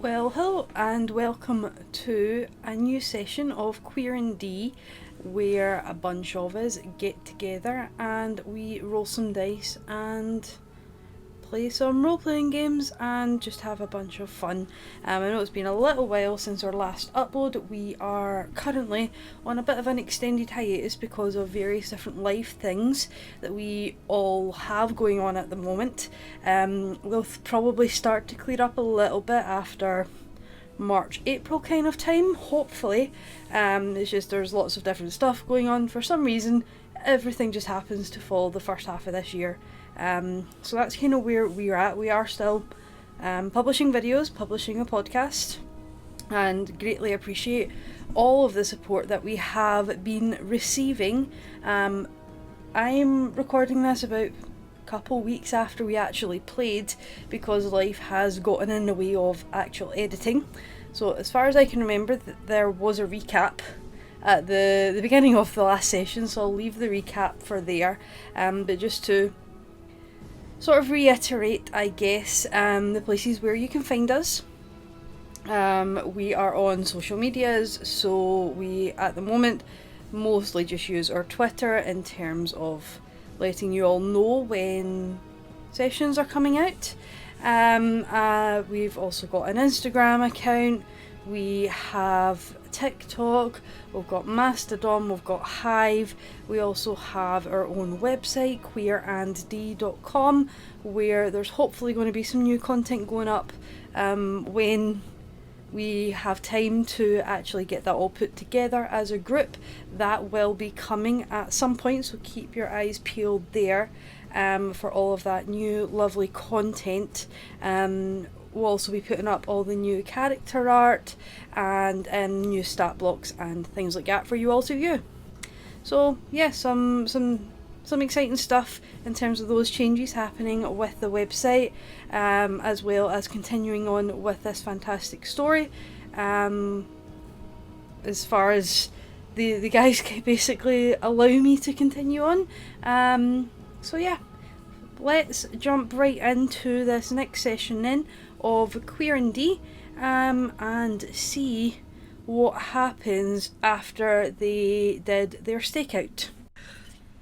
Well, hello and welcome to a new session of Queer and D, where a bunch of us get together and we roll some dice and play some role-playing games and just have a bunch of fun. I know it's been a little while since our last upload. We are currently on a bit of an extended hiatus because of various different life things that we all have going on at the moment. They'll probably start to clear up a little bit after March, April kind of time, hopefully. It's just there's lots of different stuff going on. For some reason, everything just happens to fall the first half of this year. So that's kind of where we're at. We are still publishing videos, publishing a podcast, and greatly appreciate all of the support that we have been receiving. I'm recording this about a couple weeks after we actually played because life has gotten in the way of actual editing. So as far as I can remember, there was a recap at the beginning of the last session, so I'll leave the recap for there. But just to sort of reiterate, I guess, the places where you can find us. We are on social medias, so we at the moment mostly just use our Twitter in terms of letting you all know when sessions are coming out. We've also got an Instagram account, we have TikTok, we've got Mastodon, we've got Hive. We also have our own website, queerand.com, where there's hopefully going to be some new content going up when we have time to actually get that all put together as a group. That will be coming at some point, so keep your eyes peeled there for all of that new lovely content. We'll also be putting up all the new character art and new stat blocks and things like that for you all to view. So yeah, some exciting stuff in terms of those changes happening with the website, as well as continuing on with this fantastic story. As far as the guys basically allow me to continue on. So yeah, let's jump right into this next session then of Queer and D, and see what happens after they did their stakeout.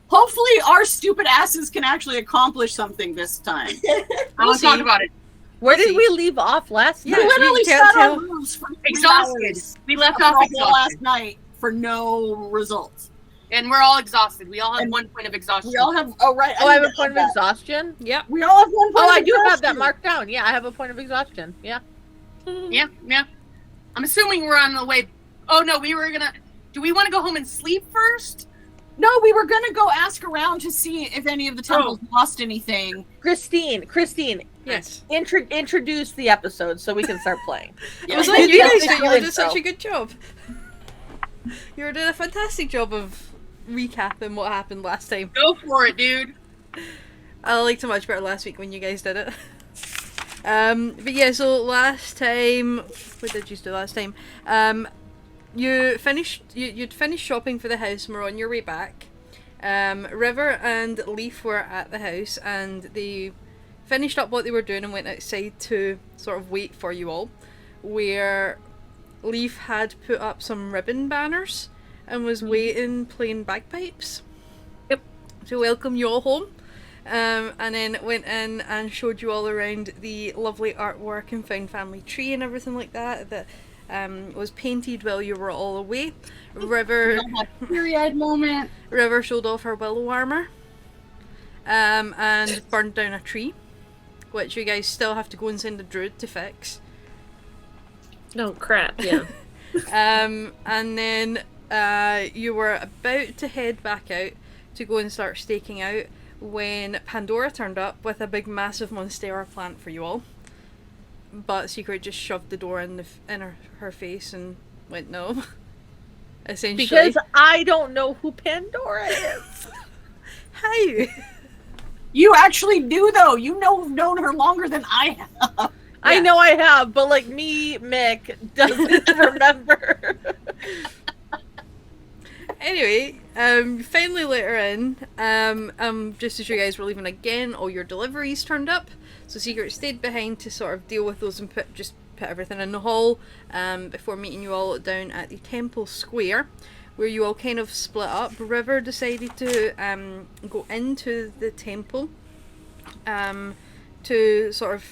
Hopefully our stupid asses can actually accomplish something this time. I want to talk about it. Where did we leave off last We night? literally sat on roofs for 3 Exhausted. hours We left off exhausted. last night for no results. And we're all exhausted. We all have And 1 point of exhaustion. We all have I have need a to point add of that. exhaustion? Yep. We all have 1 point Oh, of I do have that exhaustion. marked down. Yeah, I have a point of exhaustion. Yeah. Yeah. I'm assuming we're on the way. Oh, no, do we want to go home and sleep first? No, we were gonna go ask around to see if any of the temples lost anything. Christine, Yes. introduce the episode so we can start playing. It was like you guys did. You were doing such a good job. You were doing a fantastic job of recapping what happened last time. Go for it, dude. I liked it much better last week when you guys did it. But yeah, so last time, what did you do last time? You'd finished shopping for the house and were on your way back. River and Leaf were at the house and they finished up what they were doing and went outside to sort of wait for you all, where Leaf had put up some ribbon banners and was waiting, playing bagpipes. Yep. To welcome you all home. And then went in and showed you all around the lovely artwork and found family tree and everything like that was painted while you were all away. River Period moment. River showed off her willow armour and burned down a tree, which you guys still have to go and send a druid to fix. Oh, crap, yeah. And then you were about to head back out to go and start staking out when Pandora turned up with a big massive monstera plant for you all. But Secret just shoved the door in her face and went no. Essentially. Because I don't know who Pandora is. How? You actually do though. You've known her longer than I have. Yeah. I know I have, but like me, Mick, doesn't remember. Anyway, finally later in, just as you guys were leaving again, all your deliveries turned up. So Secret stayed behind to sort of deal with those and put everything in the hall before meeting you all down at the temple square, where you all kind of split up. River decided to go into the temple to sort of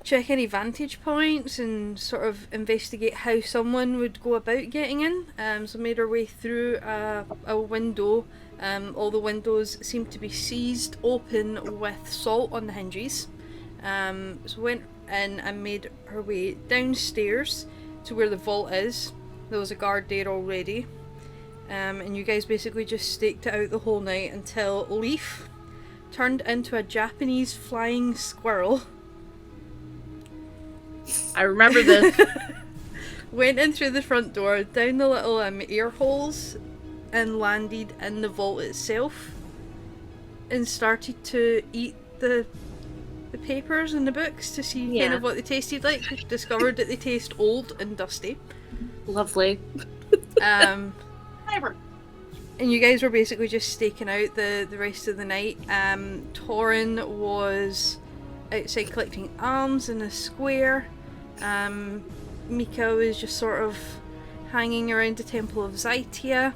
check any vantage points and sort of investigate how someone would go about getting in. So made her way through a window. All the windows seemed to be seized open with salt on the hinges. So went in and made her way downstairs to where the vault is. There was a guard there already. And you guys basically just staked it out the whole night until Leaf turned into a Japanese flying squirrel. I remember this. Went in through the front door, down the little air holes, and landed in the vault itself, and started to eat the papers and the books to see kind of what they tasted like. Discovered that they taste old and dusty. Lovely. Whatever. And you guys were basically just staking out the rest of the night. Torin was outside collecting alms in a square. Mika was just sort of hanging around the Temple of Zytia.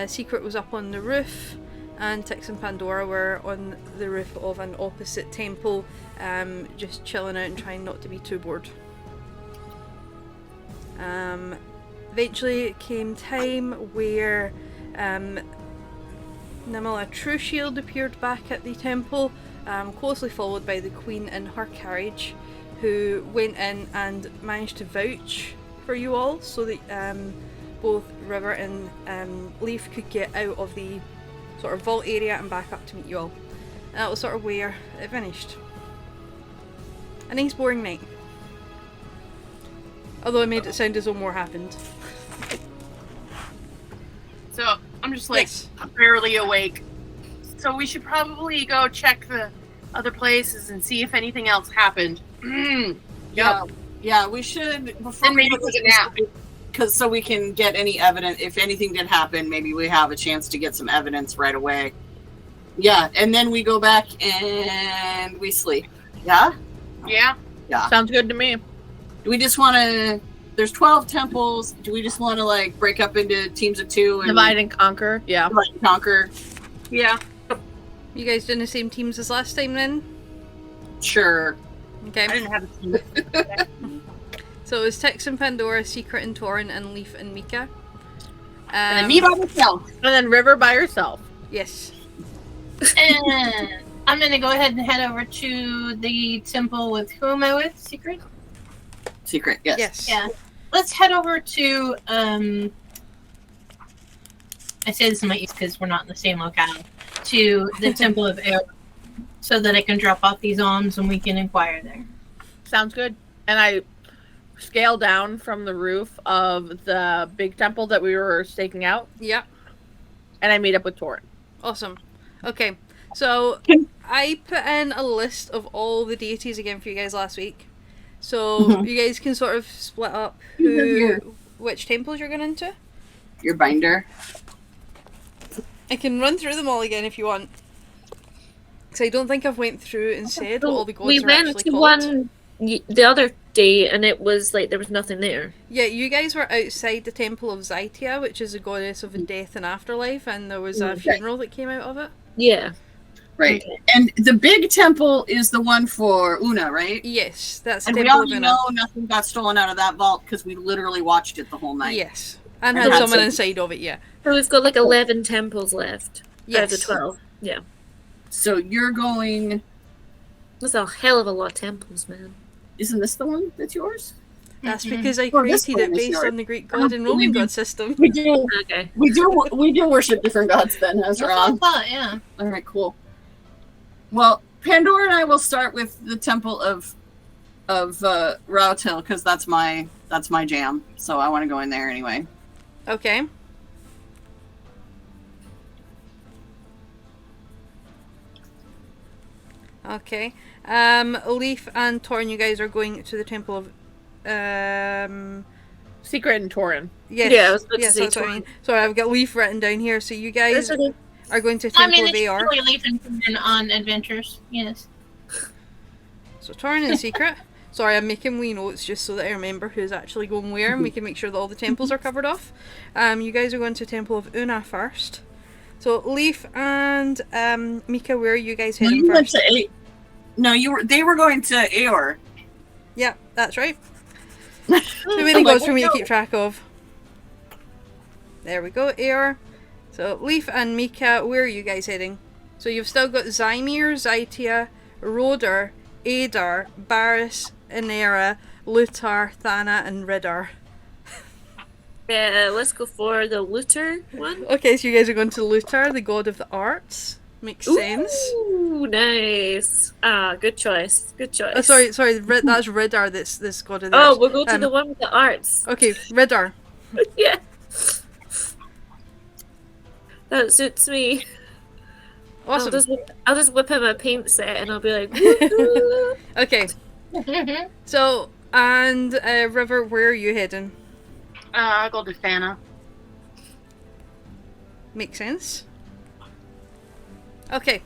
Secret was up on the roof, and Tix and Pandora were on the roof of an opposite temple, just chilling out and trying not to be too bored. Eventually it came time where Nimala Trueshield appeared back at the temple, closely followed by the Queen in her carriage, who went in and managed to vouch for you all so that both River and Leaf could get out of the sort of vault area and back up to meet you all. And that was sort of where it finished. A nice boring night. Although I made it sound as though more happened. So I'm just like Yes. barely awake. So we should probably go check the other places and see if anything else happened. Yeah, we should before Then maybe we take a nap. because so we can get any evidence. If anything did happen, maybe we have a chance to get some evidence right away. Yeah, and then we go back and we sleep. Yeah? Yeah. Sounds good to me. Do we just want to... There's 12 temples. Do we just want to, like, break up into teams of 2 and... Divide and conquer. Yeah. divide and conquer? Yeah. You guys doing the same teams as last time then? Sure. Okay. I didn't have a team. So it was Tix and Pandora, Secret and Torin, and Leaf and Mika. And then me by myself. And then River by herself. Yes. And I'm gonna go ahead and head over to the temple with who am I with? Secret? Secret, yes. Yes. Yeah. Let's head over to I say this in my east because we're not in the same locale. To the Temple of Air, so that I can drop off these alms and we can inquire there. Sounds good. And I scale down from the roof of the big temple that we were staking out, Yeah. and I meet up with Torin. Awesome. Okay. So I put in a list of all the deities again for you guys last week. So you guys can sort of split up which temples you're going into. Your binder. I can run through them all again if you want. Because I don't think I've went through and said what all the gods We are went actually to called. one the other day, and it was like there was nothing there. Yeah, you guys were outside the Temple of Zytia, which is a goddess of death and afterlife, and there was a funeral that came out of it. Yeah. Right. Okay. And the big temple is the one for Una, right? Yes, that's the And we Temple of already Una. know nothing got stolen out of that vault because we literally watched it the whole night. Yes. And And had that's someone it. inside of it, yeah. So we've got like 11 temples left out of the Yes. 12. Yeah. So you're going... That's a hell of a lot of temples, man. Isn't this the one that's yours? That's because I Oh, this created it one is based yours. on the Greek god and Roman god system. We do. Okay. We do worship different gods then. That's That's what I wrong. thought, yeah. All right, cool. Well, Pandora and I will start with the temple of Rautil because that's my jam. So I want to go in there anyway. Okay. Okay. Leaf and Torn, you guys are going to the temple of Secret and Torin. yes, Yeah, I was about to yes, say that's what I Torn. mean. Sorry, I've got Leaf written down here. So you guys That's okay. are going to I Temple mean, of it's AR. really leaving on adventures, yes. So Torn and Secret. Sorry, I'm making wee notes just so that I remember who's actually going where, and we can make sure that all the temples are covered off. You guys are going to Temple of Una first. So Leaf and Mika, where are you guys No, heading you went first? to No, they were going to Aor. Yeah, that's right. Too many gods for me to keep track of. There we go, Aor. So Leaf and Mika, where are you guys heading? So you've still got Zymir, Zytia, Roder, Adar, Barris, Inera, Lutar, Thana, and Ridar. Yeah, let's go for the looter one. Okay, so you guys are going to Lutar, the god of the arts. Makes sense. Ooh, nice. Ah, good choice. Good choice. Oh, sorry, that's Ridar, this god of the Oh, arts. we'll go to the one with the arts. Okay, Ridar. Yeah. That suits me. Awesome. I'll just whip him a paint set and I'll be like, woo-hoo. Okay, so, and River, where are you heading? I'll go to Thana. Makes sense. Okay,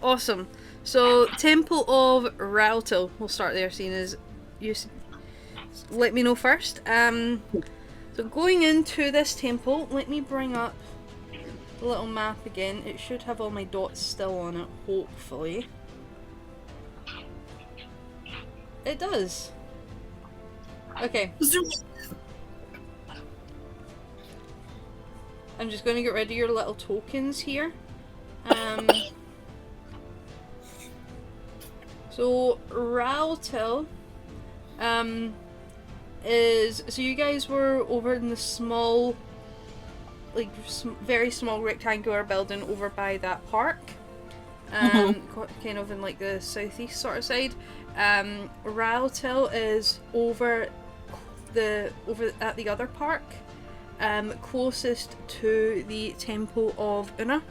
awesome. So, Temple of Rautil. We'll start there, seeing as you let me know first. So going into this temple, let me bring up the little map again. It should have all my dots still on it, hopefully. It does. Okay. I'm just going to get rid of your little tokens here. So Rautil is, so you guys were over in the small, like very small rectangular building over by that park, kind of in like the southeast sort of side. Rautil is over at the other park, closest to the Temple of Una.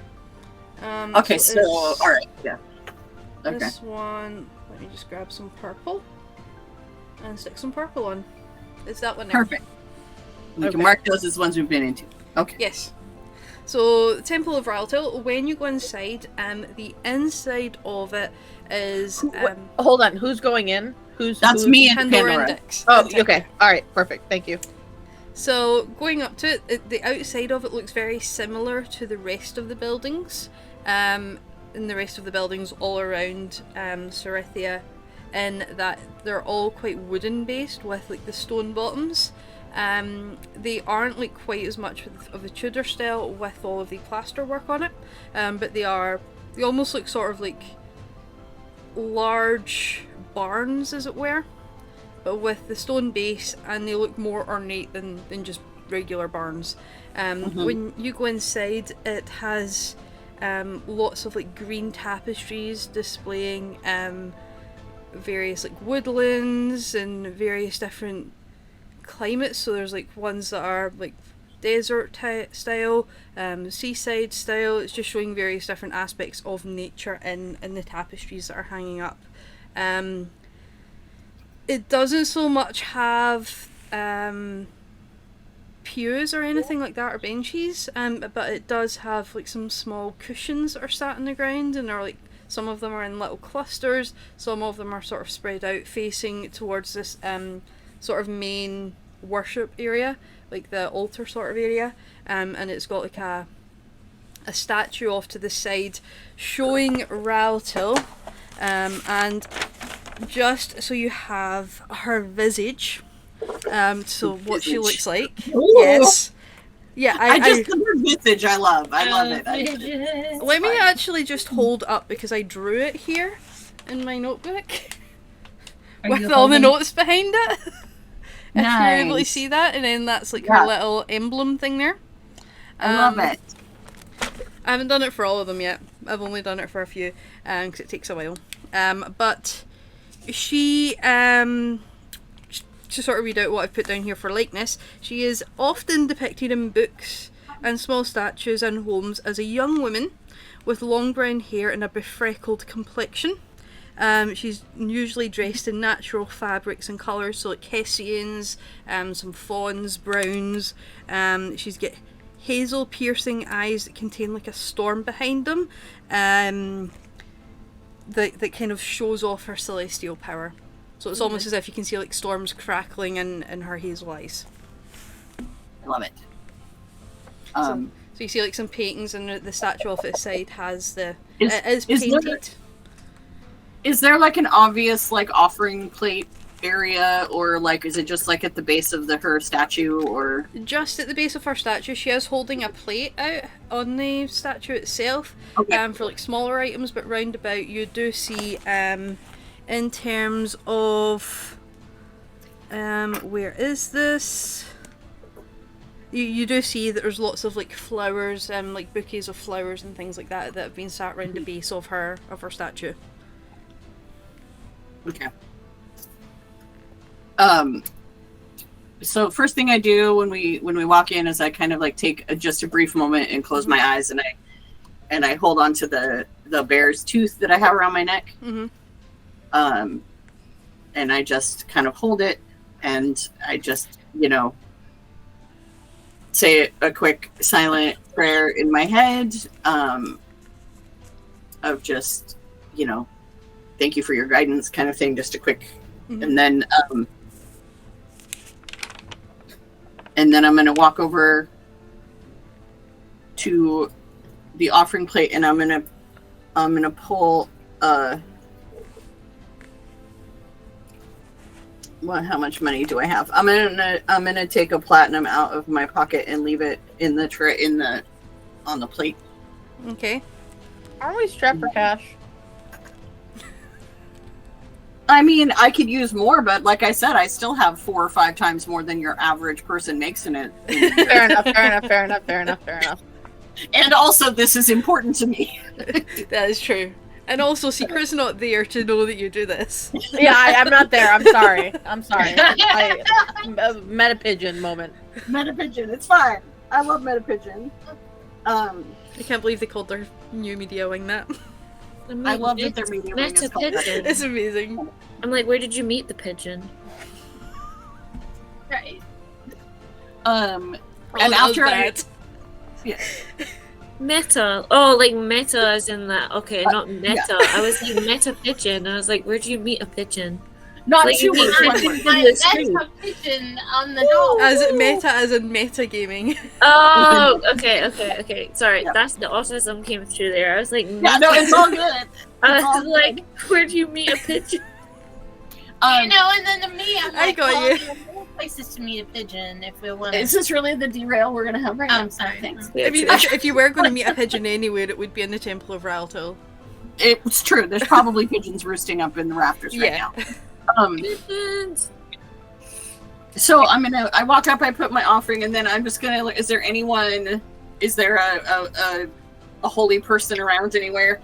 Okay, so alright, yeah. Okay. This one, let me just grab some purple and stick some purple on. It's that one now. Perfect. We can mark those as ones we've been into. Okay. Yes. So, Temple of Rautil, when you go inside, the inside of it is... Hold on, who's going in? That's me and Pandora Pandora. and Dix. Oh, And Tinker. okay. All right, perfect. Thank you. So, going up to it, the outside of it looks very similar to the rest of the buildings. And the rest of the buildings all around Cerithia, in that they're all quite wooden based with like the stone bottoms. They aren't like quite as much of the Tudor style with all of the plaster work on it, but they almost look sort of like large barns, as it were, but with the stone base, and they look more ornate than just regular barns. When you go inside, it has lots of like green tapestries displaying various like woodlands and various different climates. So there's like ones that are like desert style, seaside style. It's just showing various different aspects of nature in the tapestries that are hanging up. It doesn't so much have pews or anything like that, or benches, but it does have like some small cushions that are sat on the ground, and are like, some of them are in little clusters, some of them are sort of spread out facing towards this sort of main worship area, like the altar sort of area, and it's got like a statue off to the side showing Rautil, and just so you have her visage, so what she looks like. Ooh. Yes. Yeah, I just the word visage. I love it. Let me actually just hold up, because I drew it here in my notebook with all the notes behind it. If you're able to see that, and then that's like her little emblem thing there. I love it. I haven't done it for all of them yet. I've only done it for a few, because it takes a while. But she, to sort of read out what I've put down here for likeness, she is often depicted in books and small statues and homes as a young woman with long brown hair and a befreckled complexion. She's usually dressed in natural fabrics and colours, so like hessians, some fawns, browns. She's got hazel piercing eyes that contain like a storm behind them, that kind of shows off her celestial power. So it's almost as if you can see like storms crackling in her hazel eyes. I love it. So you see like some paintings, and the statue off its side has it is is painted. Is there like an obvious like offering plate area, or like is it just like at the base of her statue, or Just at the base of her statue, she is holding a plate out on the statue itself, Okay. for like smaller items, but round about you do see in terms of where is this? You do see that there's lots of like flowers, like bouquets of flowers and things like that have been sat around the base of her statue. Okay. So first thing I do when we walk in is I kind of like take just a brief moment and close my eyes, and I hold on to the bear's tooth that I have around my neck. Mm-hmm. And I just kind of hold it, and I just, say a quick silent prayer in my head, of just, thank you for your guidance kind of thing, just a quick, and then I'm going to walk over to the offering plate, and I'm going to pull how much money do I have? I'm gonna take a platinum out of my pocket and leave it in the tray on the plate. Okay. Aren't we strapped for cash? I mean, I could use more, but like I said, I still have 4 or 5 times more than your average person makes in it. Fair enough. And also, this is important to me. That is true. And also, Secret's not there to know that you do this. Yeah, I'm not there. I'm sorry. Meta pigeon moment. Meta pigeon, it's fine. I love meta pigeon. I can't believe they called their new media wing that. I love that their media wing is called pigeon. It's amazing. I'm like, where did you meet the pigeon? Right. And that after was I, bad. yeah. Meta. Oh, like meta as in that. Okay, not meta. Yeah. I was like meta pigeon. I was like, where do you meet a pigeon? Not Like, too you much. mean- That's a pigeon on the door. As in metagaming. Oh, okay. Sorry, Yeah. that's the autism came through there. I was like, Yeah, no, it's all good. I It's all was like, where do you meet a pigeon? And then to me, I'm I like, got well, you. there are more places to meet a pigeon if we want Is to. this really the derail we're gonna have right now? I'm sorry. Thanks. I mean, if you were going to meet a pigeon anywhere, it would be in the Temple of Ralto. It's true. There's probably pigeons roosting up in the rafters right Yeah. now. Pigeons. So I walk up, I put my offering, and then I'm just gonna look. Is there a holy person around anywhere?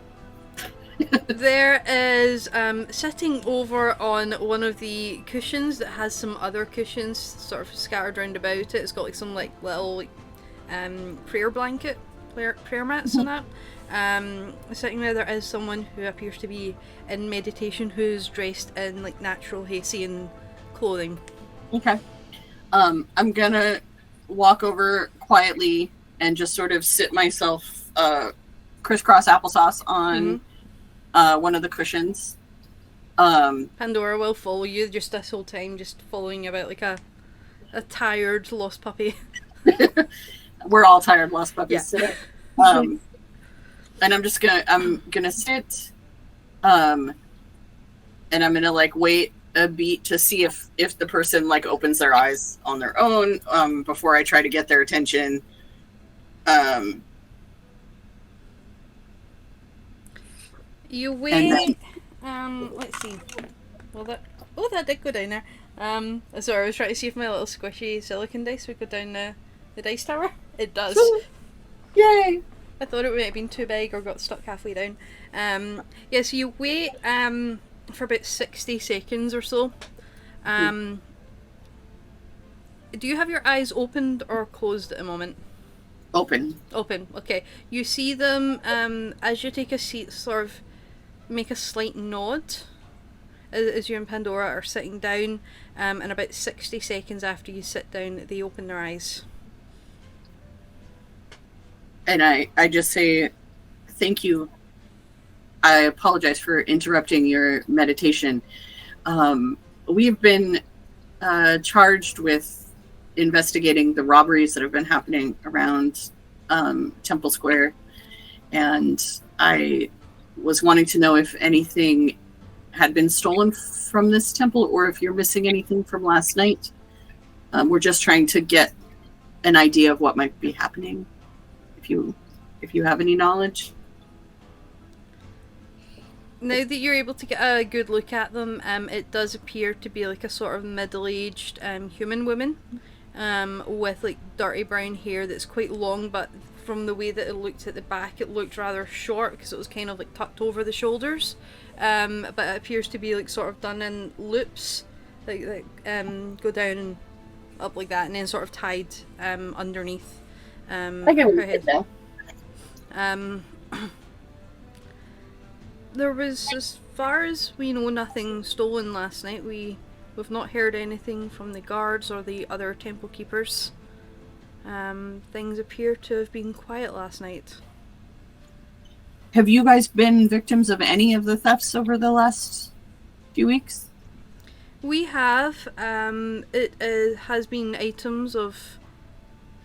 There is sitting over on one of the cushions that has some other cushions sort of scattered around about it. It's got like some like little prayer blanket, prayer mats and that. Sitting there is someone who appears to be in meditation, who's dressed in like natural Haitian clothing. Okay. I'm gonna walk over quietly and just sort of sit myself crisscross applesauce on one of the cushions. Pandora will follow you just this whole time, just following you about like a tired lost puppy. We're all tired lost puppies Yeah. today. And I'm gonna sit, and I'm gonna like wait a beat to see if the person like opens their eyes on their own, before I try to get their attention. You wait. Let's see. Well, that did go down there. Sorry, I was trying to see if my little squishy silicon dice would go down the dice tower. It does. Yay! I thought it might have been too big or got stuck halfway down. Yeah, so you wait for about 60 seconds or so. Do you have your eyes opened or closed at the moment? Open. Open, okay. You see them as you take a seat, sort of make a slight nod as you and Pandora are sitting down, and about 60 seconds after you sit down, they open their eyes. And I just say, thank you. I apologize for interrupting your meditation. We've been charged with investigating the robberies that have been happening around Temple Square, and I was wanting to know if anything had been stolen from this temple or if you're missing anything from last night. We're just trying to get an idea of what might be happening, if you have any knowledge. Now that you're able to get a good look at them, it does appear to be like a sort of middle-aged human woman with like dirty brown hair that's quite long, but from the way that it looked at the back, it looked rather short because it was kind of like tucked over the shoulders. But it appears to be like sort of done in loops, like go down and up like that, and then sort of tied underneath I get what her you head. did now. There was, as far as we know, nothing stolen last night. We've not heard anything from the guards or the other temple keepers. Things appear to have been quiet last night. Have you guys been victims of any of the thefts over the last few weeks? We have. It has been items of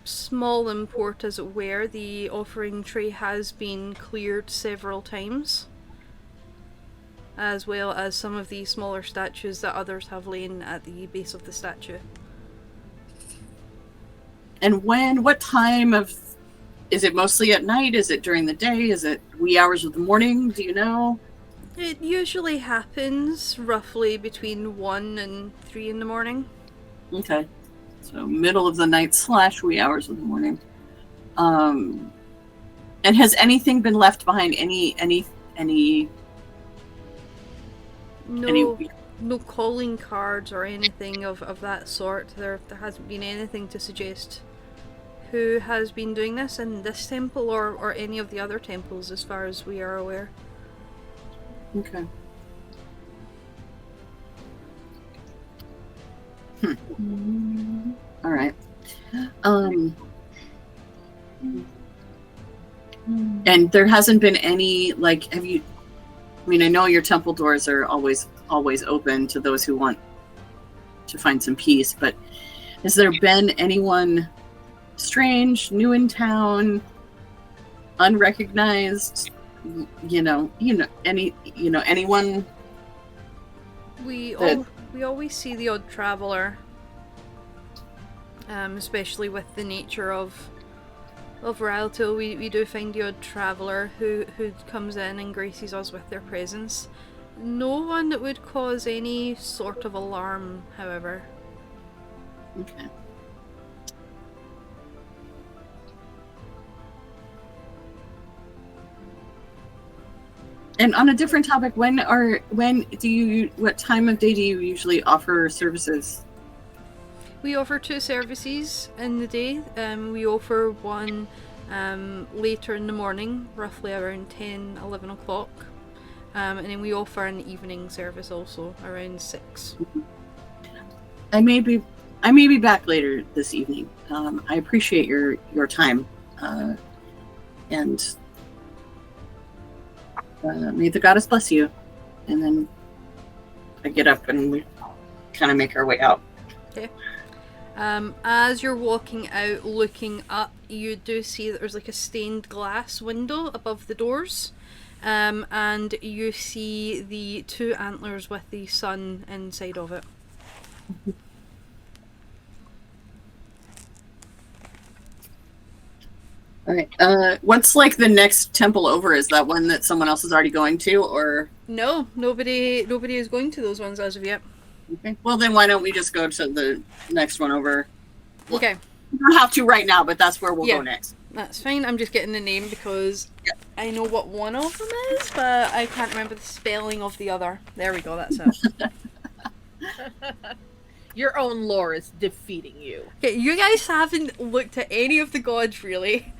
small import, as it were. The offering tray has been cleared several times, as well as some of the smaller statues that others have lain at the base of the statue. And what time of, is it mostly at night? Is it during the day? Is it wee hours of the morning? Do you know? It usually happens roughly between 1 and 3 in the morning. Okay. So middle of the night / wee hours of the morning. And has anything been left behind? Any No calling cards or anything of that sort. There hasn't been anything to suggest who has been doing this in this temple or any of the other temples, as far as we are aware. Okay. All right. And there hasn't been any, like, have you, I mean, I know your temple doors are always open to those who want to find some peace, but has there been anyone strange, new in town, unrecognized, anyone? We always see the odd traveler, especially with the nature of Ralto. We do find the odd traveler who comes in and graces us with their presence. No one that would cause any sort of alarm, however. Okay. And on a different topic, what time of day do you usually offer services? We offer 2 services in the day. We offer one later in the morning, roughly around 10, 11 o'clock. And then we offer an evening service also around 6. I may be back later this evening. I appreciate your time, and may the goddess bless you. And then I get up and we kind of make our way out. Okay. As you're walking out, looking up, you do see that there's like a stained glass window above the doors. And you see the 2 antlers with the sun inside of it. All right. What's like the next temple over? Is that one that someone else is already going to, or? No, nobody is going to those ones as of yet. Okay. Well, then why don't we just go to the next one over? Okay. We don't have to right now, but that's where we'll go next. That's fine. I'm just getting the name because I know what one of them is, but I can't remember the spelling of the other. There we go. That's it. Your own lore is defeating you. Okay, you guys haven't looked at any of the gods really.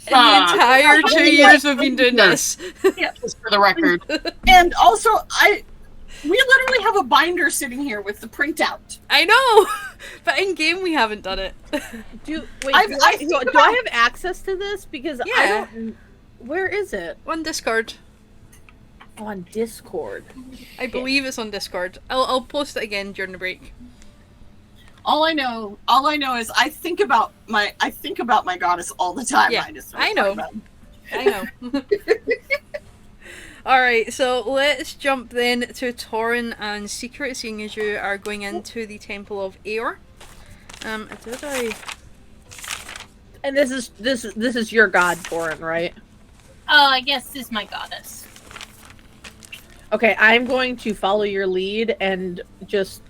In the entire 2 years we've been doing this. Yeah, just for the record. And also, we literally have a binder sitting here with the printout. I know, but in game we haven't done it. Do I have access to this? Because I don't. Where is it? On Discord. On Discord. I believe it's on Discord. I'll post it again during the break. All I know is I think about my goddess all the time. Yeah, I just I know. I know. Alright, so let's jump then to Torin and Secret, seeing as you are going into the Temple of Aor. Did I... And this is your god, Torin, right? Yes, this is my goddess. Okay, I'm going to follow your lead and just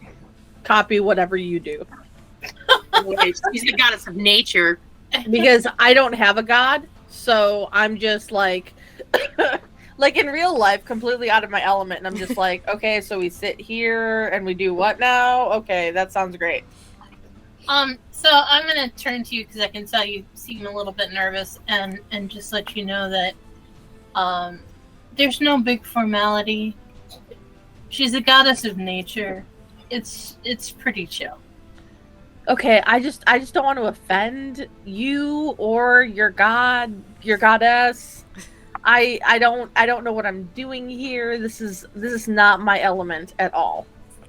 copy whatever you do. Wait, she's the goddess of nature. Because I don't have a god, so I'm just like like in real life, completely out of my element, and I'm just like, okay, so we sit here and we do what now? Okay, that sounds great. So I'm gonna turn to you because I can tell you seem a little bit nervous, and just let you know that there's no big formality. She's a goddess of nature. It's pretty chill. Okay, I just don't want to offend you or your goddess. I don't know what I'm doing here. This is not my element at all.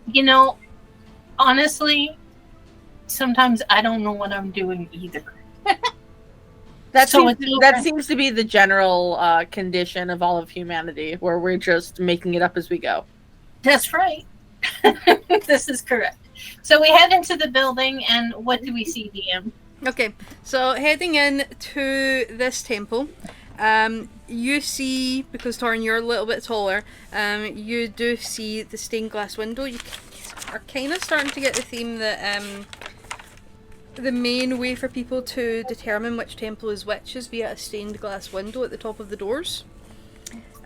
You know, honestly, sometimes I don't know what I'm doing either. That So seems, it's that okay. seems to be the general condition of all of humanity, where we're just making it up as we go. That's right. This is correct. So we head into the building, and what do we see, DM? Okay, so heading in to this temple, you see, because Torin, you're a little bit taller, you do see the stained glass window. You are kind of starting to get the theme that the main way for people to determine which temple is which is via a stained glass window at the top of the doors.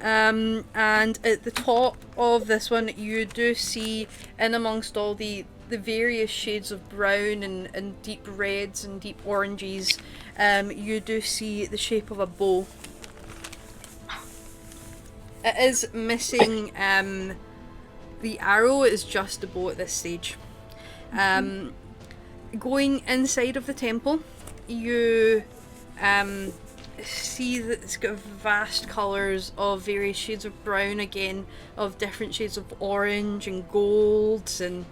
And at the top of this one, you do see, in amongst all the various shades of brown and deep reds and deep oranges, you do see the shape of a bow. It is missing the arrow. Is just a bow at this stage. Going inside of the temple, you see that it's got vast colours of various shades of brown, again, of different shades of orange and golds and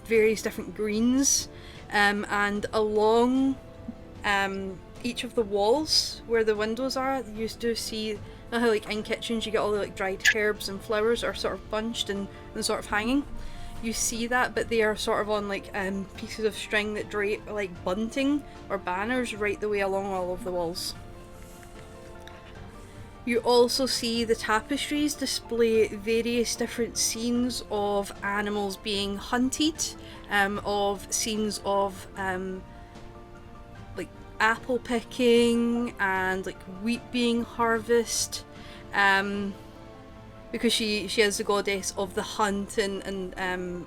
various different greens, and along each of the walls where the windows are, you do see, you know how like in kitchens you get all the like dried herbs and flowers are sort of bunched and sort of hanging. You see that, but they are sort of on like pieces of string that drape like bunting or banners right the way along all of the walls. You also see the tapestries display various different scenes of animals being hunted, of scenes of like apple picking and like wheat being harvested, because she is the goddess of the hunt, and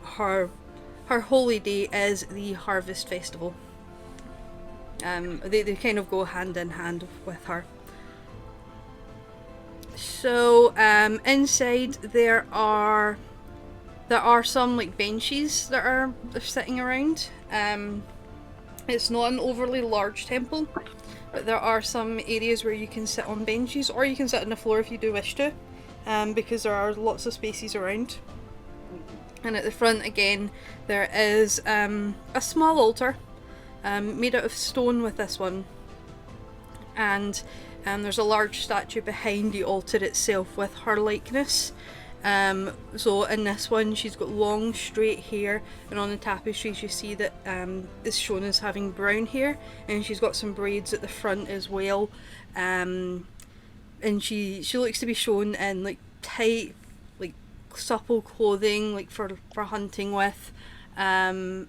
her holy day is the harvest festival. They kind of go hand in hand with her. So inside there are some like benches that are sitting around. It's not an overly large temple, but there are some areas where you can sit on benches, or you can sit on the floor if you do wish to, because there are lots of spaces around. And at the front again there is a small altar made out of stone with this one, and there's a large statue behind the altar itself with her likeness. So in this one she's got long straight hair, and on the tapestries you see that is shown as having brown hair, and she's got some braids at the front as well, and she looks to be shown in like tight, like supple clothing, like for hunting with, and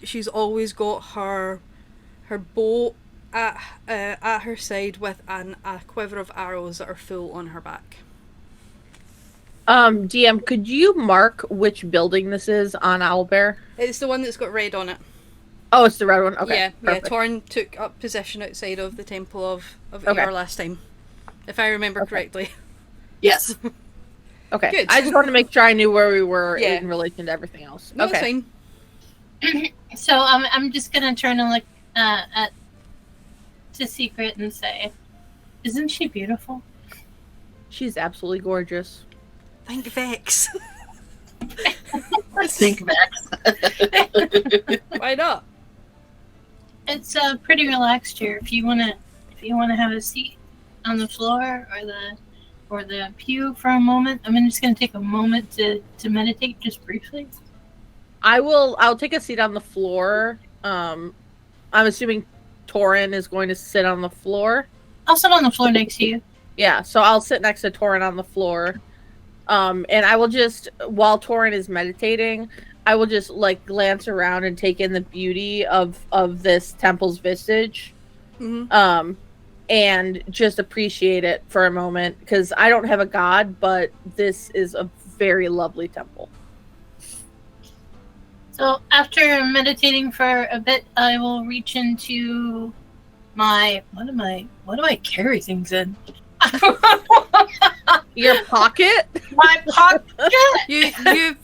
she's always got her bow at her side with a quiver of arrows that are full on her back. DM, could you mark which building this is on Owlbear? It's the one that's got red on it. Oh, it's the red one. Okay, Yeah, perfect. Torn took up position outside of the Temple of Okay. Aor last time, if I remember correctly. Yes. Okay, Good. I just wanted to make sure I knew where we were Yeah. in relation to everything else. No, Okay. it's fine. So I'm just gonna turn and look to Secret and say, "Isn't she beautiful?" She's absolutely gorgeous. Think Vex. Think Max. Why not? It's pretty relaxed here. If you wanna have a seat on the floor or the pew for a moment, I'm just gonna take a moment to meditate just briefly. I'll take a seat on the floor. I'm assuming Torin is going to sit on the floor. I'll sit on the floor next to you. Yeah, so I'll sit next to Torin on the floor. And I will just, while Torin is meditating, I will just like glance around and take in the beauty of this temple's visage. Mm-hmm. And just appreciate it for a moment, because I don't have a god, but this is a very lovely temple. So after meditating for a bit, I will reach into my what do I carry things in? Your pocket? My pocket. You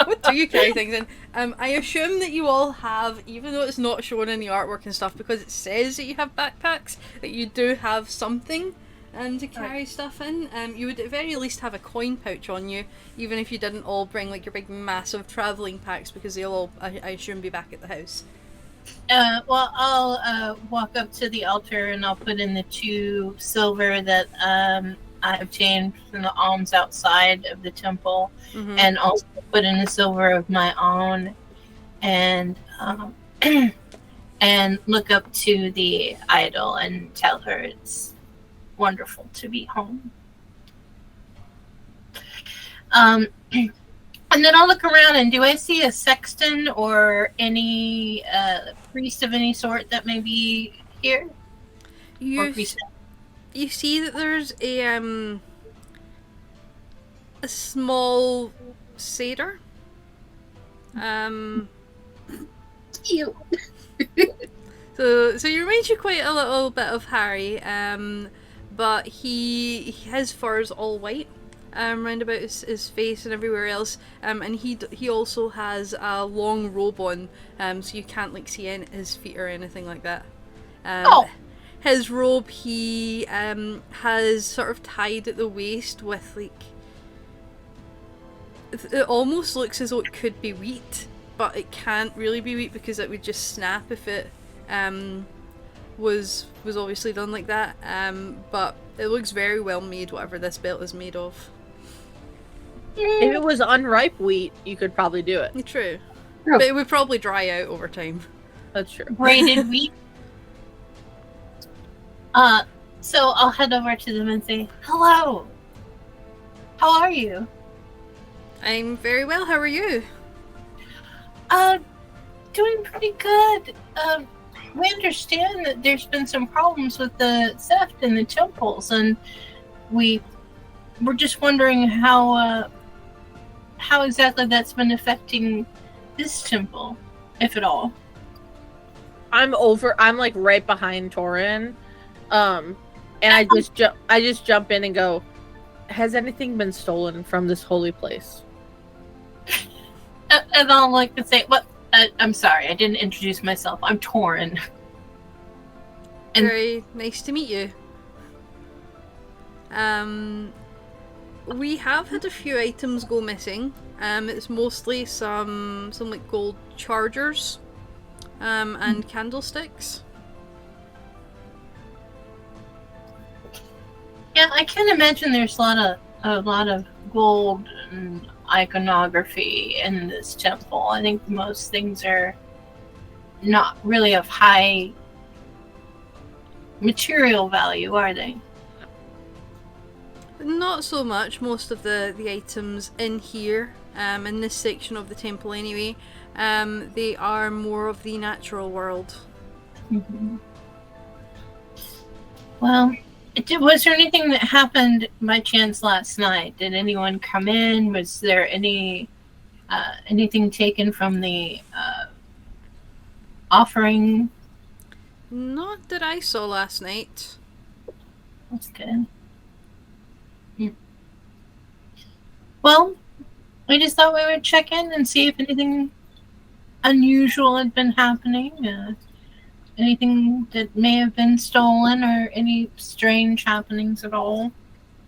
what do you carry things in? I assume that you all have, even though it's not shown in the artwork and stuff, because it says that you have backpacks, that you do have something to carry stuff in. You would at the very least have a coin pouch on you, even if you didn't all bring like your big massive travelling packs, because they'll all, I assume, be back at the house. Well, I'll walk up to the altar and I'll put in the 2 silver that I obtained from the alms outside of the temple, and also put in the silver of my own, and and look up to the idol and tell her it's wonderful to be home. And then I'll look around, and do I see a sexton or any priest of any sort that may be here? You see that there's a small satyr. Cute. So he reminds you quite a little bit of Harry, but his fur is all white. Round about his face and everywhere else, and he also has a long robe on, so you can't like see his feet or anything like that. His robe he has sort of tied at the waist with like, it almost looks as though it could be wheat, but it can't really be wheat because it would just snap if it was obviously done like that. But it looks very well made, whatever this belt is made of. If it was unripe wheat, you could probably do it. True. But it would probably dry out over time. That's true. Braided wheat. So I'll head over to them and say, "Hello. How are you?" I'm very well, how are you? Doing pretty good. We understand that there's been some problems with the theft in the temples, and we're just wondering how exactly that's been affecting this temple, if at all. I'm like right behind Torin, and I just jump in and go, "Has anything been stolen from this holy place?" And I'll like to say, "What? I'm sorry, I didn't introduce myself. I'm Torin." And very nice to meet you. We have had a few items go missing. It's mostly some like gold chargers, and candlesticks. yeah, I can imagine there's a lot of gold and iconography in this temple. I think most things are not really of high material value, are they? Not so much. Most of the items in here, in this section of the temple anyway, they are more of the natural world. Mm-hmm. Well, was there anything that happened by chance last night? Did anyone come in? Was there anything taken from the offering? Not that I saw last night. That's good. Well, we just thought we would check in and see if anything unusual had been happening. Anything that may have been stolen or any strange happenings at all.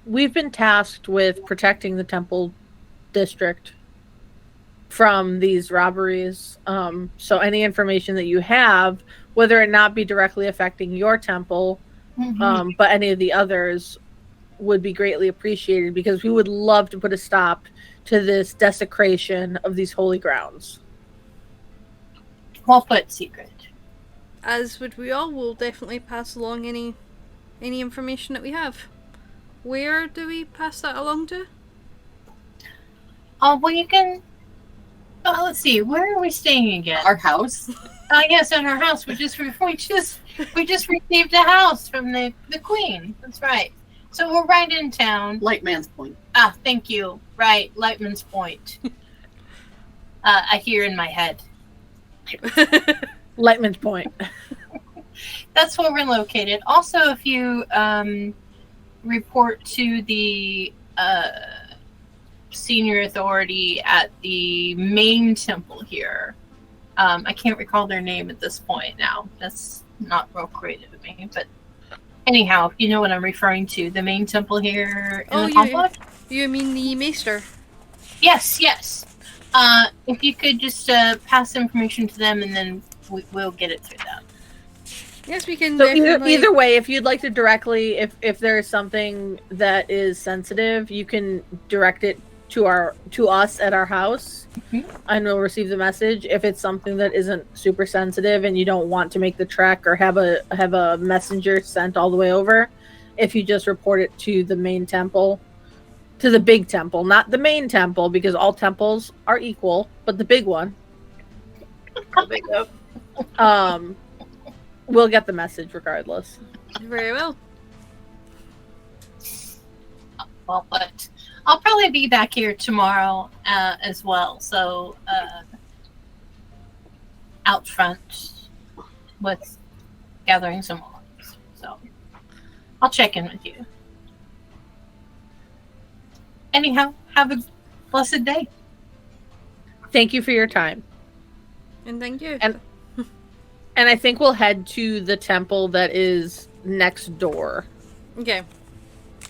we've been tasked with protecting the temple district from these robberies. So any information that you have, whether it not be directly affecting your temple, but any of the others, would be greatly appreciated, because we would love to put a stop to this desecration of these holy grounds. Well put, Secret. As would we all, we'll definitely pass along any information that we have. Where do we pass that along to? Oh, well, you can. Oh, let's see. Where are we staying again? Our house. Yes, at our house. We just received a house from the Queen. That's right. So we're right in town. Lightman's Point. Ah, thank you. Right, Lightman's Point. I hear in my head. Lightman's Point. That's where we're located. Also, if you report to the senior authority at the main temple here, I can't recall their name at this point now. That's not real creative of me, but anyhow, you know what I'm referring to. The main temple here in the complex? You mean the maester? Yes. If you could just pass information to them, and then we'll get it through them. Yes, we can. So definitely... either way, if you'd like to directly, if there's something that is sensitive, you can direct it to us at our house, and we'll receive the message. If it's something that isn't super sensitive and you don't want to make the trek or have a messenger sent all the way over, if you just report it to the main temple, to the big temple, not the main temple, because all temples are equal, but the big one. We'll get the message regardless. Very well. Well, but I'll probably be back here tomorrow as well. So out front with gathering some logs. So I'll check in with you. Anyhow, have a blessed day. Thank you for your time. And thank you. And I think we'll head to the temple that is next door. Okay.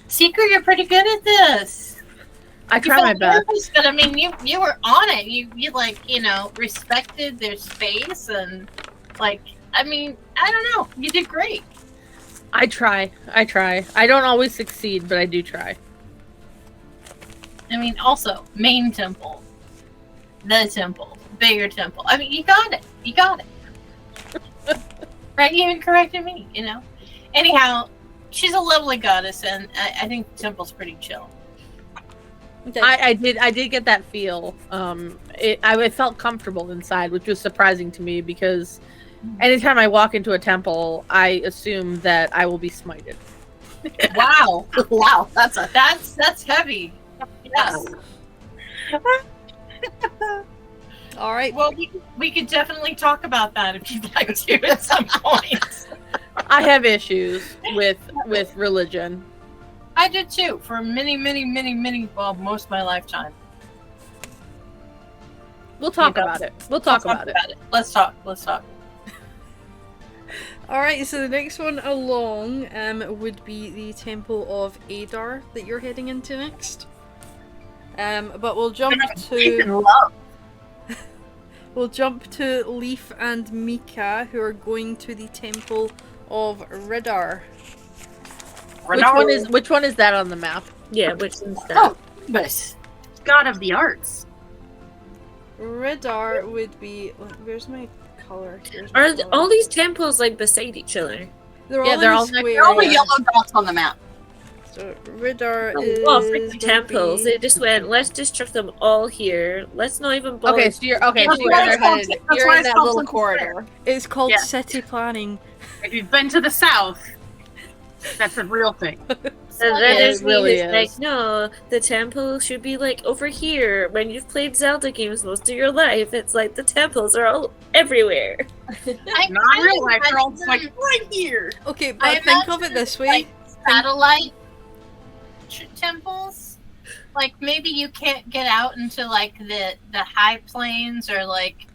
Secret, you're pretty good at this. I try my best. Nervous, but I mean, you were on it. You like, respected their space, and like, I mean, I don't know. You did great. I try. I don't always succeed, but I do try. I mean, also, main temple, the temple, bigger temple. I mean, you got it. Right? You even corrected me, Anyhow, she's a lovely goddess, and I think the temple's pretty chill. Okay. I did get that feel. I felt comfortable inside, which was surprising to me, because anytime I walk into a temple, I assume that I will be smited. Wow. Wow, that's heavy. Yes. All right. Well, we could definitely talk about that if you'd like to at some point. I have issues with religion. I did too, for many, well, most of my lifetime. We'll talk about it. We'll talk about it. Let's talk. All right. So the next one along would be the Temple of Adar that you're heading into next. But we'll jump to Leaf and Mika, who are going to the Temple of Ridar. Which one is that on the map? Yeah, which one's that? Oh, but God of the Arts. Ridar would be. Where's my color? All these temples like beside each other? They're they're all all in next- square. They're all the yellow dots on the map. So Ridar is. Oh, freaking would temples! be- They just went. Let's just chuck them all here. Let's not even bother. Okay, so you're That's why it's you're in that called little Central corridor. It's called Yeah. city planning. If you've been to the south, that's a real thing. And then It there's really me who's is. like, no, the temple should be like over here. When you've played Zelda games most of your life, it's like the temples are all everywhere. Not in real life, they're all just like right here. Okay, but I think of imagine it this it's way. like satellite temples. Like maybe you can't get out into like the high plains, or like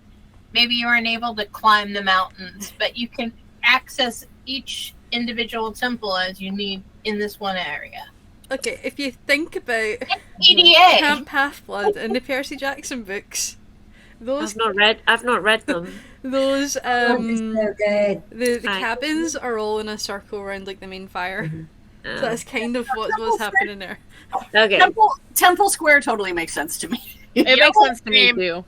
maybe you aren't able to climb the mountains, but you can access each individual temple as you need in this one area. Okay, if you think about EDA. Camp Half-Blood and the Percy Jackson books, those I've not read them. those Oh, it's so good. the Aye. cabins are all in a circle around like the main fire. So Oh. that's kind of what's happening there. Okay. Temple Square totally makes sense to me. It makes sense to me Same. too.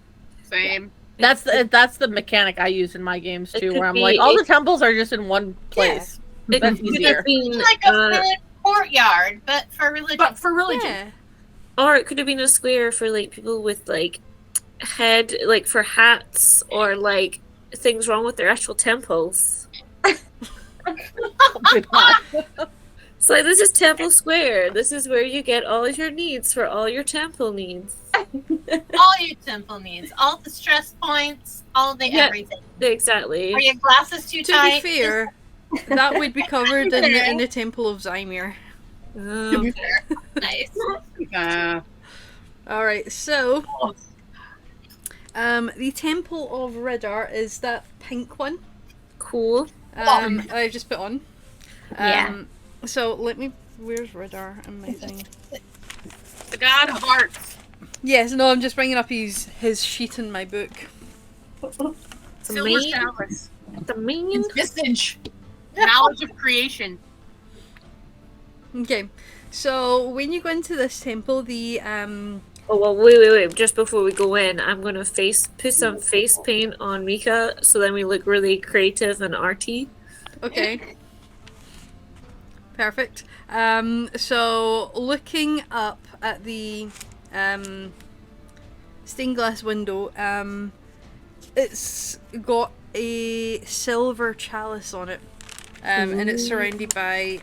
Same. That's the mechanic I use in my games It too, could where I'm be- like, all the temples are just in one place. It That's could easier. have been, It's like a village courtyard, but for religion. But for religion. Yeah. or it could have been a square for like people with like head, like for hats or like things wrong with their actual temples. Good God. It's like, this is Temple Square. This is where you get all your needs for all your temple needs. All your temple needs, all the stress points, all the Yeah. everything. Exactly. Are your glasses too To tight? be fair, that would be covered in the Temple of Zymir. Oh, Nice. Alright, so the Temple of Riddar is that pink one. cool. I've just put on. Yeah. So let me. Where's Riddar in my thing? The god of hearts. Yes, no, I'm just bringing up his sheet in my book. Silver main- chalice. The main. Visage. Knowledge of creation. Okay, so when you go into this temple, the Oh well, wait! Just before we go in, I'm gonna put some face paint on Mika, so then we look really creative and arty. okay, perfect. So looking up at the stained glass window, it's got a silver chalice on it, and it's surrounded by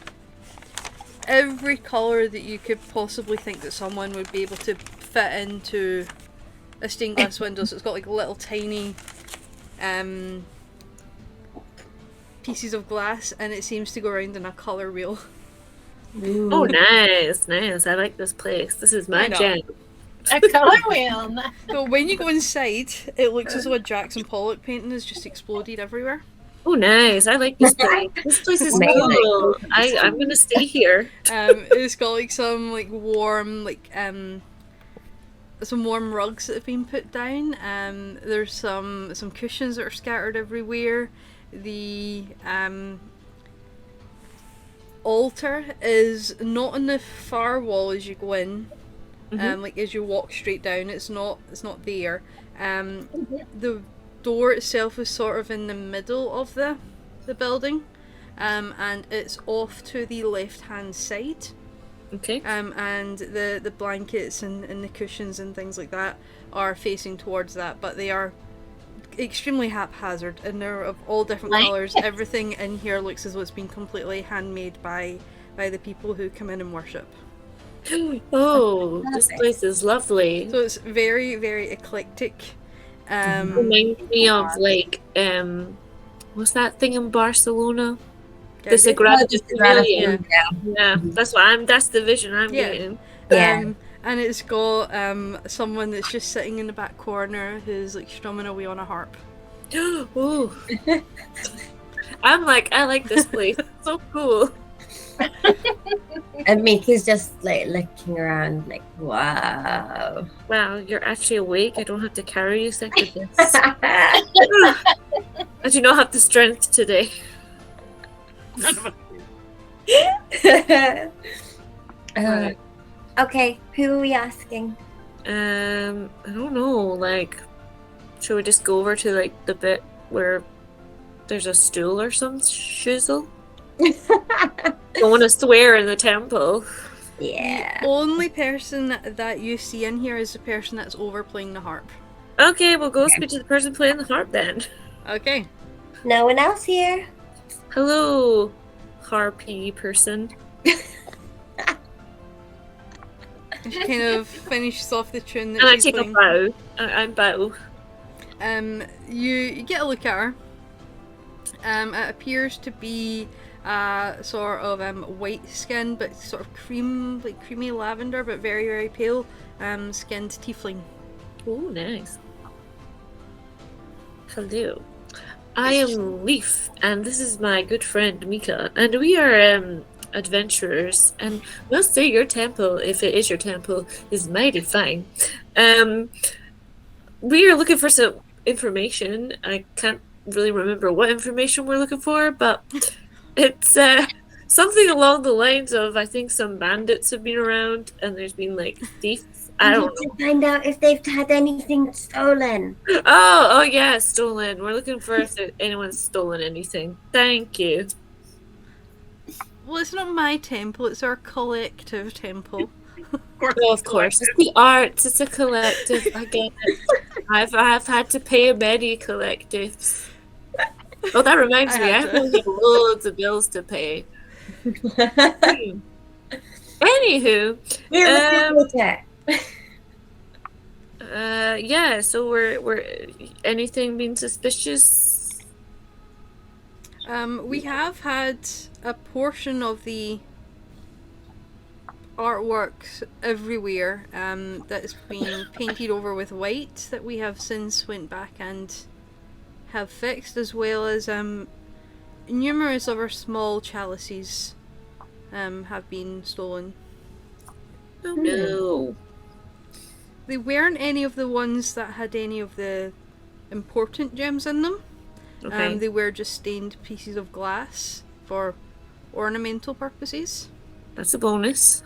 every colour that you could possibly think that someone would be able to fit into a stained glass window. So it's got like little tiny pieces of glass, and it seems to go around in a colour wheel. Oh, nice. I like this place. This is my I know. jam. A color wheel. So when you go inside, it looks as though a Jackson Pollock painting has just exploded everywhere. Oh, nice. I like this place. This place is Amazing. cool. I'm gonna stay here. It's got like some like warm some warm rugs that have been put down. There's some cushions that are scattered everywhere. The altar is not on the far wall as you go in. Like as you walk straight down, it's not there. The door itself is sort of in the middle of the building, and it's off to the left hand side. Okay. And the blankets and the cushions and things like that are facing towards that, but they are extremely haphazard and they're of all different Like- colours. Everything in here looks as though it's been completely handmade by the people who come in and worship. Oh, this place is lovely. So it's very, very eclectic. Reminds me of like what's that thing in Barcelona? The Sagrada Familia. Yeah, that's the vision I'm Yeah. getting. Yeah. And it's got someone that's just sitting in the back corner who's like strumming away on a harp. Ooh. I like this place. It's so cool. And Mickey's just like looking around, like, wow. Wow, you're actually awake. I don't have to carry you like this. I do not have the strength today. Okay, who are we asking? I don't know. Like, should we just go over to like the bit where there's a stool or some shizzle? Don't want to swear in the temple. Yeah. The only person that you see in here is the person that's overplaying the harp. Okay, we'll go speak to the person playing the harp then. Okay. No one else here? Hello, harpy person. She kind of finishes off the tune that And I she's take a playing. bow. I bow. You get a look at her. It appears to be sort of white skin, but sort of creamy lavender, but very, very pale skinned tiefling. Oh, nice. Hello. I am Leaf, and this is my good friend Mika, and we are adventurers, and we'll say your temple, if it is your temple, is mighty fine. We are looking for some information. I can't really remember what information we're looking for, but it's something along the lines of, I think some bandits have been around and there's been like thieves. I We don't need know. to find out if they've had anything stolen. Oh yeah, stolen. We're looking for if anyone's stolen anything. Thank you. Well, it's not my temple, it's our collective temple. Well, of course. It's the arts, it's a collective. I get it. I've had to pay many collectives. Oh, that reminds me, I have loads of bills to pay. Anywho, yeah, so we're anything being suspicious? We have had a portion of the artwork everywhere that is being painted over with white that we have since went back and have fixed, as well as numerous other small chalices have been stolen. Oh no. They weren't any of the ones that had any of the important gems in them. Okay. They were just stained pieces of glass for ornamental purposes. That's a bonus.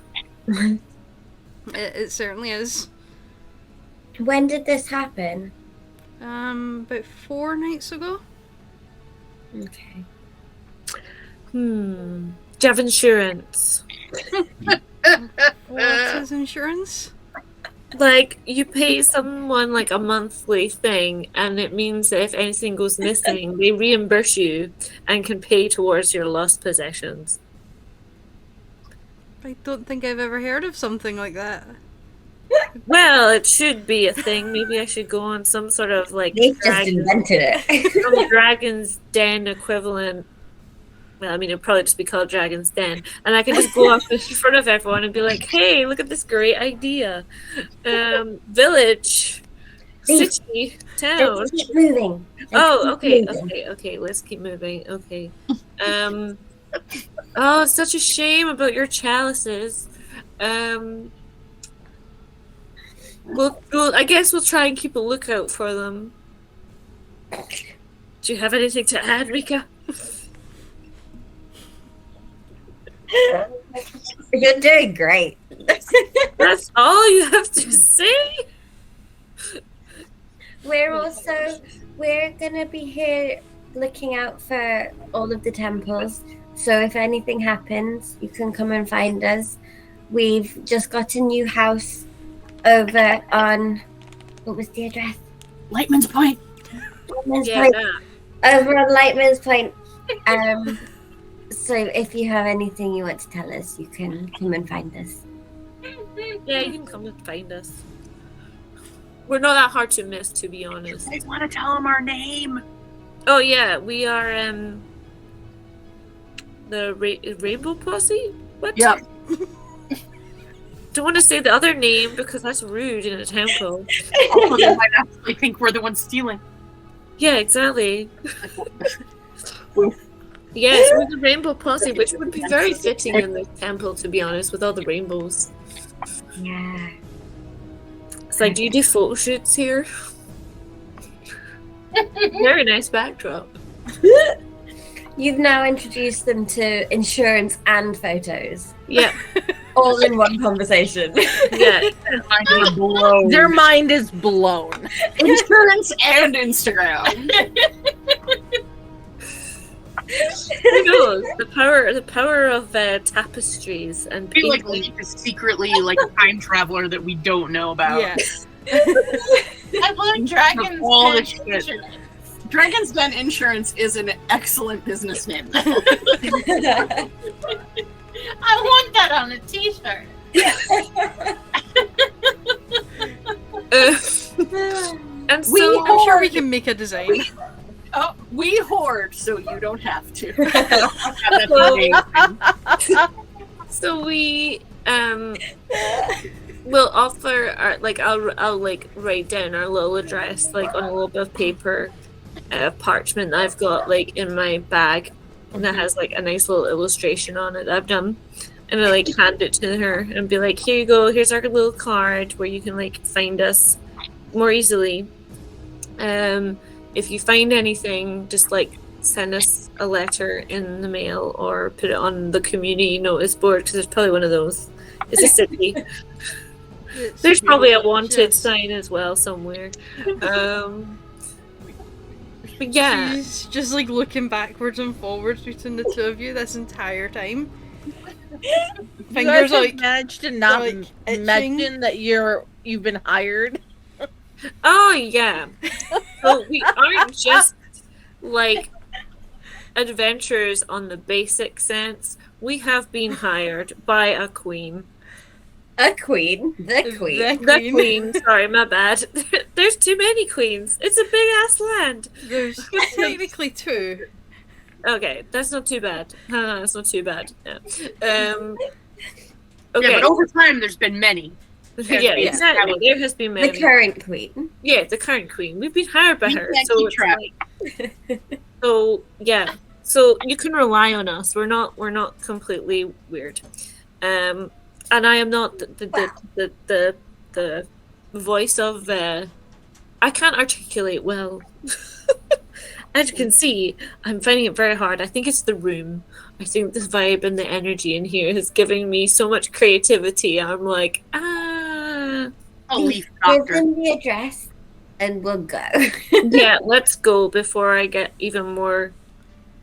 It certainly is. When did this happen? About 4 nights ago. Okay. Do you have insurance? What is insurance? Like, you pay someone like a monthly thing, and it means that if anything goes missing, they reimburse you and can pay towards your lost possessions. I don't think I've ever heard of something like that. Well, it should be a thing. Maybe I should go on some sort of like They just invented it. some Dragon's Den equivalent. Well, I mean, it'd probably just be called Dragon's Den. And I can just go up in front of everyone and be like, hey, look at this great idea. Village, city, town. Let's keep moving. Okay, let's keep moving. Okay. Oh, it's such a shame about your chalices. Well, I guess we'll try and keep a lookout for them. Do you have anything to add, Rika? You're doing great. That's all you have to say? We're gonna be here looking out for all of the temples. So if anything happens, you can come and find us. We've just got a new house over on, what was the address? Lightman's Point. Lightman's Yeah. Point. Over on Lightman's Point. So if you have anything you want to tell us, you can come and find us. Yeah, you can come and find us. We're not that hard to miss, to be honest. I want to tell him our name. Oh yeah, we are the Rainbow Posse? What? Yep. Don't want to say the other name because that's rude in a temple. Also, they might actually think we're the ones stealing. Yeah, exactly. Yes, we're the Rainbow Posse, which would be very fitting in this temple, to be honest, with all the rainbows. Yeah. It's like, do you do photo shoots here? Very nice backdrop. You've now introduced them to insurance and photos. Yeah, All in one conversation. yeah. Their mind is blown. Insurance and Instagram. Who knows? The power of tapestries and I feel like painting. Leaf is secretly like a time traveler that we don't know about. Yeah. I believe dragons. All Den the shit. insurance. Dragon's Den Insurance is an excellent business name. I want that on a T-shirt. And so, I'm sure we can make a design. Oh, we hoard, so you don't have to. That's amazing. so we will offer our I'll like write down our little address like on a little bit of paper, parchment that I've got like in my bag, and that has like a nice little illustration on it that I've done. And I like hand it to her and be like, here you go, here's our little card where you can like find us more easily. If you find anything, just like send us a letter in the mail or put it on the community notice board, because there's probably one of those. It's a city. There's probably a wanted sign as well somewhere. But yeah. She's just like looking backwards and forwards between the two of you this entire time. Fingers like managed to not like mention that you've been hired. Oh yeah. So we aren't just like adventurers on the basic sense. We have been hired by a queen. A queen. The queen. The queen. Sorry, my bad. There's too many queens. It's a big ass land. There's technically two. Okay, that's not too bad. That's not too bad. Yeah. Okay. Yeah, but over time, there's been many. Yeah, exactly. There has been many. The current queen. Yeah, the current queen. We've been hired by her. So keep track. So yeah. So you can rely on us. We're not completely weird. And I am not the voice of I can't articulate well. As you can see, I'm finding it very hard. I think it's the room. I think the vibe and the energy in here is giving me so much creativity. I'm like, Oh, leaf Give doctor. them the address and we'll go. yeah, let's go before I get even more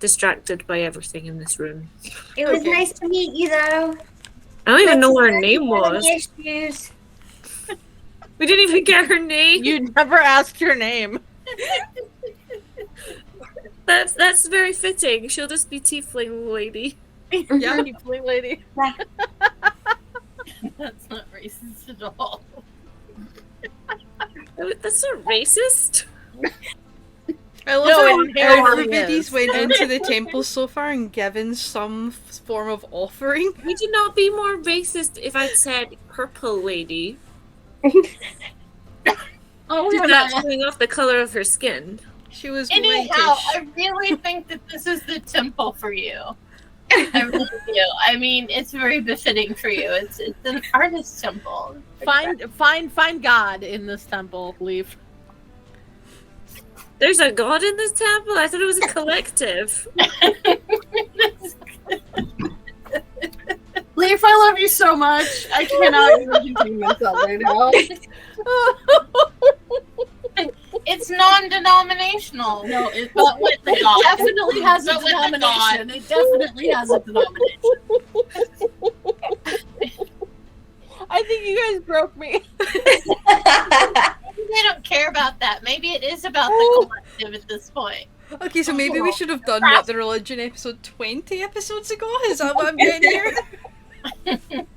distracted by everything in this room. It was Okay. nice to meet you, though. I don't even know what her Let's name not have was. any issues. We didn't even get her name. You never asked her name. That's very fitting. She'll just be Tiefling Lady. Yeah, you play lady. That's not racist at all. That's not racist. I love No, how it inherently everybody's is. went into the temple so far and given some form of offering. Would you not be more racist if I'd said purple lady? Oh, Just not showing off the color of her skin. She was anyhow, whitish. I really think that this is the temple for you. I really do. I mean, it's very befitting for you. It's an artist temple. Find God in this temple, Leaf. There's a god in this temple? I thought it was a collective. Leaf, I love you so much. I cannot even contain myself right now. It's non-denominational. No, it But with the God. definitely has a But with the denomination. It definitely has a denomination. I think you guys broke me. They don't care about that. Maybe it is about the collective at this point. Okay, so maybe we should have done what the religion episode 20 episodes ago? Is that what I'm getting here?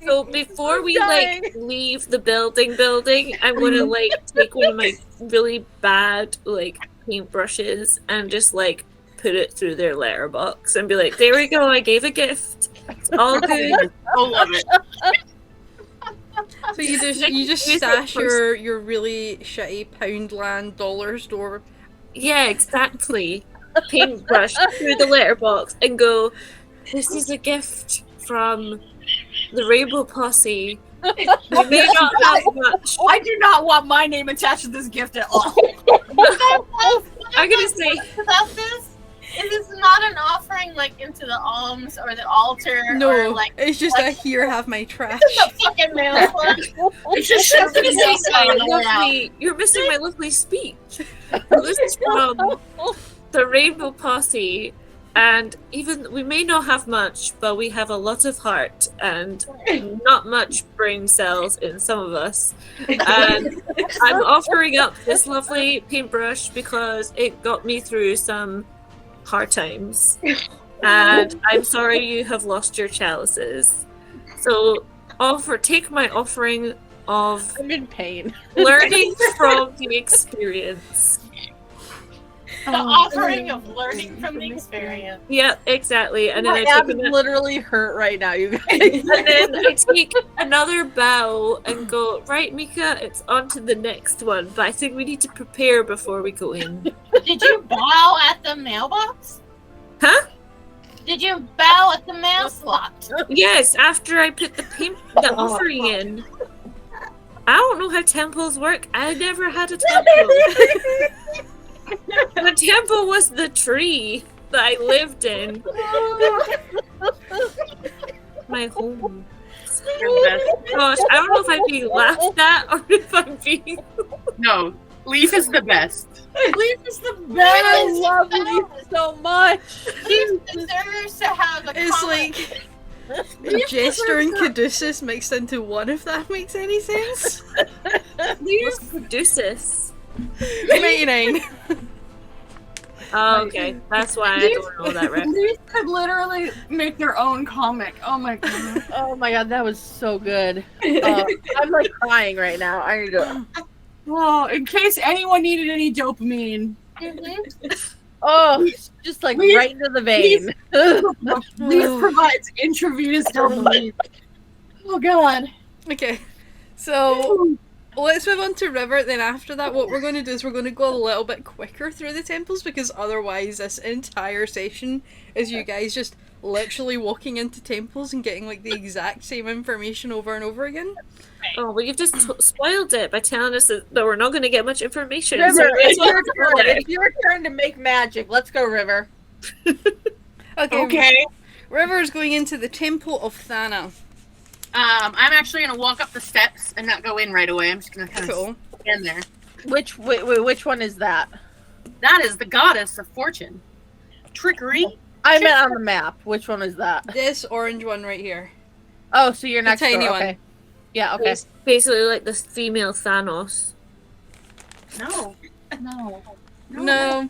So before we like leave the building, I'm gonna like take one of my really bad like paintbrushes and just like put it through their letterbox and be like, there we go, I gave a gift. It's all good. I love it. So you just stash your really shitty Poundland dollar store. Yeah, exactly. Paintbrush through the letterbox and go, this is a gift from the Rainbow Posse. We may not have much. I do not want my name attached to this gift at all. I'm gonna say About this, it is not an offering like into the alms or the altar No, or like it's just a here, have my trash. the fucking mail slot. It's just I was gonna say Something you're missing my lovely speech. This is from the Rainbow Posse, and even we may not have much, but we have a lot of heart and not much brain cells in some of us. And I'm offering up this lovely paintbrush because it got me through some hard times. And I'm sorry you have lost your chalices. So take my offering of I'm in pain. learning from the experience. The offering of learning from the experience. Yeah, exactly. And then My I abs take literally hurt right now, you guys. and then I take another bow and go, right, Mika, it's on to the next one. But I think we need to prepare before we go in. Did you bow at the mailbox? Huh? Did you bow at the manslaughter? Yes, after I put the offering in. I don't know how temples work. I never had a temple. The temple was the tree that I lived in. My home. Gosh, I don't know if I'm being laughed at or if I'm being. No, Leaf is the best. Leaf is the I best. love Leaf so much. Leaf deserves to have a It's comment. like Jester and Caduceus mixed into one, if that makes any sense. What's Caduceus? 99. Oh, okay. That's why I don't know that right. Leaf could literally make their own comic. Oh my god. Oh my god, that was so good. I'm like crying right now. I need to. Well, in case anyone needed any dopamine, Oh, just like Leaf- right into the vein. Leaf provides intravenous dopamine. Oh god. Okay, so let's move on to River. Then after that, what we're going to do is we're going to go a little bit quicker through the temples, because otherwise this entire session is you guys just literally walking into temples and getting like the exact same information over and over again. Oh, well, you've just spoiled it by telling us that we're not going to get much information. River, So it's it's your turn. It's your turn to make magic. Let's go, River. Okay. River's going into the Temple of Thana. I'm actually gonna walk up the steps and not go in right away. I'm just gonna kind of Cool. stand there. Which one is that? That is the goddess of fortune. Trickery. I meant on the map. Which one is that? This orange one right here. Oh, so you're next tiny door. one. Okay. Yeah. Okay. It's basically like the female Thanos. No. No.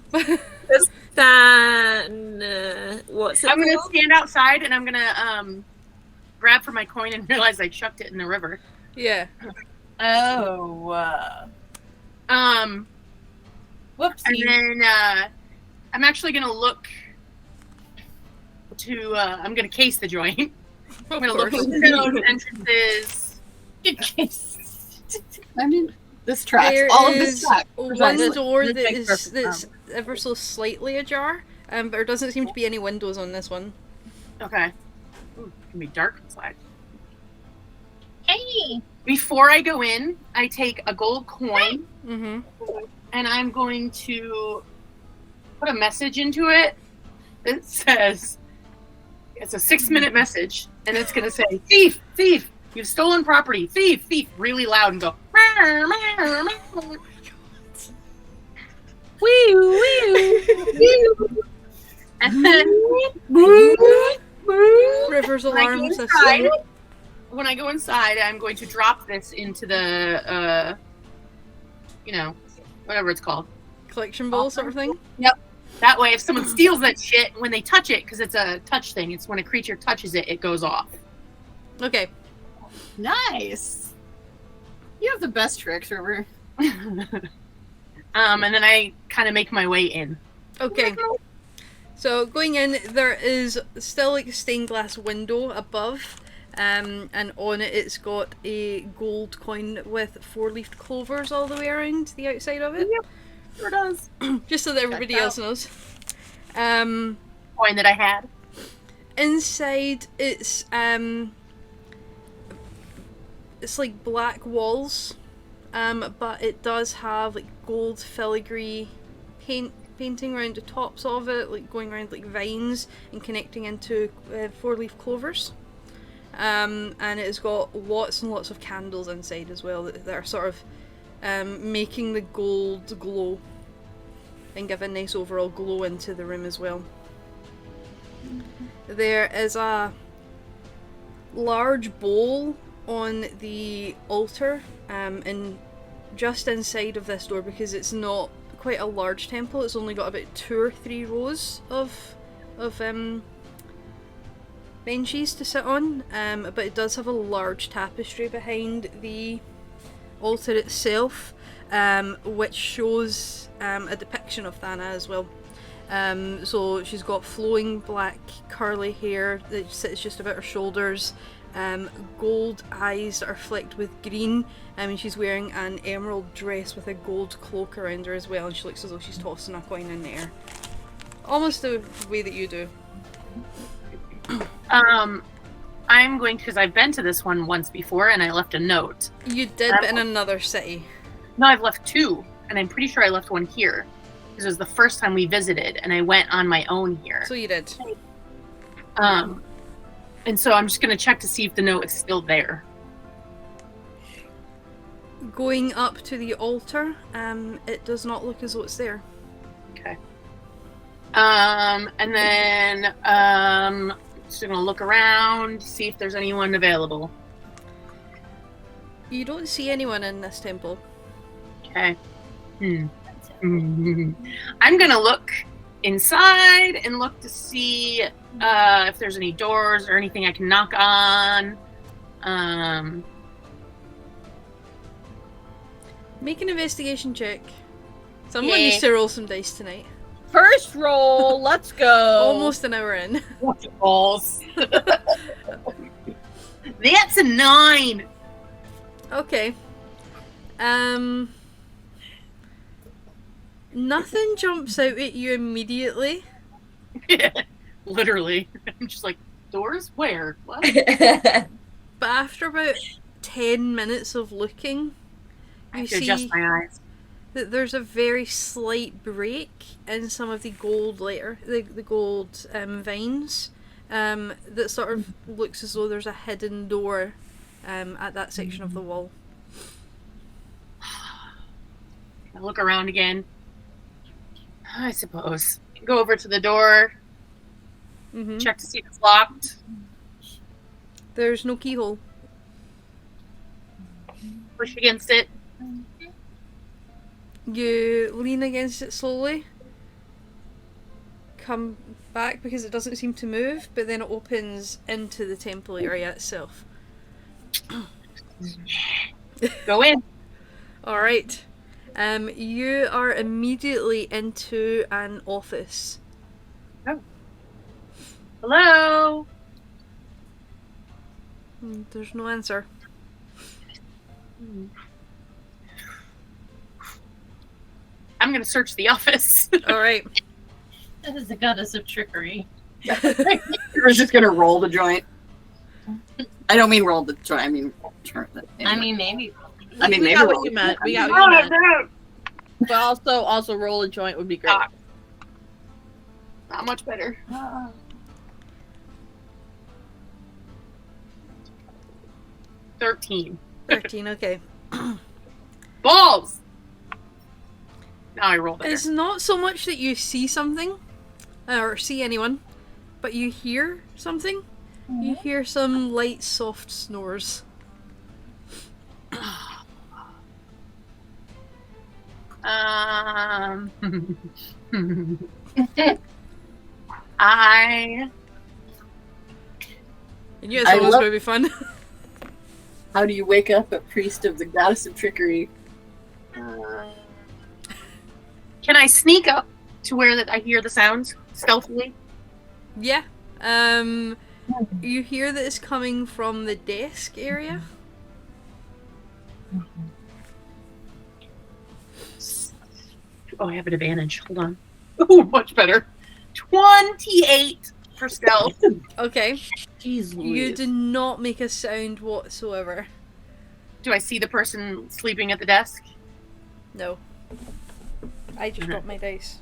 What's it I'm gonna called? stand outside and I'm gonna grab for my coin and realize I chucked it in the river. Yeah. Oh. Whoops. And then I'm actually gonna look to I'm gonna case the joint. I'm gonna look course. for windows, entrances. I mean, this tracks. There All of this is tracks. one door This that makes is perfect that's ever so slightly ajar, but there doesn't seem to be any windows on this one. Okay. Ooh, it can be dark inside. Hey. Before I go in, I take a gold coin Mm-hmm. and I'm going to put a message into it that says, it's a 6-minute message, and it's going to say, thief, thief, you've stolen property, thief, thief, really loud, and go, "Meow, meow, meow." And then River's when I go alarm inside, system. when I go inside, I'm going to drop this into the, whatever it's called. Collection bowl sort of thing. That way, if someone steals that shit, when they touch it, because it's a touch thing, it's when a creature touches it, it goes off. Okay. Nice. You have the best tricks, River. And then I kind of make my way in. Okay. So going in, there is still like a stained glass window above, and on it it's got a gold coin with 4-leafed clovers all the way around the outside of it. Yep, sure does. Just so that everybody Checked else knows. Coin that I had. Inside it's like black walls, but it does have like gold filigree painting around the tops of it, like going around like vines and connecting into 4-leaf clovers. And it's got lots and lots of candles inside as well that are sort of making the gold glow and give a nice overall glow into the room as well. There is a large bowl on the altar, and just inside of this door, because it's not quite a large temple, it's only got about 2 or 3 rows of benches to sit on, but it does have a large tapestry behind the altar itself, which shows a depiction of Thana as well. So she's got flowing black curly hair that sits just about her shoulders, gold eyes that are flecked with green, and she's wearing an emerald dress with a gold cloak around her as well, and she looks as though she's tossing a coin in the air. Almost the way that you do. I'm going because I've been to this one once before, and I left a note. You did, but in another city. No, I've left 2, and I'm pretty sure I left one here. This was the first time we visited, and I went on my own here. So you did. And so I'm just going to check to see if the note is still there. Going up to the altar, it does not look as though it's there. Okay. And then just going to look around, see if there's anyone available. You don't see anyone in this temple. Okay. I'm going to look inside and look to see if there's any doors or anything I can knock on. Make an investigation check. Someone Yay. needs to roll some dice tonight. First roll, let's go. Almost an hour in. Balls. That's a 9. Okay. Nothing jumps out at you immediately. Literally. I'm just like, doors? Where? What? But after about 10 minutes of looking, I you have to adjust see my eyes. that there's a very slight break in some of the gold the gold vines that sort of looks as though there's a hidden door at that section of the wall. I look around again. I suppose. Go over to the door, Mm-hmm. check to see if it's locked. There's no keyhole. Push against it. You lean against it slowly, come back because it doesn't seem to move, but then it opens into the temple area itself. Go in. Alright. You are immediately into an office. Hello. There's no answer. I'm gonna search the office. Alright. That is the goddess of trickery. You're just gonna roll the joint. I don't mean roll the joint. I mean turn it. I mean, maybe. We maybe got what roll you the meant. joint. We got Oh, what you meant. no. But also roll a joint would be great. Not much better. 13. 13, okay. Balls! Now I roll better. It's not so much that you see something, or see anyone, but you hear something. You hear some light, soft snores. I I knew it I was love- going to be fun. How do you wake up a priest of the goddess of trickery? can I sneak up to where that I hear the sounds stealthily? Yeah. You hear that it's coming from the desk area. Oh, I have an advantage. Hold on. Oh, much better. 28 for stealth. Okay. Jeez You Louise. do not make a sound whatsoever. Do I see the person sleeping at the desk? No. I just dropped my dice.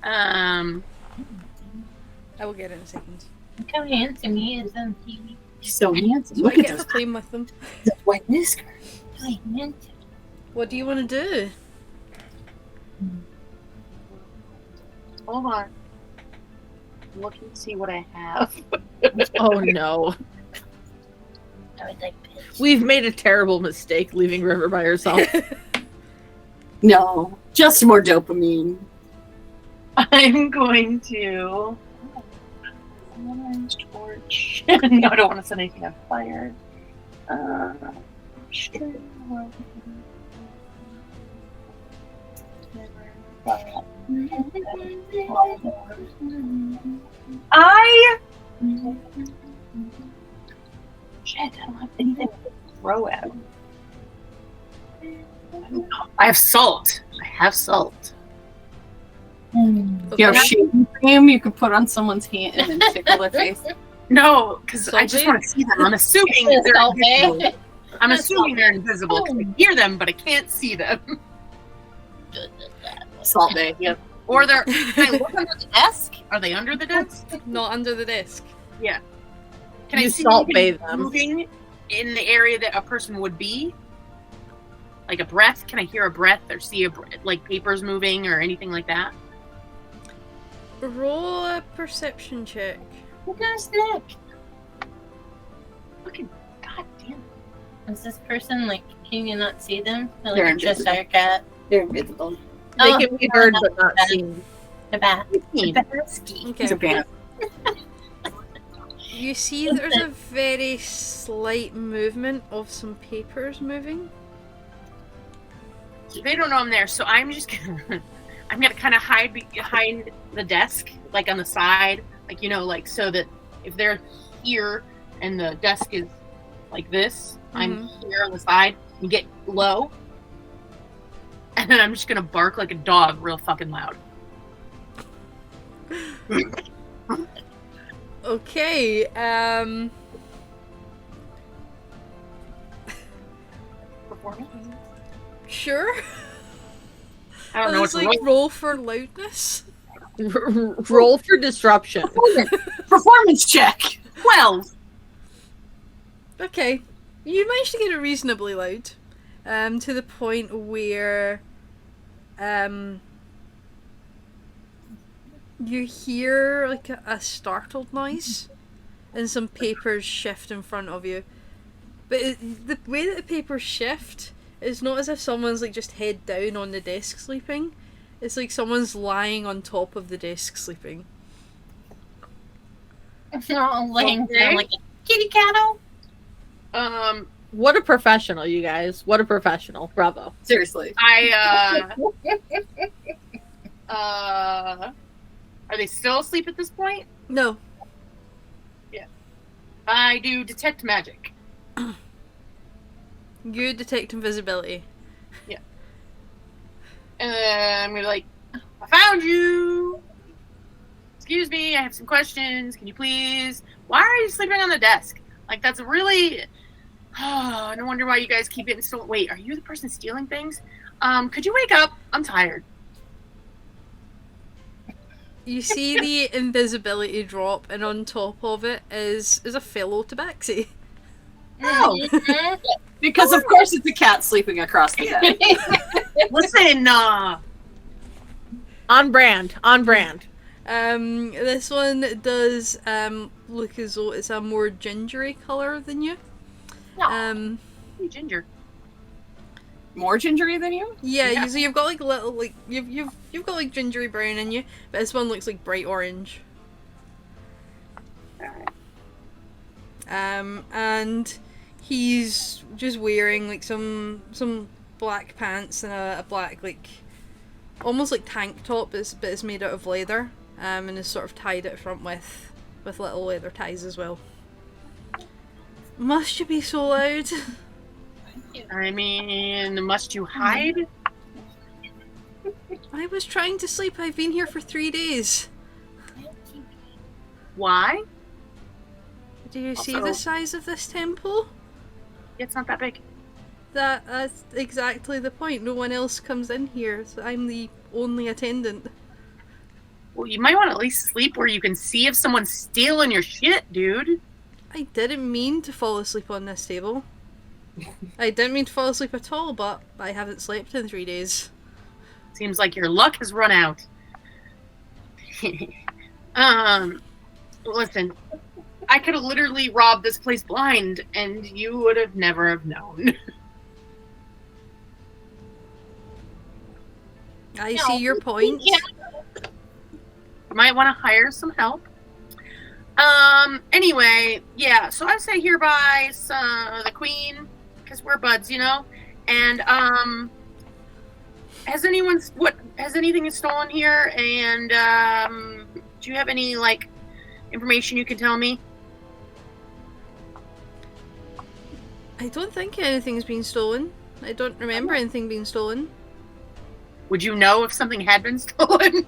I I will get it in a second. Look how handsome he is on TV. He's so handsome. So Look I at get those to play with them. white whiskers. Really handsome. What do you want to do? Hold on. I'm looking to see what I have. Oh no. I would like this. We've made a terrible mistake leaving River by herself. No, just more dopamine. I'm going to. Orange torch. No, I don't want to set anything on fire. Shit, I don't have anything to throw at him. I have salt. I have salt. You have Okay. shaving cream you could put on someone's hand and then tickle their face? No, because I just Salty? want to see them. I'm assuming they're Salty. invisible. I'm assuming they're invisible because I hear them, but I can't see them. Salt Bay, yep. Or they're. Can I look under the desk? Are they under the desk? Not under the desk. Yeah. Can You I see salt anything bathe them. moving in the area that a person would be? Like a breath? Can I hear a breath or see like papers moving or anything like that? Roll a perception check. Look at his neck. Fucking goddamn. Is this person like? Can you not see them? Like They're just invisible. our cat. They're invisible. They Oh, can be heard no, but not no. seen. The bat. Fifteen. Okay. It's a band. You see there's a very slight movement of some papers moving. They don't know I'm there, so I'm just gonna. I'm gonna kind of hide behind the desk, like on the side, like like so that if they're here and the desk is like this, I'm here on the side and get low, and then I'm just gonna bark like a dog, real fucking loud. Okay, Performance? sure. I don't know Let's what's like roll for loudness. Roll for disruption. performance check. 12. Okay, you managed to get it reasonably loud, to the point where, you hear like a startled noise, and some papers shift in front of you. But the way that the papers shift is not as if someone's like just head down on the desk sleeping. It's like someone's lying on top of the desk sleeping. All laying Okay. down like a kitty cattle. What a professional, you guys. What a professional. Bravo. Seriously. Are they still asleep at this point? No. I do detect magic. You detect invisibility. And I'm gonna be like, I found you. Excuse me, I have some questions. Can you please? Why are you sleeping on the desk? Like that's really. Oh, no wonder why you guys keep getting stolen. Wait, are you the person stealing things? Could you wake up? I'm tired. You see the invisibility drop, and on top of it is a fellow tabaxi. Oh. Mhm. Because of course it's a cat sleeping across the bed. Listen, On brand. On brand. This one does look as though it's a more gingery color than you. No. Ginger. More gingery than you? Yeah, Yeah. so you've got like little like you've got like gingery brown in you, but this one looks like bright orange. And he's just wearing like some black pants and a black like almost like tank top, but it's made out of leather, and is sort of tied at front with little leather ties as well. Must you be so loud? I mean, must you hide? I was trying to sleep. I've been here for 3 days. Why? Do you see Also- the size of this temple? It's not that big. That's exactly the point. No one else comes in here, so I'm the only attendant. Well, you might want to at least sleep where you can see if someone's stealing your shit, dude. I didn't mean to fall asleep on this table. I didn't mean to fall asleep at all, but I haven't slept in 3 days. Seems like your luck has run out. Listen, I could have literally robbed this place blind, and you would have never have known. I see your point. Yeah. You might want to hire some help. Anyway, yeah, so I say hereby the Queen, because we're buds, and, has anything stolen here, and, do you have any, information you can tell me? I don't think anything's been stolen. I don't remember anything being stolen. Would you know if something had been stolen?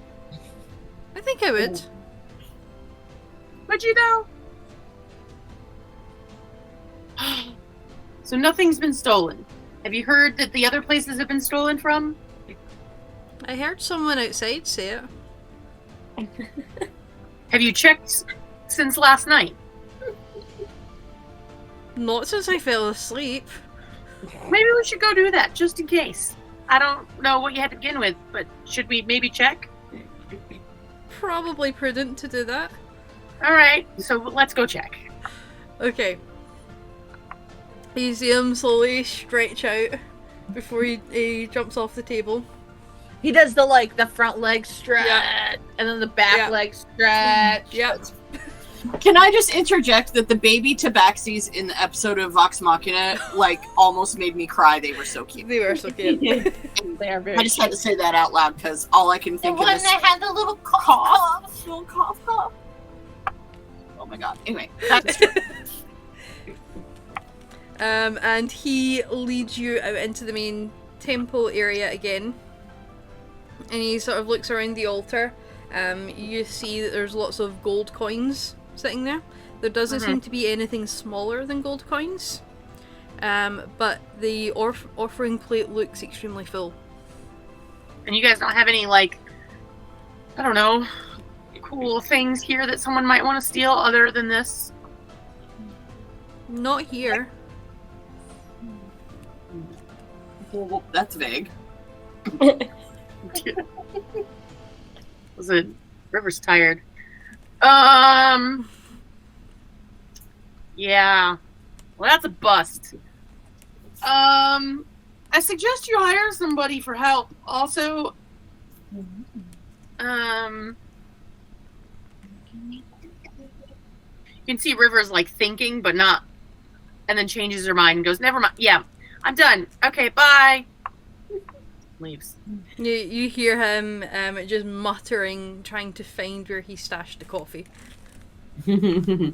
I think I would. Would you though? So nothing's been stolen. Have you heard that the other places have been stolen from? I heard someone outside say it. Have you checked since last night? Not since I fell asleep. Maybe we should go do that, just in case. I don't know what you had to begin with, but should we maybe check? Probably prudent to do that. Alright, so let's go check. Okay. You see him slowly stretch out before he jumps off the table. He does the front leg stretch, and then the back leg stretch. Yep. Can I just interject that the baby tabaxis in the episode of Vox Machina, almost made me cry. They were so cute. They were so cute. They are very I just had to say that out loud because all I can The think of one is that had the little cough. little cough. Oh my god. Anyway, that's true. And he leads you out into the main temple area again. And he sort of looks around the altar. You see that there's lots of gold coins sitting there. There doesn't seem to be anything smaller than gold coins. But the offering plate looks extremely full. And you guys don't have any, I don't know, cool things here that someone might want to steal other than this? Not here. Well, that's vague. Listen, River's tired. Yeah. Well, that's a bust. I suggest you hire somebody for help. Also, you can see River's thinking, but not, and then changes her mind and goes, "Never mind. Yeah, I'm done. Okay, bye." Leaves. You hear him just muttering, trying to find where he stashed the coffee. I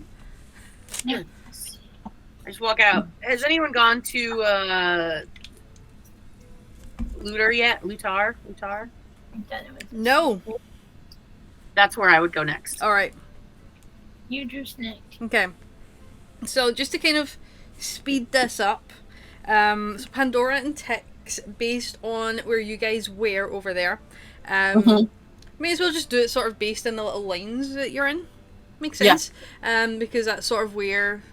just walk out. Has anyone gone to Lutar yet? Lutar? I'm done with No! That's where I would go next. Alright, you just next. okay. So, just to kind of speed this up, so Pandora and Tix, based on where you guys were over there, may as well just do it sort of based on the little lines that you're in. Makes sense? Because that's sort of where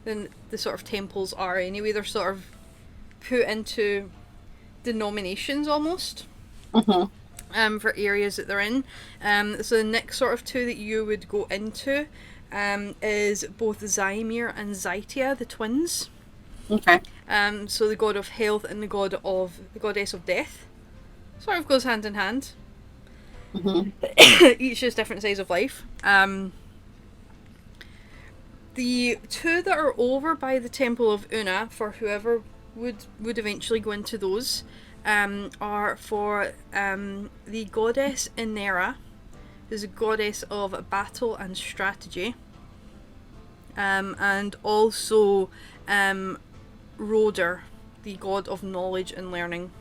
the sort of temples are anyway. They're sort of put into denominations almost. For areas that they're in. So the next sort of two that you would go into is both Zymir and Zytia, the twins. Okay. So the god of health and the goddess of death. Sort of goes hand in hand. Each is different size of life. The two that are over by the Temple of Una, for whoever would eventually go into those, are for the goddess Inera, who's a goddess of battle and strategy, and also Roder, the god of knowledge and learning.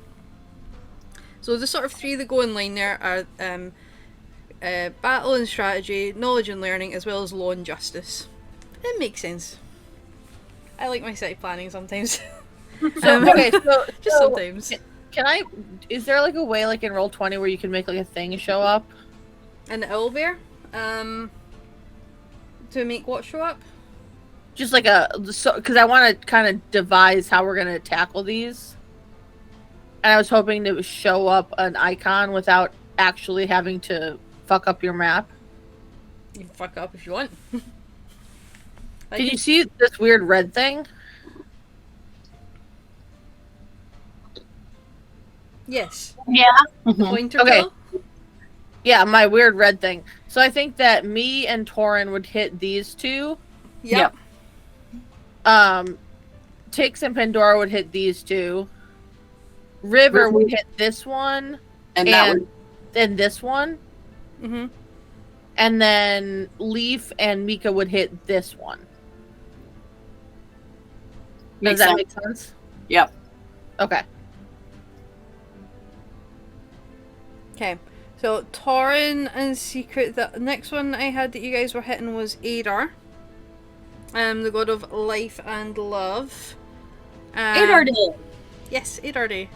So the sort of three that go in line there are battle and strategy, knowledge and learning, as well as law and justice. It makes sense. I like my city planning sometimes. Okay, so Just sometimes. Can I? Is there a way in Roll20 where you can make a thing show up? An owlbear? To make what show up? Just because I want to kind of devise how we're gonna tackle these, and I was hoping to show up an icon without actually having to fuck up your map. You can fuck up if you want. Can you see this weird red thing? Yes. Yeah. Pointer Okay. pillow? Yeah, my weird red thing. So I think that me and Torin would hit these two. Yep. Tix and Pandora would hit these two. River would hit this one, And then this one, Mm-hmm. and then Leaf and Mika would hit this one. Does Makes that sense. make sense? Yep. Okay. Okay. So Torin and Secret. The next one I had that you guys were hitting was Adar, the god of life and love. Adar Day. Yes, Adar Day.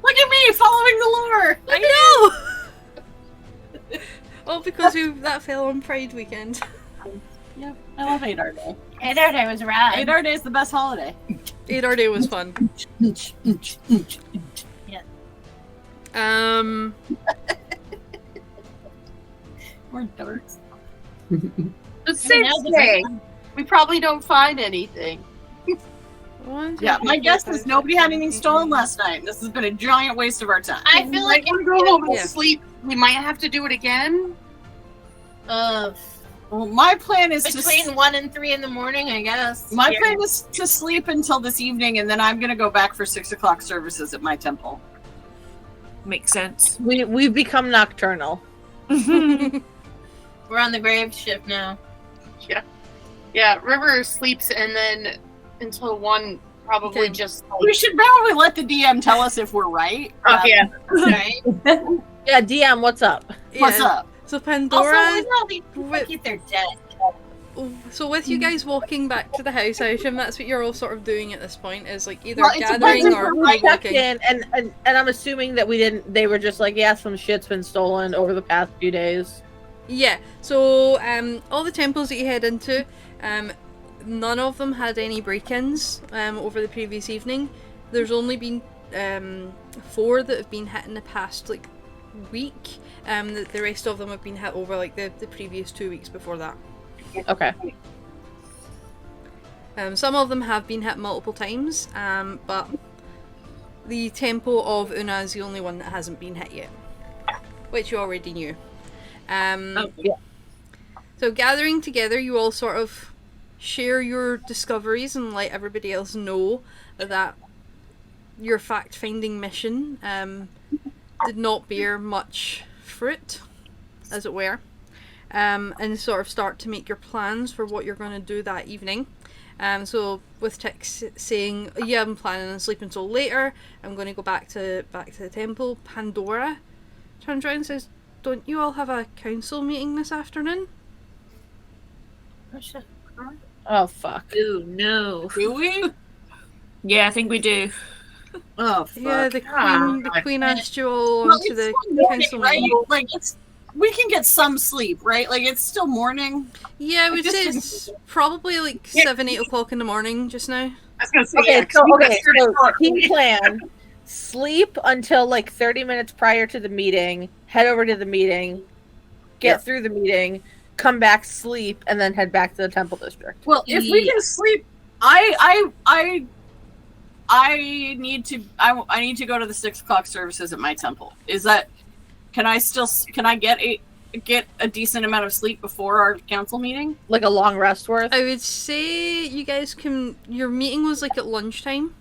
Look at me following the lore. I know. All because that fell on Pride weekend. Yep, I love Adar Day. Adar Day was rad. Adar Day is the best holiday. Adar Day was fun. Yeah. We're darts. The 6th day. We probably don't find anything. Yeah, my guess is nobody had anything stolen last night. This has been a giant waste of our time. I feel like we go home and Yeah. sleep. We might have to do it again. Well, my plan is between 1 and 3 in the morning, I guess. My plan is to sleep until this evening, and then I'm gonna go back for 6 o'clock services at my temple. Makes sense. We've become nocturnal. We're on the grave shift now. Yeah, River sleeps and then until 1 probably Okay. just We should probably let the DM tell us if we're right. yeah. Right? Yeah, DM, what's up? What's Yeah. up? So Also, Pandora. we probably think they're dead. So with you guys walking back to the house, I assume that's what you're all sort of doing at this point, is like either Well, it gathering depends or if We checked walking. in, and I'm assuming that they were just like, yeah, some shit's been stolen over the past few days. Yeah. So all the temples that you head into, none of them had any break-ins over the previous evening. There's only been 4 that have been hit in the past week. The rest of them have been hit over the previous 2 weeks before that. Okay. Some of them have been hit multiple times, but the Temple of Una is the only one that hasn't been hit yet, which you already knew. Yeah. So gathering together, you all sort of share your discoveries and let everybody else know that your fact-finding mission did not bear much fruit, as it were, and sort of start to make your plans for what you're going to do that evening. So with Tix saying, yeah, I'm planning on sleeping until later, I'm going to go back to the temple. Pandora turns around and says, don't you all have a council meeting this afternoon? Oh, fuck. Oh no. Do we? Yeah, I think we do. Oh, fuck. Yeah, the queen asked you all Well, onto it's the still morning, council right? meeting. Like, we can get some sleep, right? Like, it's still morning. Yeah, I would say it's probably like 7, 8 o'clock in the morning just now. I was gonna say, Okay, yeah, 'cause we got started so short. team plan: sleep until like 30 minutes prior to the meeting, head over to the meeting, get through the meeting, come back, sleep, and then head back to the temple district. Well, if we can sleep, I need to go to the 6 o'clock services at my temple. Is that? Can I get a decent amount of sleep before our council meeting? Like a long rest worth. I would say you guys can. Your meeting was like at lunchtime.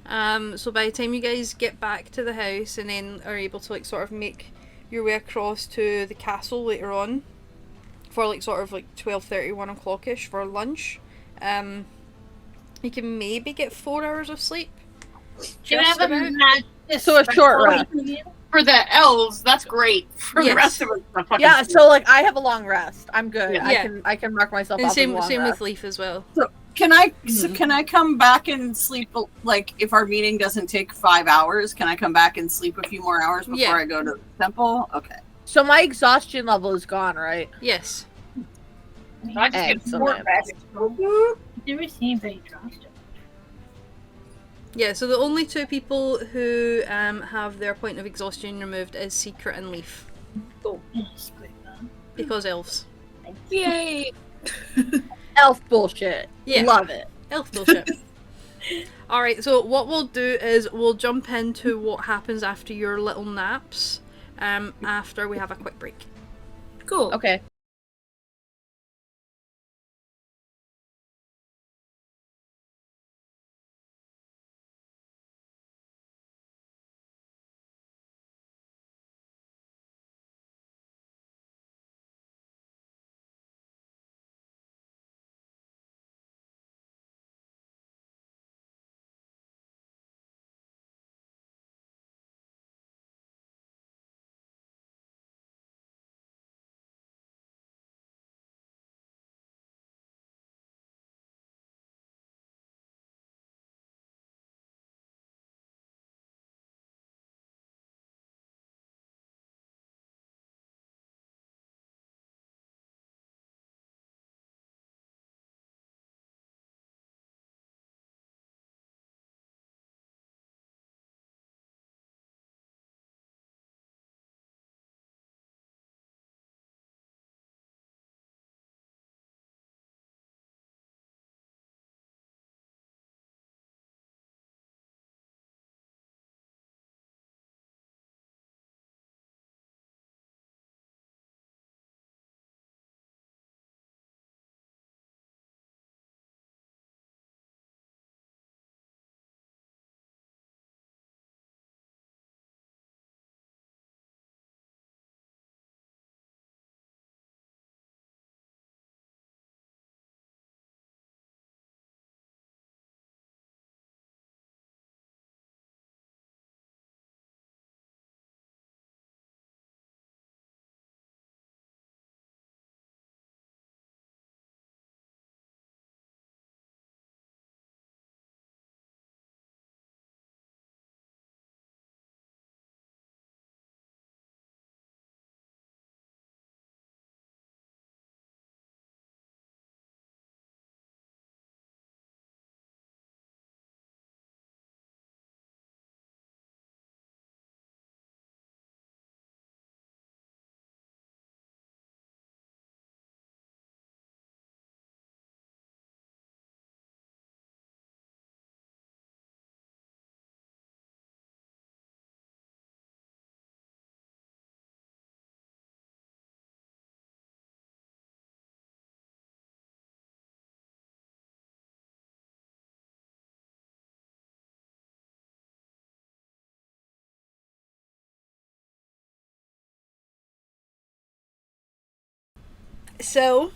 So by the time you guys get back to the house and then are able to like sort of make your way across to the castle later on for like sort of like 12:30, 1 o'clock ish for lunch, you can maybe get 4 hours of sleep. Do you have Just a about. magic? So a short rest. For the elves, that's great. For Yes. the rest of us, the fucking Yeah, so like I have a long rest. I'm good. Yeah. I can mark myself And off as a same long with rest. Leaf as well. Can I come back and sleep? Like, if our meeting doesn't take 5 hours, can I come back and sleep a few more hours before Yeah. I go to the temple? Okay. So my exhaustion level is gone, right? Yes. I just get Excellent. more rest. You received a draft. Yeah, so the only 2 people who have their point of exhaustion removed is Secret and Leaf. Yes, great, man. Because elves. Yay! Elf bullshit. Yeah. Love it. Elf bullshit. Alright, so what we'll do is we'll jump into what happens after your little naps, after we have a quick break. Cool. Okay. So,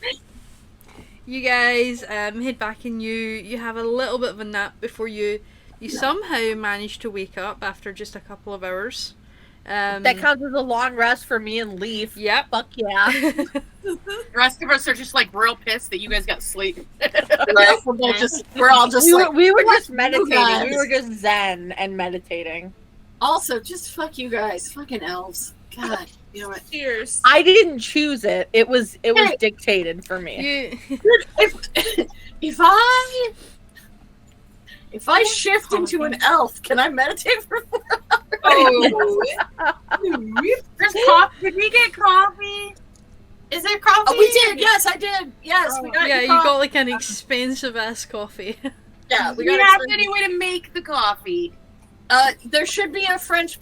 you guys head back and you have a little bit of a nap before you somehow manage to wake up after just a couple of hours. That counts as a long rest for me and Leaf. Yep. Fuck yeah. The rest of us are just like real pissed that you guys got sleep. Right? We're all just we were just you meditating. guys? We were just zen and meditating. Also, just fuck you guys. Fucking elves. God, you know what? Cheers. I didn't choose it. It was dictated for me. If I shift into an elf, can I meditate for 4 hours? Oh, there's coffee. Did we get coffee? Is there coffee? Oh, we did. Yes, I did. Yes, we got. Yeah, you you got like an expensive ass coffee. Yeah, We got. have any way to make the coffee? There should be a French.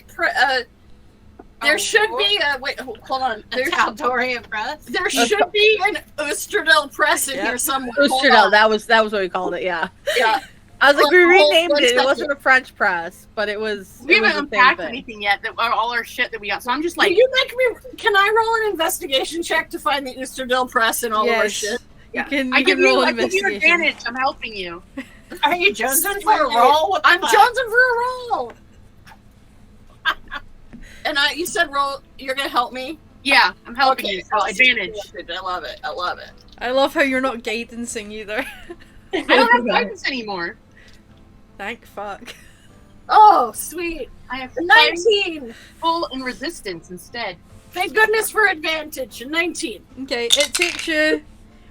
There should be a wait. Hold on. A Taltorian press? There should be an Oesterdel press in Yep. here somewhere. Hold Oosterdel, on. that was what we called it. Yeah. Yeah. I was like, we Hold- renamed one it. It second. wasn't a French press, but it was. We it was haven't the same unpacked thing. anything yet. That all our shit that we got. So I'm just Can like, you make me? Can I roll an investigation check to find the Oesterdel press and all of our Yes. shit? You can I give you roll an investigation. advantage. I'm helping you. Are you jonesing for a roll? What the I'm fuck? jonesing for a roll. And you said roll. You're gonna help me. Yeah, I'm helping Okay, you. So advantage. I love it. I love it. I love how you're not guidancing either. I don't have guidance anymore. Thank fuck. Oh, sweet. I have 19. full and resistance instead. Thank goodness for advantage. 19. Okay, it takes you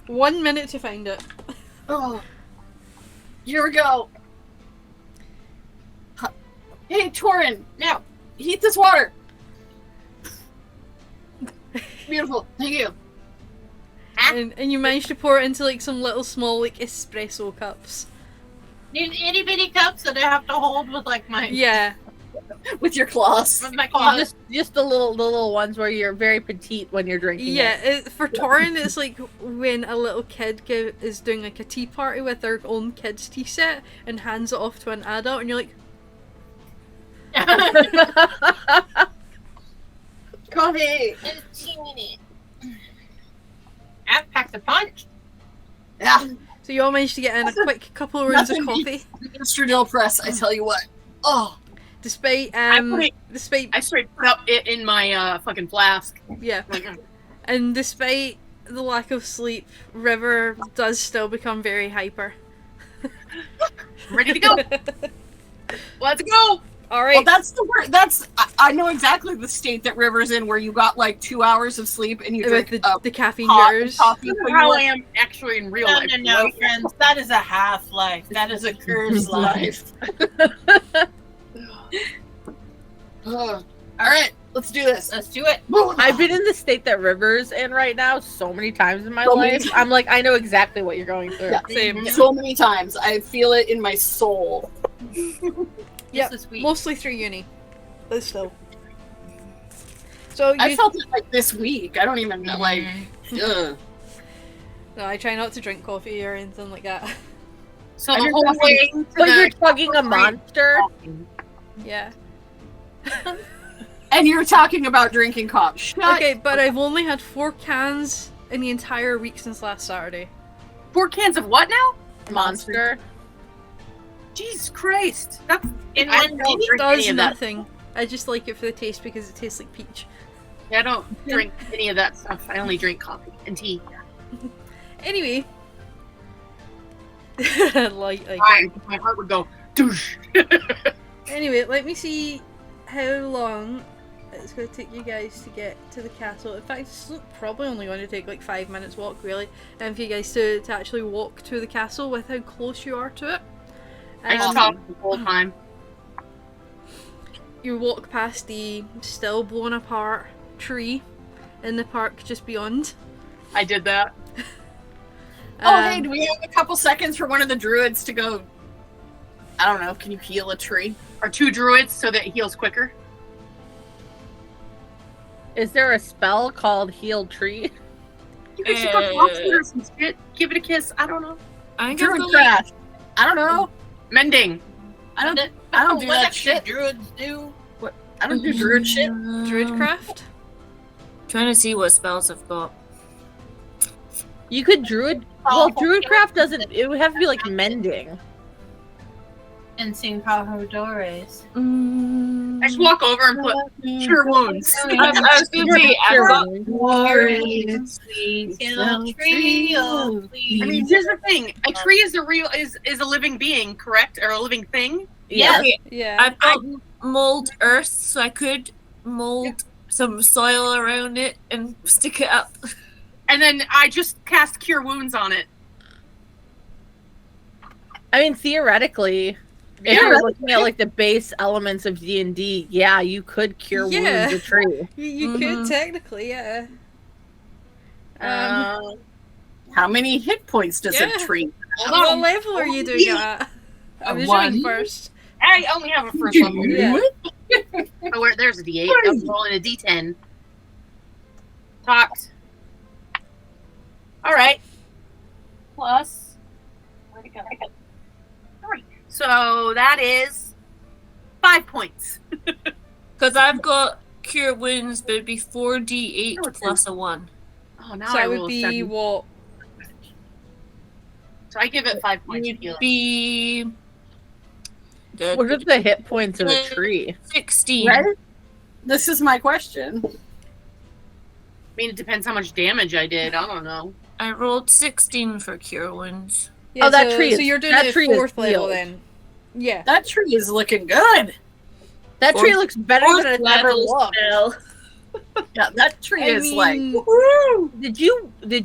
1 minute to find it. Oh. Here we go. Hey, Torin. Now, heat this water. Beautiful. Thank you. And you manage to pour it into like some little small like espresso cups. These itty bitty cups that I have to hold with like my Yeah. With your claws. with my claws. Just the little ones where you're very petite when you're drinking. Yeah, it. for Torin, it's like when a little kid is doing like a tea party with their own kid's tea set and hands it off to an adult, and you're like, Coffee. I've packed a punch. Yeah. so you all managed to get in a quick couple of rounds of coffee, Oesterdel press. I tell you what. Oh. despite I straight put up it in my fucking flask. yeah, Like, and despite the lack of sleep, River does still become very hyper. ready to go. Let's go. All Well, right, that's the word. I know exactly the state that River's in, where you got like 2 hours of sleep and you with drink the caffeine hot jars. coffee. This is when how you I am actually in real No, life. no, friends. That is a half life. That is a curse life. All right, let's do this. Let's do it. I've been in the state that River's in right now so many times in my So many life. times. I'm like, I know exactly what you're going through. Yeah. Same. So many times. I feel it in my soul. Yep, This is sweet. mostly through uni, but still. So I you, felt it like this week. I don't even know. Like, ugh. no, I try not to drink coffee or anything like that. So the whole way to But you're the chugging a monster. Yeah. And you're talking about drinking coffee. Shut Okay, but I've only had 4 cans in the entire week since last Saturday. 4 cans of what now? Monster. Jesus Christ! That's In I one don't day? drink Does any of that. nothing. I just like it for the taste because it tastes like peach. I don't drink any of that stuff. I only drink coffee and tea. Anyway. like. My heart would go douche. Anyway, let me see how long it's going to take you guys to get to the castle. In fact, it's probably only going to take like 5 minutes walk, really, and for you guys to actually walk to the castle with how close you are to it. I just talk the whole time. You walk past the still blown apart tree in the park just beyond. I did that. hey, do we have a couple seconds for one of the druids to go? I don't know. Can you heal a tree? Or 2 druids so that it heals quicker. Is there a spell called Heal Tree? You can take a box or some shit. Give it a kiss. I don't know. I think Druid I've craft. I don't know. Mending. I don't do what that extra shit. druids do? I don't do druid shit. Druidcraft? Trying to see what spells I've got. You could druid. Well, druidcraft doesn't. It would have to be like mending. And sing Pajadores. I just walk over and put cure wounds. I was gonna say, I've got Sweet little tree of I mean, here's the thing: a tree is a living being, correct, or a living thing? Yeah. Yeah. I've got mold earth, so I could mold some soil around it and stick it up. And then I just cast cure wounds on it. I mean, theoretically, if you're looking at like the base elements of D&D, yeah, you could cure wounds a tree. You could technically, yeah. How many hit points does a tree? What level are you doing at? I was doing first. I only have a first level. Yeah. Oh, there's a D8. I'm rolling a D10. Talked. All right. Plus. Where'd it go? 3. So that is 5 points. Because I've got cure wounds, but it'd be 4d8 plus a 1. Oh, now So I it roll would be 7. what? So I give it 5 points. It'd be What are the hit points of a tree? 16. Right? This is my question. I mean, it depends how much damage I did. I don't know. I rolled 16 for cure wounds. Yeah, Oh, that so, tree So is- you're doing that it tree at is 4th level healed. then. Yeah. That tree is looking good. That tree Fourth- looks better than it's ever looked. Yeah, that tree I is mean- like. Woo! Did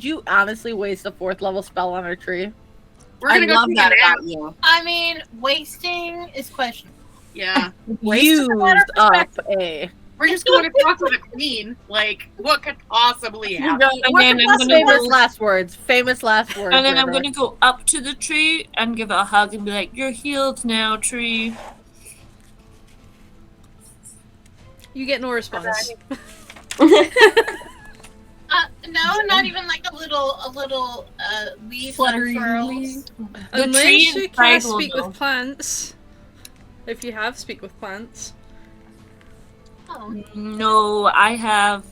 you honestly waste a 4th level spell on our tree? We're I gonna go love take that a nap. about you. I mean, wasting is questionable. Yeah. Used up a. We're just going to talk to the queen. Like, what could possibly happen? And then I'm gonna Famous go, last words. Famous last words. and then I'm River. gonna go up to the tree and give it a hug and be like, "You're healed now, tree." You get no response. No, not even like a little leaf unfurls. The Unless tree you inside can't will speak know. with plants. If you have speak with plants. Oh. No, I have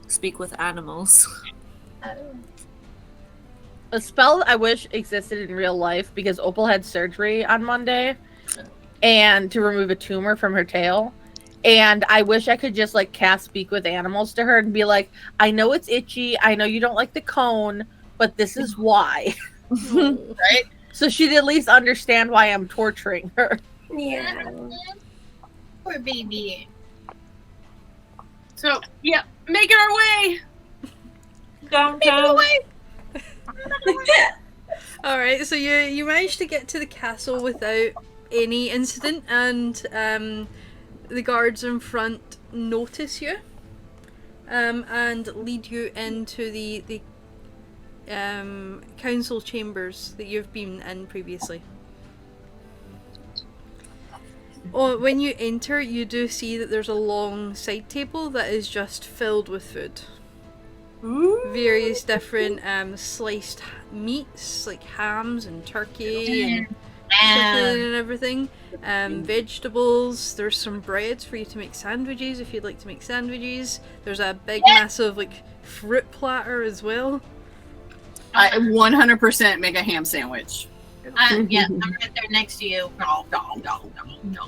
speak with animals. A spell I wish existed in real life because Opal had surgery on Monday and to remove a tumor from her tail. And I wish I could just like cast speak with animals to her and be like, I know it's itchy, I know you don't like the cone, but this is why. Right? So she'd at least understand why I'm torturing her. Yeah. Poor baby. So, yeah, making our way. Downtown. Alright, so you managed to get to the castle without any incident, and the guards in front notice you and lead you into the council chambers that you've been in previously. Oh, when you enter, you do see that there's a long side table that is just filled with food. Various different sliced meats, like hams and turkey and chicken and everything. Vegetables. There's some breads for you to make sandwiches if you'd like to make sandwiches. There's a big, massive like fruit platter as well. I 100% make a ham sandwich. Yeah, I'm right there next to you. No.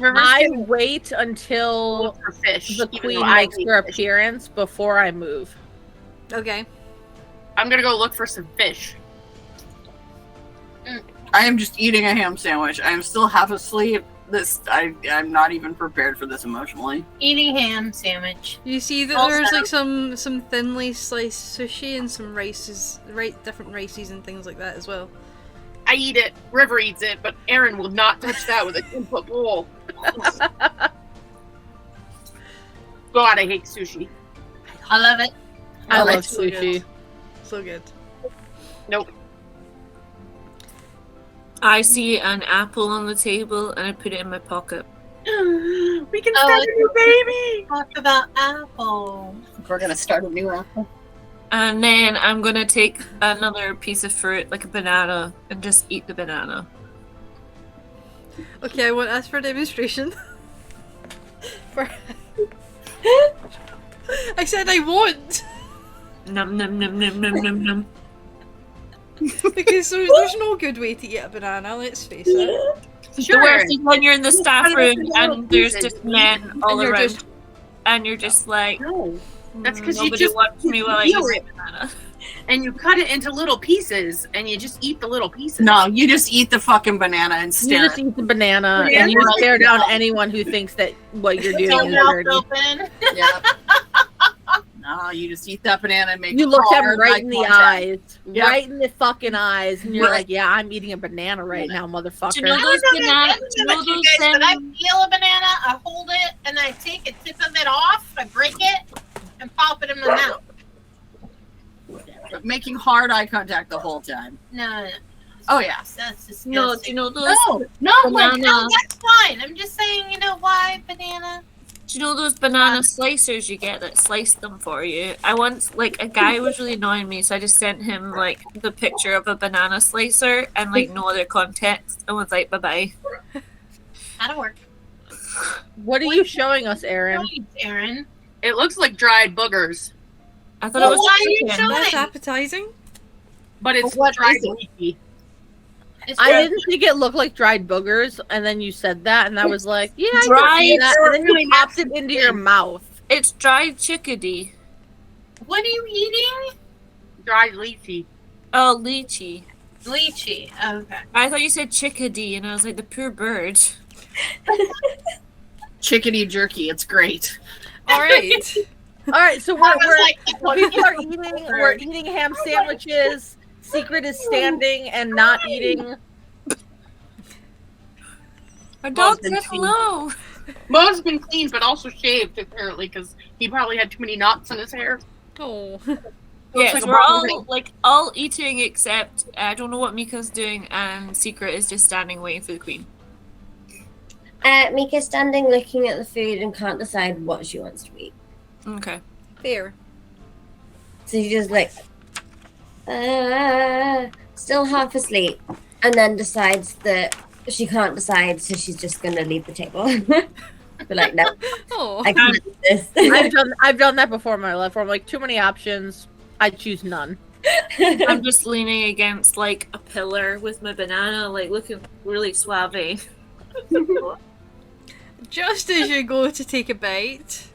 I wait until Look for fish. the even queen though I makes hate her fish. appearance before I move. Okay. I'm gonna go look for some fish. I am just eating a ham sandwich. I am still half asleep. I'm not even prepared for this emotionally. Eating ham sandwich. You see that Also- there's like some thinly sliced sushi and some different rices and things like that as well. I eat it. River eats it, but Aaron will not touch that with a 10-foot pole. God, I hate sushi. I love it. I Oh, love it's so sushi. good. So good. Nope. I see an apple on the table and I put it in my pocket. We can Oh, start a new baby. Talk about apple. We're gonna start a new apple. And then I'm gonna take another piece of fruit, like a banana, and just eat the banana. Okay, I want to ask for a demonstration. For... I said I won't. Num num num num num num num. Because there's no good way to eat a banana, let's face it. The worst is when you're in the staff Cut it room into little and there's pieces. just men all And you're around, just- and you're just like, No, that's because you nobody just wants me while I eat peel my it. banana. and you cut it into little pieces, and you just eat the little pieces. No, you just eat the fucking banana and You stare. just eat the banana Yeah. and you stare down anyone who thinks that what you're doing Your is mouth dirty. open. Yeah. No, you just eat that banana and make You look them hard right eye in the contact. eyes, Yep. right in the fucking eyes, and you're Right. like, "Yeah, I'm eating a banana right now, motherfucker." Do you know I those don't know banana? about Do you know you those guys, but I peel a banana, I hold it, and I take a tip of it off, I break it, and pop it in my mouth. But making hard eye contact the whole time. No. Oh, yeah. That's disgusting. No, do you know those? No, Banana. no, that's fine. I'm just saying, you know why, banana? Do you know those banana slicers you get that slice them for you? I once, like, a guy was really annoying me, so I just sent him, like, the picture of a banana slicer and, like, no other context, and was like, bye-bye. That'll work. What are you showing us, Aaron? Aaron. It looks like dried boogers, I thought Well, it was why are you chicken. showing- That's appetizing. but it's What dried is it? leafy. It's I just- didn't think it looked like dried boogers, and then you said that, and I was like, "Yeah, I can Dried- see that." And then really you popped it into your mouth. It's dried chickadee. What are you eating? Dried leafy. Oh, lychee. Lychee. Okay. I thought you said chickadee, and I was like, the poor bird. Chickadee jerky. It's great. All right. All right, so I was like, people are eating. We're eating ham sandwiches. Secret is standing and not eating. My dog been said seen. hello. Mo's been cleaned, but also shaved apparently because he probably had too many knots in his hair. Oh. Yes, like a we're bottle all like all eating except I don't know what Mika's doing, and Secret is just standing waiting for the queen. Mika's standing looking at the food and can't decide what she wants to eat. Okay. Fair. So she's just like, still half asleep, and then decides that she can't decide, so she's just gonna leave the table. Be like, no, Oh. I can't do this. I've done that before in my life. Where I'm like, too many options. I choose none. I'm just leaning against like a pillar with my banana, like looking really suave. Just as you go to take a bite,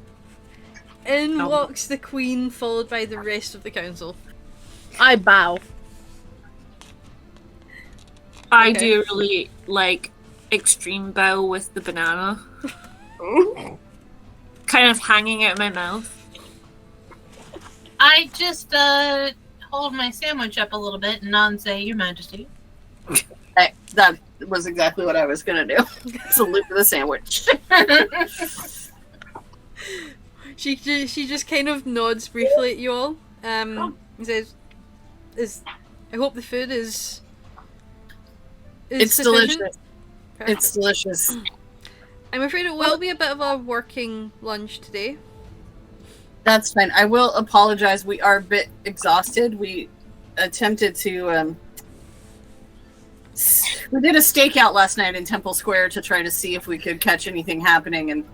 in No. walks the queen, followed by the rest of the council. I bow. I Okay. do really like extreme bow with the banana, kind of hanging out my mouth. I just hold my sandwich up a little bit and nod and say, Your Majesty. That was exactly what I was gonna do. Salute to the sandwich. She just kind of nods briefly at you all. And says, I hope the food is It's sufficient." delicious. Perfect. It's delicious. I'm afraid it will be a bit of a working lunch today. That's fine. I will apologize. We are a bit exhausted. We attempted to. We did a stakeout last night in Temple Square to try to see if we could catch anything happening. And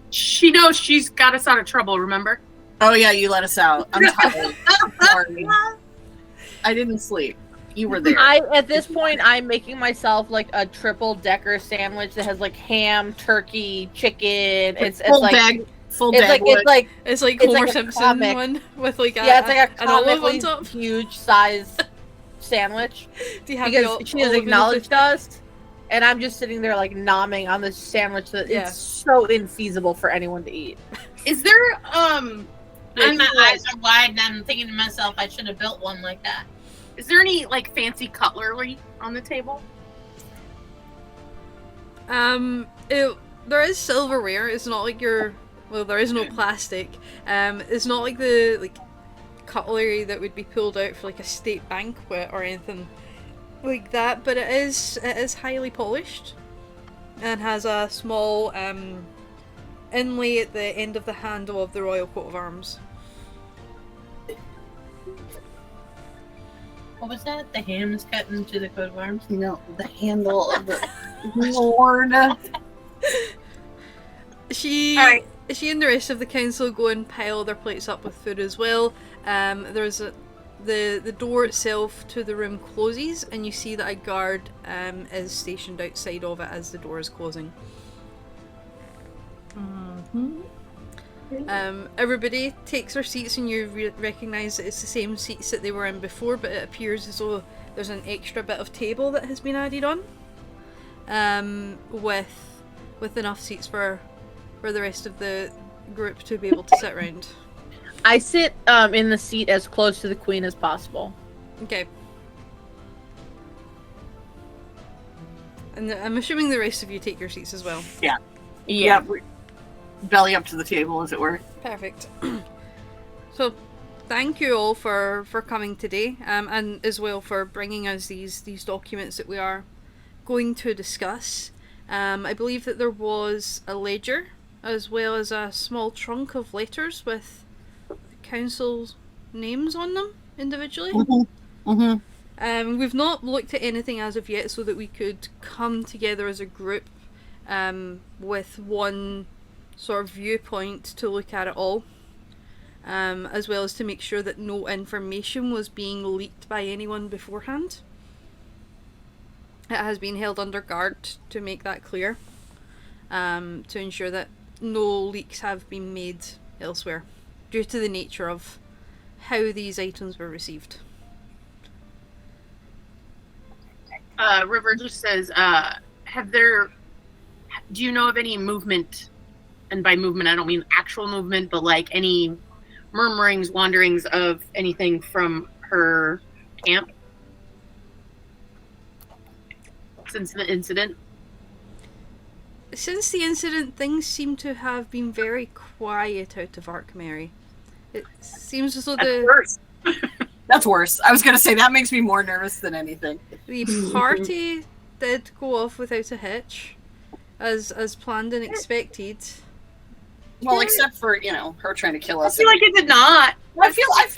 She knows she's got us out of trouble, remember? oh yeah, you let us out. I'm tired. I'm sorry. I didn't sleep. You were there. At this point, I'm making myself like a triple decker sandwich that has like ham, turkey, chicken. It's full like bag. Full it's bag. like it's like It's like It's Homer like a Simpson comic. one with like yeah, it's like a an olive on comically top. huge size sandwich Do you have because the she has olive in the acknowledged us, and I'm just sitting there like nomming on this sandwich that Yeah. it's so infeasible for anyone to eat. Is there And my eyes are wide and I'm thinking to myself, I should have built one like that. is there any like fancy cutlery on the table? There is silverware. It's not like there is no plastic. It's not like the cutlery that would be pulled out for like a state banquet or anything like that. But it is highly polished and has a small inlay at the end of the handle of the royal coat of arms. What was that? The ham is cut into the coat of arms? You know, the handle of the Lord. She and the rest of the council go and pile their plates up with food as well. There's the door itself to the room closes, and you see that a guard is stationed outside of it as the door is closing. Everybody takes their seats, and you recognise that it's the same seats that they were in before, but it appears as though there's an extra bit of table that has been added on, with enough seats for the rest of the group to be able to sit around. I sit in the seat as close to the queen as possible. Okay. And I'm assuming the rest of you take your seats as well. Yeah. Belly up to the table, as it were. Perfect. So, thank you all for coming today, and as well for bringing us these documents that we are going to discuss. I believe that there was a ledger, as well as a small trunk of letters with the council's names on them individually. We've not looked at anything as of yet, so that we could come together as a group with one sort of viewpoint to look at it all, as well as to make sure that no information was being leaked by anyone beforehand. It has been held under guard, to make that clear, to ensure that no leaks have been made elsewhere, due to the nature of how these items were received. River just says, do you know of any movement? And by movement, I don't mean actual movement, but like any murmurings, wanderings of anything from her camp since the incident? Since the incident, things seem to have been very quiet out of Arkmary. It seems as though That's worse. I was going to say, that makes me more nervous than anything. the party did go off without a hitch, as planned and expected. Well, except for, her trying to kill I us. feel like it did not. I feel like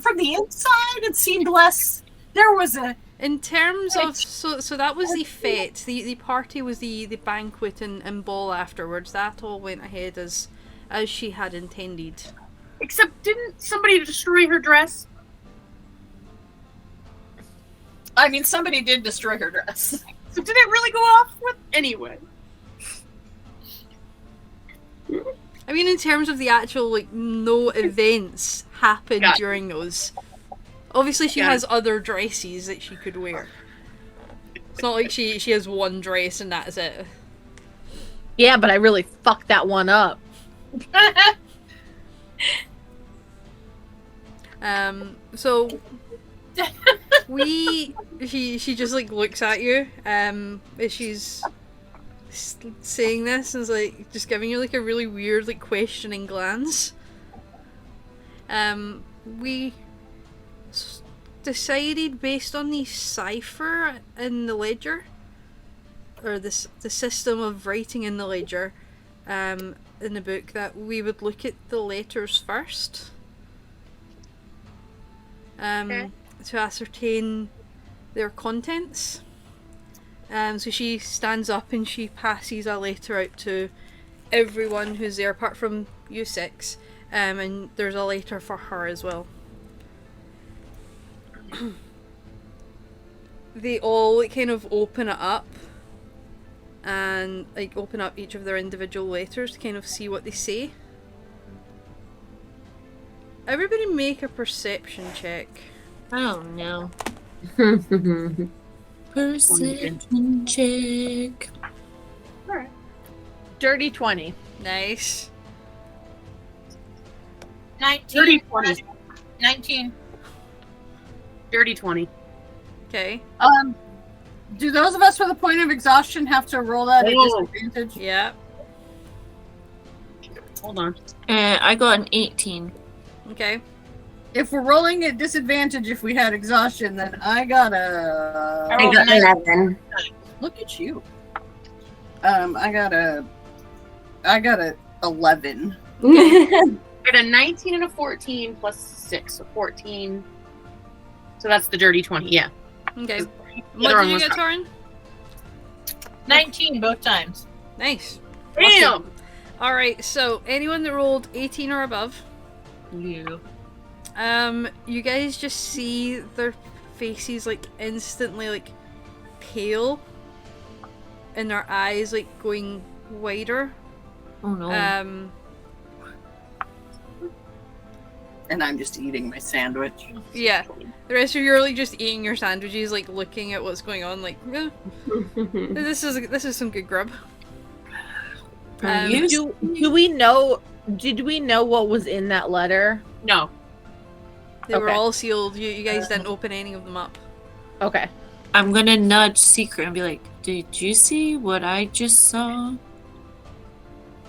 from the inside it seemed less. There was a. In terms of so that was the fete. The party was the banquet and ball afterwards. That all went ahead as she had intended. Except, didn't somebody destroy her dress? I mean, somebody did destroy her dress. So did it really go off with anyway? I mean, in terms of the actual, no events happened during those. Obviously, she has other dresses that she could wear. It's not like she has one dress and that's it. Yeah, but I really fucked that one up. So she just looks at you as she's saying this, and is just giving you a really weird questioning glance. We decided, based on the cipher in the ledger, or the system of writing in the ledger in the book, that we would look at the letters first, to ascertain their contents. So she stands up and she passes a letter out to everyone who's there apart from you six, and there's a letter for her as well. They all kind of open it up and open up each of their individual letters to kind of see what they say. Everybody make a perception check. Oh no. Perception check. Alright. Dirty 20. Nice. 19. Dirty 20. 19. Dirty 20. Okay. Do those of us with a point of exhaustion have to roll that at disadvantage? Yeah. Hold on. I got an 18. Okay. If we're rolling at disadvantage, if we had exhaustion, then I got I got 11. Look at you. I got a 11. I got a 19 and a 14 plus 6, so 14. So that's the dirty 20, yeah. Okay. The What other did you one was get, Torin? 19 both times. Nice. Damn! Alright, so anyone that rolled 18 or above, Yeah. You guys just see their faces like instantly like pale, and their eyes like going wider. Oh no. And I'm just eating my sandwich. Yeah. The rest of you are like just eating your sandwiches, like looking at what's going on, like this is some good grub. Do we know? Did we know what was in that letter? No. They were Okay. all sealed. You guys didn't open any of them up. Okay. I'm gonna nudge Secret and be like, "Did you see what I just saw?"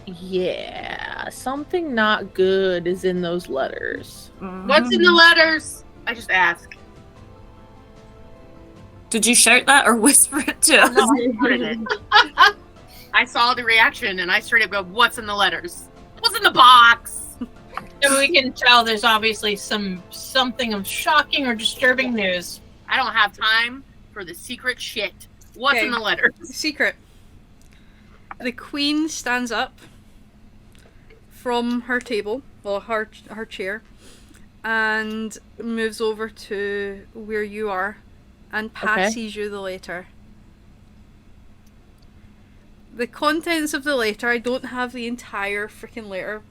Yeah, something not good is in those letters. What's in the letters? I just ask. Did you shout that or whisper it to us? No, I heard it. I saw the reaction and I straight up go, "What's in the letters? What's in the box?" So we can tell there's obviously something of shocking or disturbing news. I don't have time for the secret shit. What's Okay. in the letters? Secret. The queen stands up from her table, well, her chair, and moves over to where you are and passes you the letter. The contents of the letter, I don't have the entire freaking letter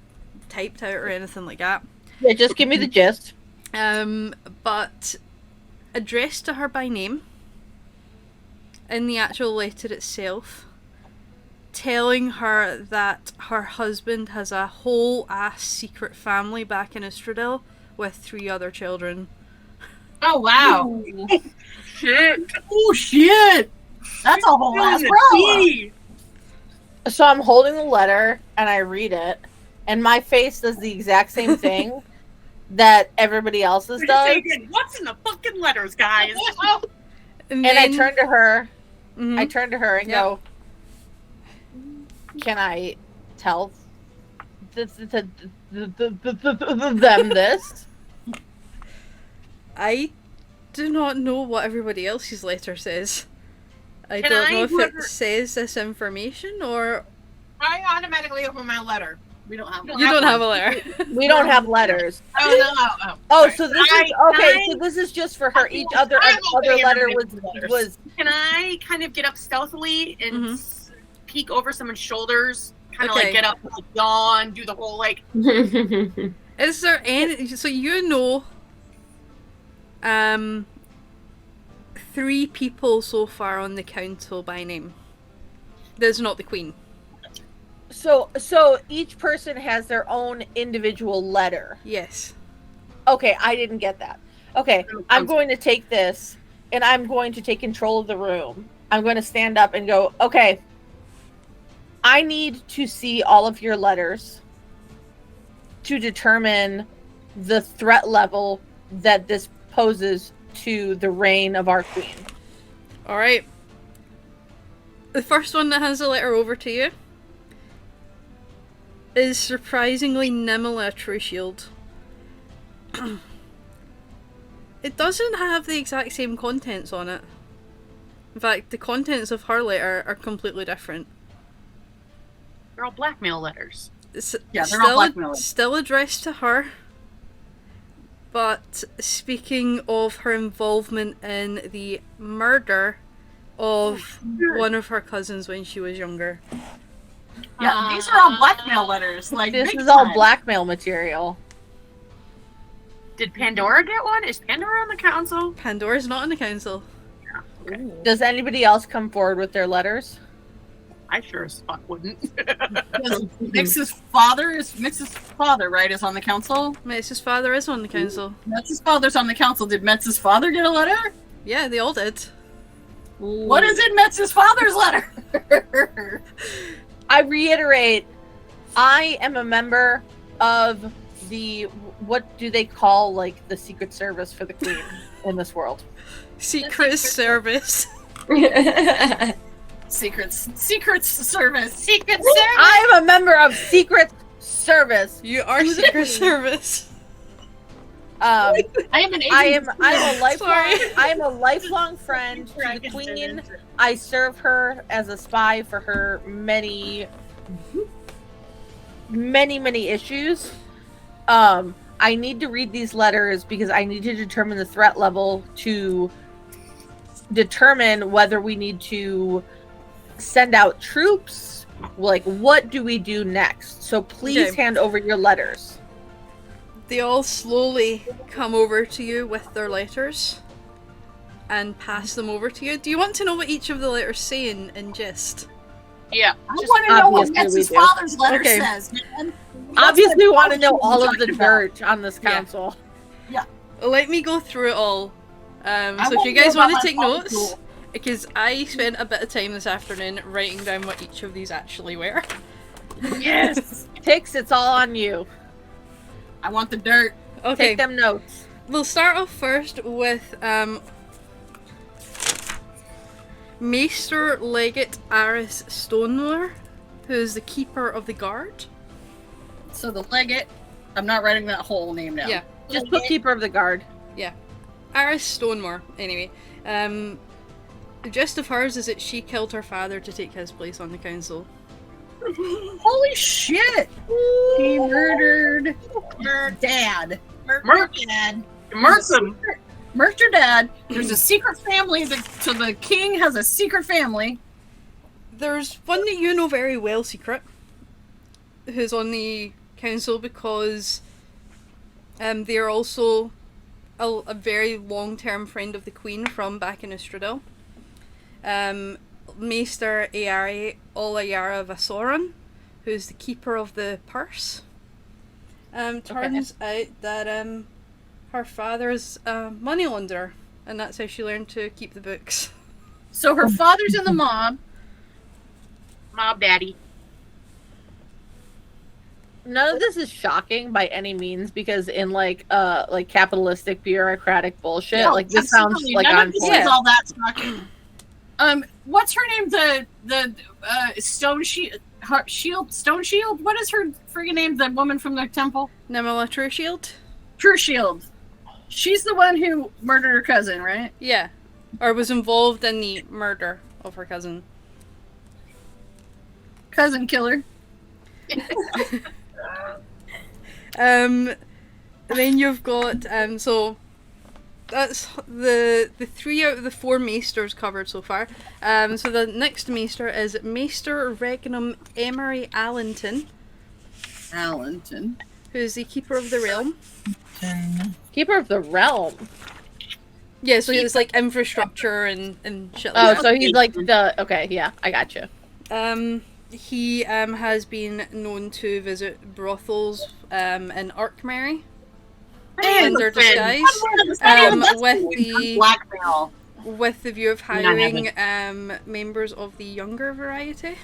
typed out or anything like that. Yeah, just give me the gist. But addressed to her by name in the actual letter itself, telling her that her husband has a whole ass secret family back in Istradil with 3 other children. Oh wow! Shit. Oh shit! That's a whole ass Spilling the problem. tea. So I'm holding the letter and I read it, and my face does the exact same thing that everybody else's We're just does. saying, what's in the fucking letters, guys? And And I then- turn to her. Mhm. I turn to her and Yep. go, "Can I tell them this?" I do not know what everybody else's letter says. I Can don't I know if whoever- it says this information or I automatically open my letter. We don't have. you don't have a letter. We don't have letters. Oh no! Oh, Oh, sorry. so this is okay. So this is just for her. Each other I'm other opening letter everybody's letters. was Can I kind of get up stealthily and Mhm. peek over someone's shoulders? Kind of Okay. like get up, like yawn, do the whole like. Is there any? So you know, 3 people so far on the council by name. There's not the queen. so each person has their own individual letter. Yes. Okay, I didn't get that. Okay, I'm going to take this and I'm going to take control of the room. I'm going to stand up and go, "Okay, I need to see all of your letters to determine the threat level that this poses to the reign of our queen." All right. The first one that has a letter over to you is surprisingly nimble a true shield. It doesn't have the exact same contents on it. In fact, the contents of her letter are completely different. They're all blackmail letters. It's Yeah, they're all blackmail. still addressed to her, but speaking of her involvement in the murder of one of her cousins when she was younger. Yeah, these are all blackmail letters. Like This big is all time. blackmail material. Did Pandora get one? Is Pandora on the council? Pandora's not in the council. Does anybody else come forward with their letters? I sure as fuck wouldn't. Mix's father, right, is on the council. Metz's father is on the council. Metz's father's on the council. Did Metz's father get a letter? Yeah, they all did. What is in Metz's father's letter? I reiterate, I am a member of the, what do they call, like, the Secret Service for the Queen in this world? Secret Service. Secrets service. Secret Service. I am a member of Secret Service. You are Secret Service. I am an agent. I'm a lifelong Sorry. I am a lifelong friend to the Queen. I serve her as a spy for her many issues. I need to read these letters because I need to determine the threat level to determine whether we need to send out troops. Like, what do we do next? So please Okay. hand over your letters. They all slowly come over to you with their letters and pass them over to you. Do you want to know what each of the letters say in gist? Yeah. I want to know what obviously Bets's we do. father's letter Okay. says, man. Obviously, we want to know That's what all I'm of the talking about. dirt on this council. Let me go through it all. So if won't you guys know about want to my take father's notes, rule. because I spent a bit of time this afternoon writing down what each of these actually were. Yes. Tix, it's all on you. I want the dirt. Okay, Take them notes. we'll start off first with Maester Legate Aris Stonemore, who is the keeper of the guard. So the legate. I'm not writing that whole name down. Yeah. Just put keeper of the guard. Aris Stonemore, anyway. The gist of hers is that she killed her father to take his place on the council. Holy shit! He murdered her dad. Murk Dad. him. Murked her dad. There's a secret family. So the king has a secret family. There's one that you know very well, Secret, who's on the council because they're also a very long-term friend of the Queen from back in Istradil. Maester Eari Olayara Vasoran, who's the keeper of the purse. Turns out that her father's a money launderer, and that's how she learned to keep the books. So her father's in the mob. Mob daddy. None of this is shocking by any means because in like capitalistic bureaucratic bullshit, No, like this sounds absolutely. like None on of this point. is all that shocking. What's her name? The Stone Shield. Stone Shield. What is her friggin' name? The woman from the temple. Nimala Trueshield? True Shield. She's the one who murdered her cousin, right? Yeah. Or was involved in the murder of her cousin. Cousin killer. Then you've got so that's the 3 out of the 4 maesters covered so far. So the next maester is Maester Regnum Emery Allenton, who's the keeper of the realm. Keeper of the realm. Yeah, so it's like infrastructure and shit Oh, like that. so he's like the okay, yeah, I got you. He has been known to visit brothels in Arkmary under disguise, blackmail. with the view of hiring members of the younger variety.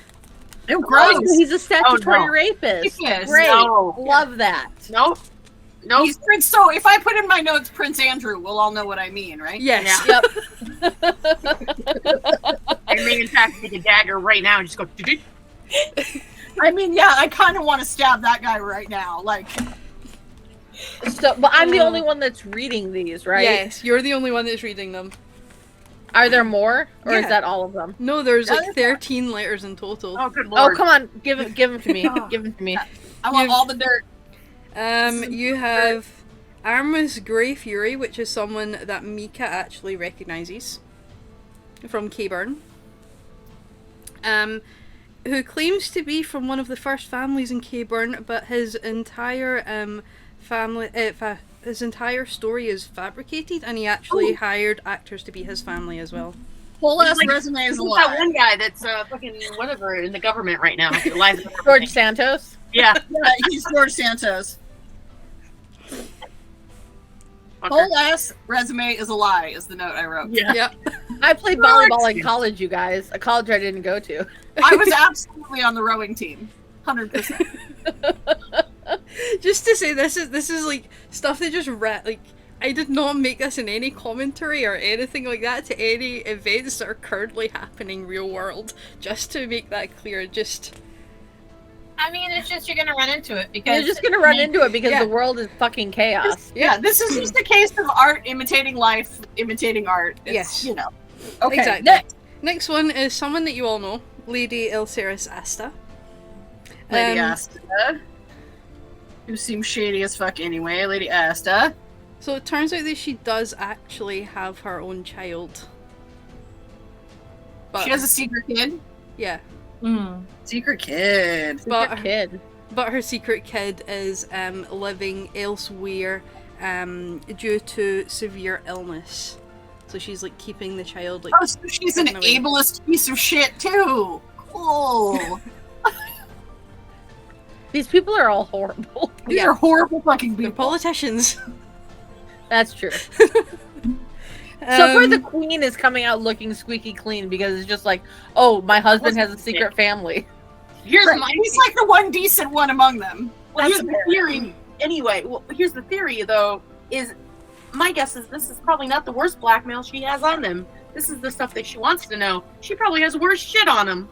Ew, Oh, gross. so he's a statutory Oh, no. rapist. Yes. Great, No. love that. Nope. Nope. He's Prince. So if I put in my notes Prince Andrew, we'll all know what I mean, right? Yes. Yep. I may in fact take a dagger right now and just go. "Doo-doo." I mean, yeah, I kind of want to stab that guy right now. Like, So, but I'm the only one that's reading these, right? Yes, you're the only one that's reading them. Are there more, or is Yeah. that all of them? No, there's Yeah, like 13 letters in total. Oh, good Oh, lord. come on, give them to me. Give them to me. I want You've- all the dirt. You have Armus Grey Fury, which is someone that Mika actually recognizes from Caburn. Who claims to be from one of the first families in Caburn, but his entire his entire story is fabricated, and he actually hired actors to be his family as well. Whole ass Like, resume is a Who's that lie. one guy that's fucking whatever in the government right now? Eliza. George Santos. Yeah. Yeah, he's George Santos. Fucker. Whole ass resume is a lie, is the note I wrote. Yeah. Yep. I played volleyball in college, you guys. A college I didn't go to. I was absolutely on the rowing team. 100%. Just to say, this is like stuff that just like I did not make this in any commentary or anything like that to any events that are currently happening real world. Just to make that clear, just I mean, it's just you're gonna run into it because You're just gonna run into it because Yeah. the world is fucking chaos. Yeah, this is just a case of art imitating life, imitating art. It's, Yes. you know. Okay, exactly. next. Next one is someone that you all know, Lady Elceris Asta. Lady Asta. who seems shady as fuck anyway, Lady Asta. So it turns out that she does actually have her own child. But, She has a secret kid. yeah. Secret kid. But Good kid. But her secret kid is living elsewhere due to severe illness. So she's like keeping the child like. Oh, so she's an hidden away. ableist piece of shit too. Cool. These people are all horrible. These are horrible fucking They're people. politicians. That's true. So far, the queen is coming out looking squeaky clean because it's just like, oh, my husband has a secret family. Here's Right, my he's like the one decent one among them. Well, That's here's the theory. Anyway, well, here's the theory, though, is my guess is this is probably not the worst blackmail she has on them. This is the stuff that she wants to know. She probably has worse shit on them.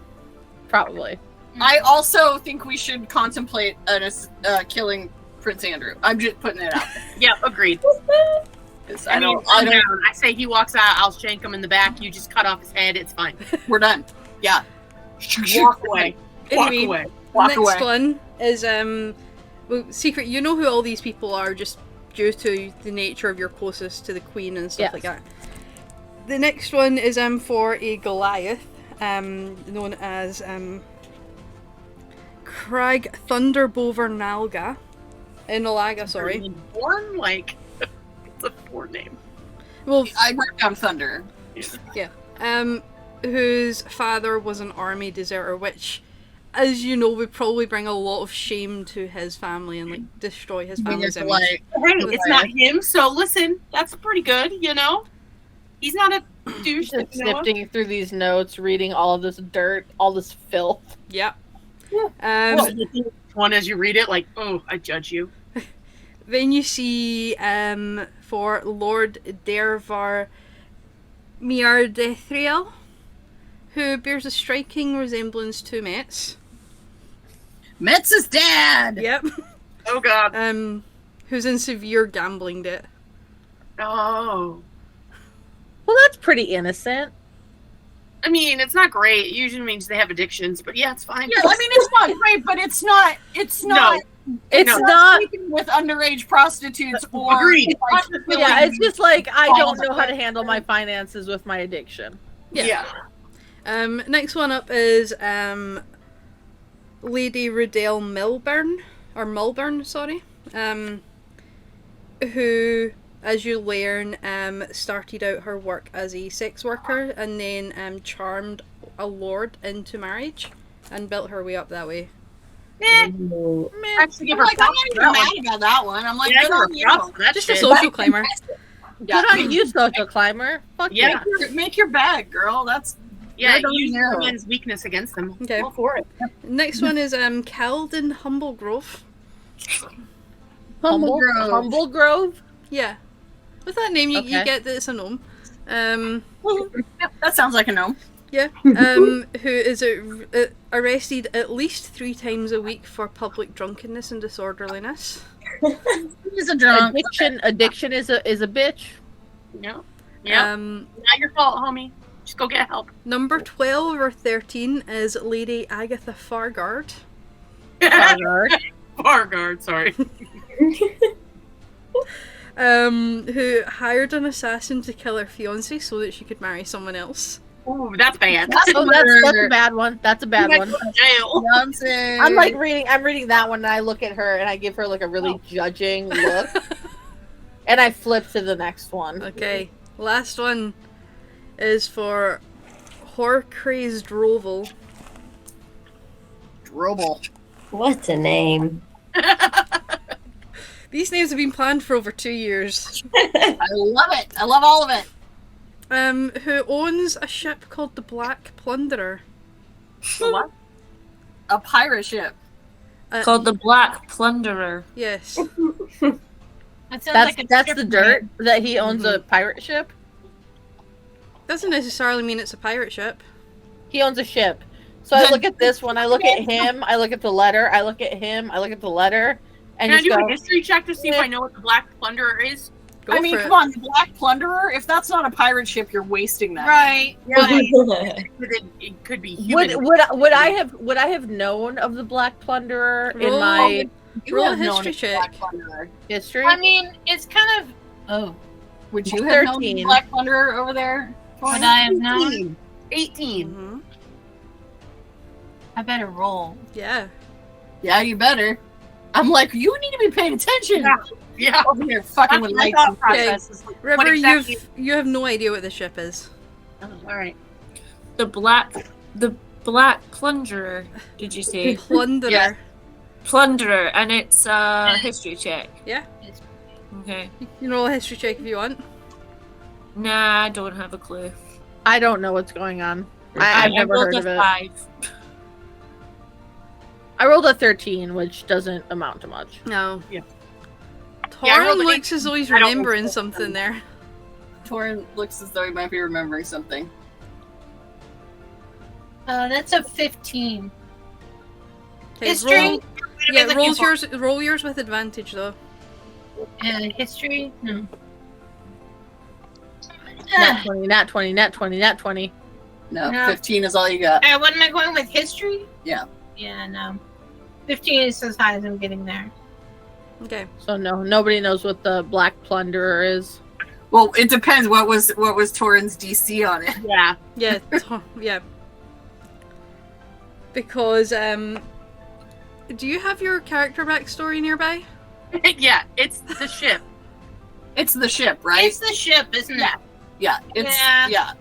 Probably. I also think we should contemplate killing Prince Andrew. I'm just putting it out there. Yeah, agreed. 'Cause I mean, I say he walks out, I'll shank him in the back. You just cut off his head. It's fine. We're done. Yeah. Walk away. Walk Anyway, away. Walk next away. one is well, secret. You know who all these people are just due to the nature of your closest to the queen and stuff Yes. like that. The next one is for a Goliath, known as Crag Thunderbover Nalga. Nalaga, sorry. Born like it's a foreign name. Well, I wrote down Thunder. whose father was an army deserter, which, as you know, would probably bring a lot of shame to his family and like destroy his family's image. Like, Hey, it's not him. So listen, that's pretty good. You know, he's not a douche. Just that you know of. sifting through these notes, reading all of this dirt, all this filth. Yeah. Well, one as you read it, like, oh, I judge you. Then you see for Lord Dervar Miardethriel, who bears a striking resemblance to Metz. Metz's dad. Yep. Oh God. Who's in severe gambling debt. Oh. Well, that's pretty innocent. I mean, it's not great. It usually means they have addictions, but yeah, it's fine. Yeah, I mean it's not great, but it's not. It's not. It's No. not. sleeping with underage prostitutes or. Agreed. like, Yeah, it's just like I all don't the know how to handle my finances with my addiction. Yeah. Next one up is Lady Rudell Mulburn, sorry. Who, as you learn, started out her work as a sex worker and then charmed a lord into marriage and built her way up that way. Actually, give I'm her like, I'm props not for even that mad one. about that one. I'm like, Yeah, good give her on you. props for that Just a shit. social climber. Yeah. Good on you, social climber. Fuck Yeah. yeah. Make your bag, girl. That's Yeah, Good on use you. men's weakness against them. Okay. Go for it. Next one is Calden Humblegrove. Humble Grove. Humble Grove. Yeah. With that name, you Okay. get that it's a gnome. that sounds like a gnome. Yeah. Who is arrested at least 3 times a week for public drunkenness and disorderliness. He's a drunk. Addiction is a bitch. Yeah. Yeah. Not your fault, homie. Just go get help. Number 12 or 13 is Lady Agatha Fargard. Fargard, sorry. Who hired an assassin to kill her fiance so that she could marry someone else. Ooh, that's bad. Oh, that's a bad one. That's a bad one. Jail. Beyonce. I'm reading that one and I look at her and I give her like a really judging look. And I flip to the next one. Okay, last one is for Horcraze Drovel. Drobel. What a name. These names have been planned for over 2 years. I love it. I love all of it. Who owns a ship called the Black Plunderer. What? A pirate ship. Called the Black Plunderer. Yes. That sounds like a That's ship the name. dirt that he owns a pirate ship. Doesn't necessarily mean it's a pirate ship. He owns a ship. So I look at this one, I look at him, I look at the letter, I look at him, I look at the letter, and Can I you do go, a history check to see if I know what the Black Plunderer is? Go I mean, for come it. on, the Black Plunderer. If that's not a pirate ship, you're wasting that. Right. It could be human. would I have known of the Black Plunderer in Roll- my You Roll a have known history a Black check. Plunderer. History. I mean, it's kind of. Oh, Would you have known 13. Black Plunderer over there? would I have known? 18. 18. Mhm. I better roll. Yeah. Yeah, you better. I'm like, you need to be paying attention. Yeah. Yeah. Over here, fucking That's with my lights. thought And process. Is like, River, what exactly? you have no idea what the ship is. Oh, all right. The black plunderer. Did you say Plunderer. Yeah. plunderer? And it's a history check. Yeah. Okay. You can roll a history check if you want. Nah, I don't have a clue. I don't know what's going on. I've never rolled heard of a it. 5. I rolled a 13, which doesn't amount to much. No. Yeah. Yeah, I Torin rolled an looks as though he's 18. I don't remembering know. something there. Torin looks as though he might be remembering something. That's a 15. Okay, History. roll- yeah, What am I looking for? roll yours with advantage though. History. No. Nat 20, nat 20, nat 20, nat 20. No, No. 15 is all you got. What am I going with? History? Yeah. Yeah, no. 15 is as high as I'm getting there. Okay. So no, nobody knows what the black plunderer is. Well, it depends. What was Torin's DC on it? Yeah. Yeah. Yeah. Because do you have your character backstory nearby? Yeah. It's the ship. It's the ship, right? It's the ship, isn't it? Yeah. It's Yeah.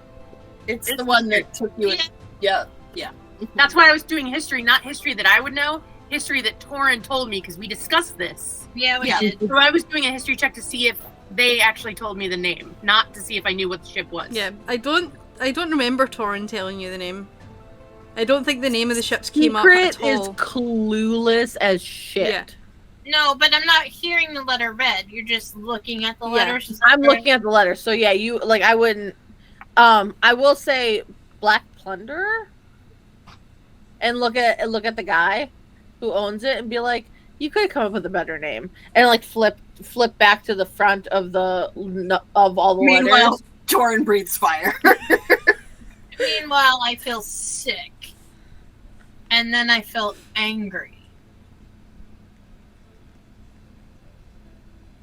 It's It's the one that took you. Yeah. Yeah. That's why I was doing history, not history that I would know. History that Torin told me because we discussed this. Yeah, we Yeah. did. So I was doing a history check to see if they actually told me the name, not to see if I knew what the ship was. Yeah. I don't remember Torin telling you the name. I don't think the name of the ships came up Secret at is all. clueless as shit. Yeah. No, but I'm not hearing the letter read. You're just looking at the Yeah. letters. Is that I'm correct? looking at the letter, so yeah, you like I wouldn't. I will say black plunderer, and look at the guy who owns it and be like, you could come up with a better name, and like flip back to the front of all the Meanwhile, letters. Torin breathes fire. Meanwhile, I feel sick. And then I felt angry.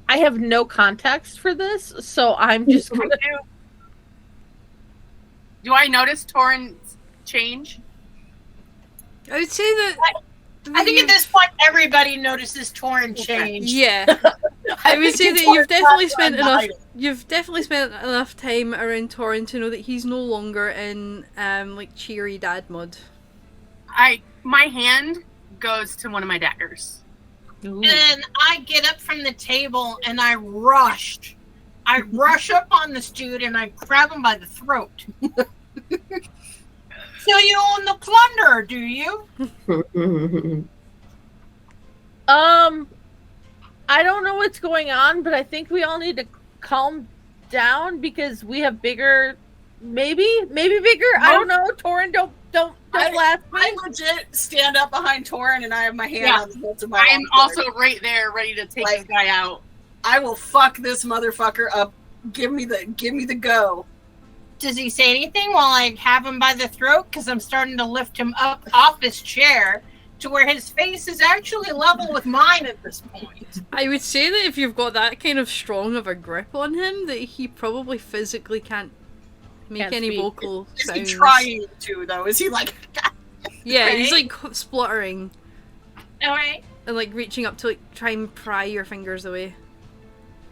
I have no context for this, so I'm just gonna. Do I notice Torin's change? I would say that. I think at this point, everybody notices Torin change. Yeah. I would say that you've definitely spent enough time around Torin to know that he's no longer in like cheery dad mode. My hand goes to one of my daggers. And I get up from the table and I rush up on this dude and I grab him by the throat. So you own the plunder, do you? I don't know what's going on, but I think we all need to calm down because we have bigger, maybe bigger. I don't know. Torin, don't laugh. I legit stand up behind Torin and I have my hand Yeah. on the hilt of my I am longsword. also right there, ready to take Like- this guy out. I will fuck this motherfucker up. Give me the go. Does he say anything while I have him by the throat? Because I'm starting to lift him up off his chair to where his face is actually level with mine at this point. I would say that if you've got that kind of strong of a grip on him, that he probably physically can't make Can't any speak. vocal Is sounds. he trying to though? Is he like? Yeah, Right? he's like spluttering All right. and like reaching up to like try and pry your fingers away.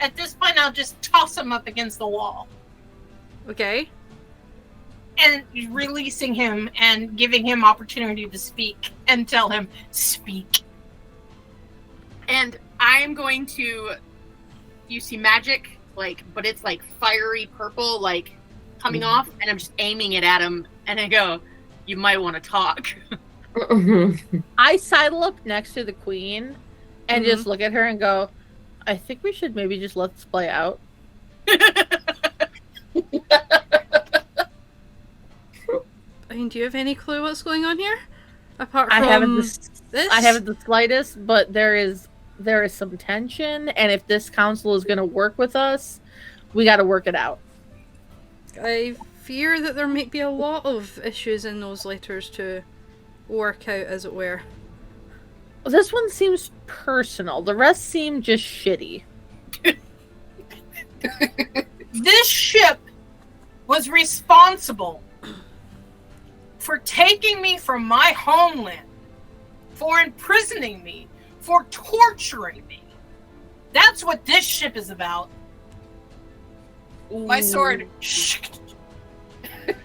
At this point, I'll just toss him up against the wall Okay. and releasing him and giving him opportunity to speak and tell him, speak. And I am going to. You see magic, but it's like fiery purple, coming off, and I'm just aiming it at him, and I go, "You might want to talk." I sidle up next to the queen and just look at her and go, I think we should maybe just let this play out. I mean, do you have any clue what's going on here? Apart I from haven't this? I haven't the slightest, but there is some tension, and if this council is going to work with us, we got to work it out. I fear that there might be a lot of issues in those letters to work out, as it were. This one seems personal. The rest seem just shitty. This ship was responsible for taking me from my homeland, for imprisoning me, for torturing me. That's what this ship is about. My sword.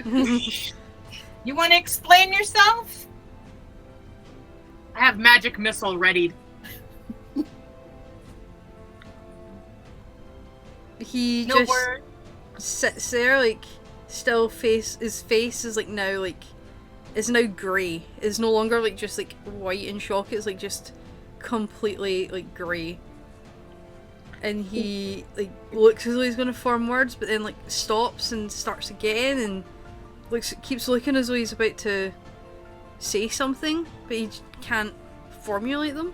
You want to explain yourself? I have magic missile readied. He No just word. sits there, like, still his face is like now, like, it's now grey. It's no longer like just like white in shock, it's like just completely like grey. And he like looks as though he's gonna form words, but then like stops and starts again and keeps looking as though he's about to say something, but he can't formulate them.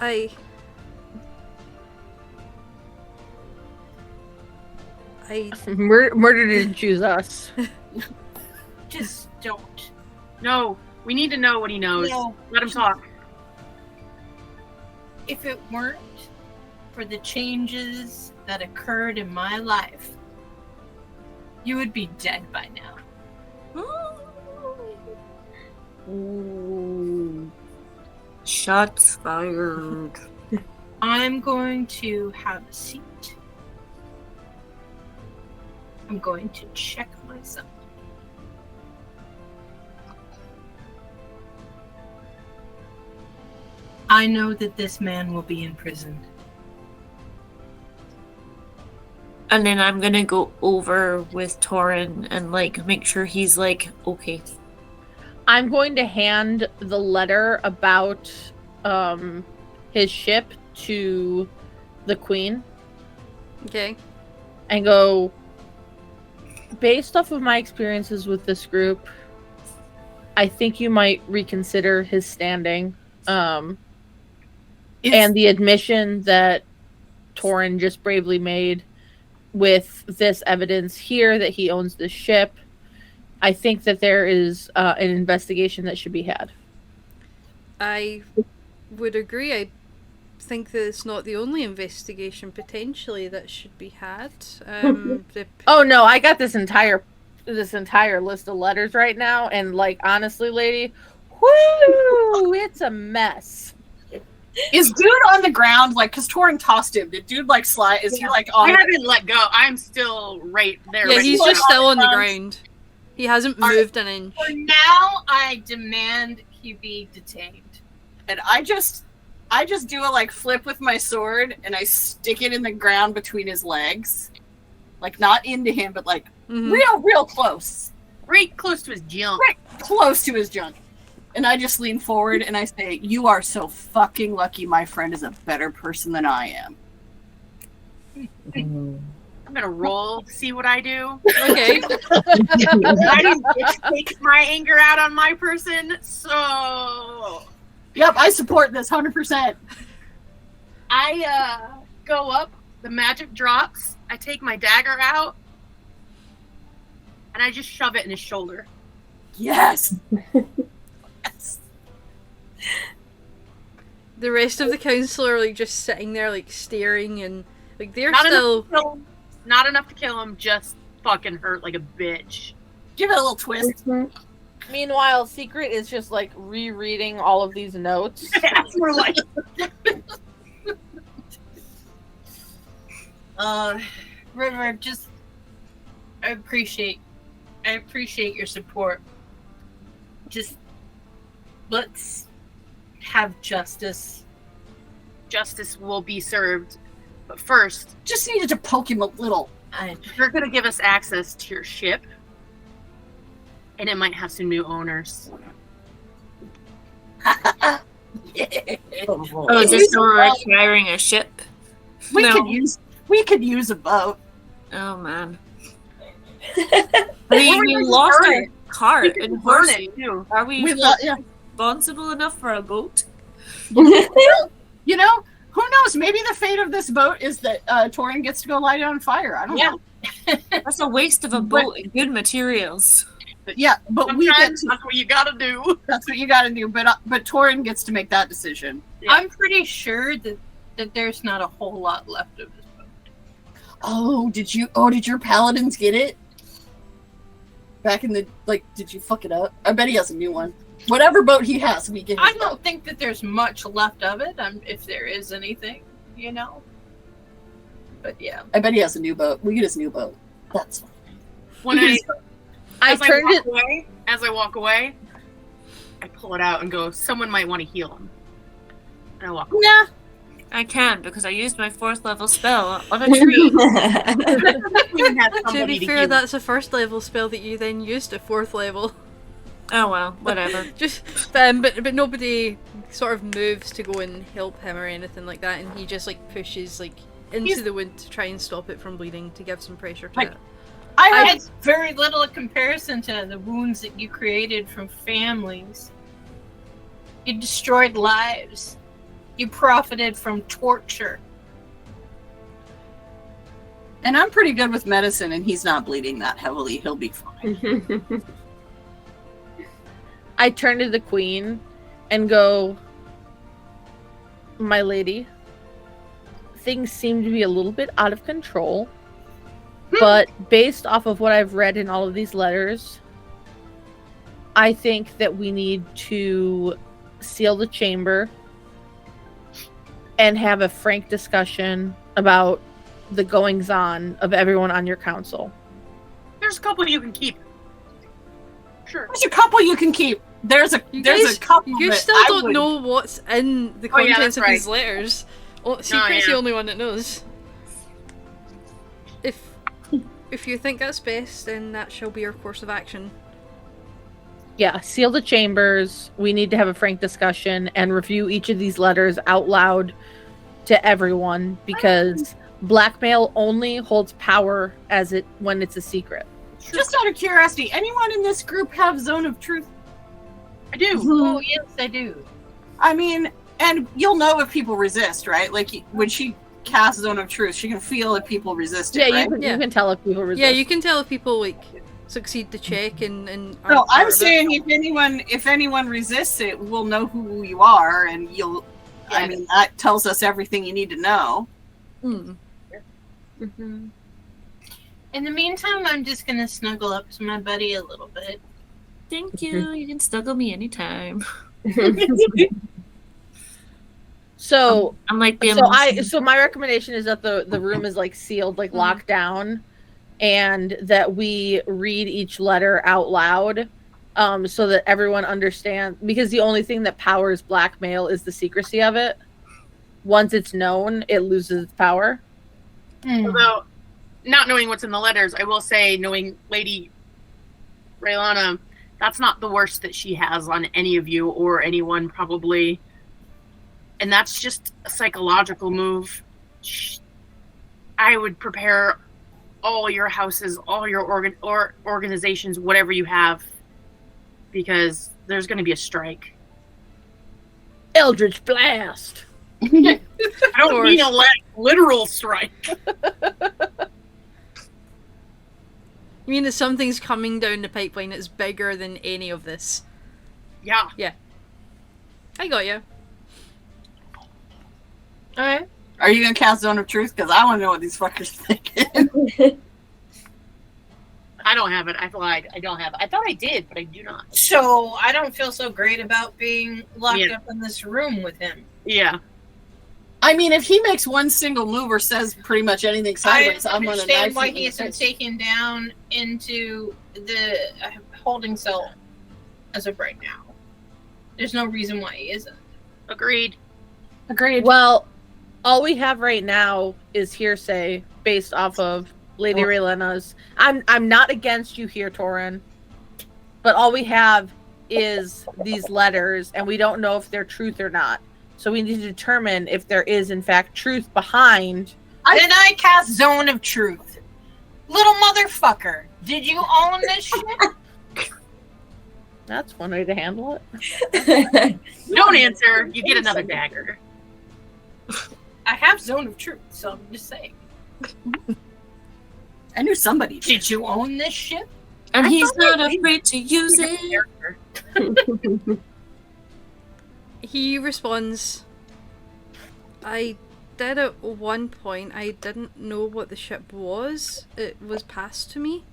I Murder didn't choose us. Just don't. No, we need to know what he knows. No. Let him talk. If it weren't for the changes that occurred in my life, you would be dead by now. Ooh. Shots fired. I'm going to have a seat. I'm going to check myself. I know that this man will be imprisoned. And then I'm gonna go over with Torin and like make sure he's like okay. I'm going to hand the letter about his ship to the Queen okay. and go, based off of my experiences with this group, I think you might reconsider his standing. And the admission that Torin just bravely made with this evidence here that he owns this ship, I think that there is an investigation that should be had. I would agree. I think that it's not the only investigation potentially that should be had. Oh no, I got this entire list of letters right now, and like honestly, lady, whoo, it's a mess. Is dude on the ground? Like, cause Torin tossed him. Did dude like slide? Is he like on? I haven't let go. I'm still right there. Yeah, ready he's to just go. still on the ground. He hasn't moved an inch. For now, I demand he be detained. And I just do a like flip with my sword and I stick it in the ground between his legs, like not into him, but like real close, right close to his junk. right close to his junk. And I just lean forward and I say, "You are so fucking lucky. My friend is a better person than I am." I'm gonna roll, see what I do. Okay. I didn't get to take my anger out on my person, so Yep, I support this 100%. I go up. The magic drops. I take my dagger out, and I just shove it in his shoulder. Yes. Yes. The rest of the council are like just sitting there like staring and like they're Not still not enough to kill him. Just fucking hurt like a bitch. Give it a little twist. Meanwhile, Secret is just like rereading all of these notes. We're like, River, just I appreciate your support. Just let's have justice. justice will be served, but first, Just needed to poke him a little. you're gonna give us access to your ship, and it might have some new owners. Yeah. Oh, just so we're acquiring a ship. We No. could use a boat. Oh man. I mean, we lost our cart We and could burn horse. it too. Are we Yeah. responsible enough for a boat? You know, who knows? Maybe the fate of this boat is that Torin gets to go light it on fire. I don't know. That's a waste of a boat and good materials. Yeah, but we get Sometimes to, that's what you gotta do. that's what you got to do. But Torin gets to make that decision. Yeah. I'm pretty sure that there's not a whole lot left of his boat. Oh, did your paladins get it? Back in the did you fuck it up? I bet he has a new one. Whatever boat he has, we get. I don't think that there's much left of it. If there is anything, But yeah. I bet he has a new boat. We get his new boat. That's fine. When As I walk away, I pull it out and go, someone might want to heal him. And I walk away. Nah. I can because I used my 4th level spell on a tree. To be fair, that's a 1st level spell that you then used at 4th level. Oh well, whatever. But nobody sort of moves to go and help him or anything like that, and he just pushes into the wind to try and stop it from bleeding, to give some pressure to it. I had very little comparison to the wounds that you created from families. You destroyed lives. You profited from torture. And I'm pretty good with medicine, and he's not bleeding that heavily. He'll be fine. I turn to the queen and go, my lady, things seem to be a little bit out of control, but based off of what I've read in all of these letters, I think that we need to seal the chamber and have a frank discussion about the goings-on of everyone on your council. There's a couple you can keep. Sure. There's a couple you can keep. There's a couple. You that still I don't would- know what's in the Oh, yeah, contents that's of right. these letters. Secret's the yeah. only one that knows. If you think that's best, then that shall be our course of action. Yeah, seal the chambers. We need to have a frank discussion and review each of these letters out loud to everyone, because blackmail only holds power when it's a secret. Just out of curiosity, anyone in this group have Zone of Truth? I do. Oh, yes, I do. I mean, and you'll know if people resist, right? When she casts Zone of Truth, she can feel if people resist it, Yeah, right? you can tell if people resist. Yeah, you can tell if people succeed the check and No, aren't part I'm of it. saying if anyone resists it, we'll know who you are, and you'll. I mean, that tells us everything you need to know. Hmm. Mm-hmm. In the meantime, I'm just gonna snuggle up to my buddy a little bit. Thank you. You can snuggle me anytime. So I'm like the so my recommendation is that the room is sealed, locked down, and that we read each letter out loud, so that everyone understands, because the only thing that powers blackmail is the secrecy of it. Once it's known, it loses its power. Although, not knowing what's in the letters, I will say, knowing Lady Raylana, that's not the worst that she has on any of you or anyone, probably. And that's just a psychological move. I would prepare all your houses, all your organizations, whatever you have, because there's going to be a strike. Eldritch blast. I don't mean a literal strike. You mean that something's coming down the pipeline that's bigger than any of this? Yeah. I got you. Alright. Are you gonna cast Zone of Truth? Because I want to know what these fuckers thinking. I don't have it. I lied. I don't have it. I thought I did, but I do not. So, I don't feel so great about being locked Yeah. up in this room with him. Yeah. I mean, if he makes one single move or says pretty much anything sideways, I I'm gonna understand knife why him in he the isn't face. taken down into the holding cell as of right now. There's no reason why he isn't. Agreed. Well, all we have right now is hearsay based off of Lady Raylena's. I'm not against you here, Torin, but all we have is these letters, and we don't know if they're truth or not. So we need to determine if there is, in fact, truth behind. Then I cast Zone of Truth. Little motherfucker, did you own this shit? That's one way to handle it. Don't answer. You get another dagger. I have Zone of Truth, so I'm just saying. I knew somebody. Did you own this shit? And I he's thought I not did. afraid to use it. He responds, I did at one point. I didn't know what the ship was. It was passed to me.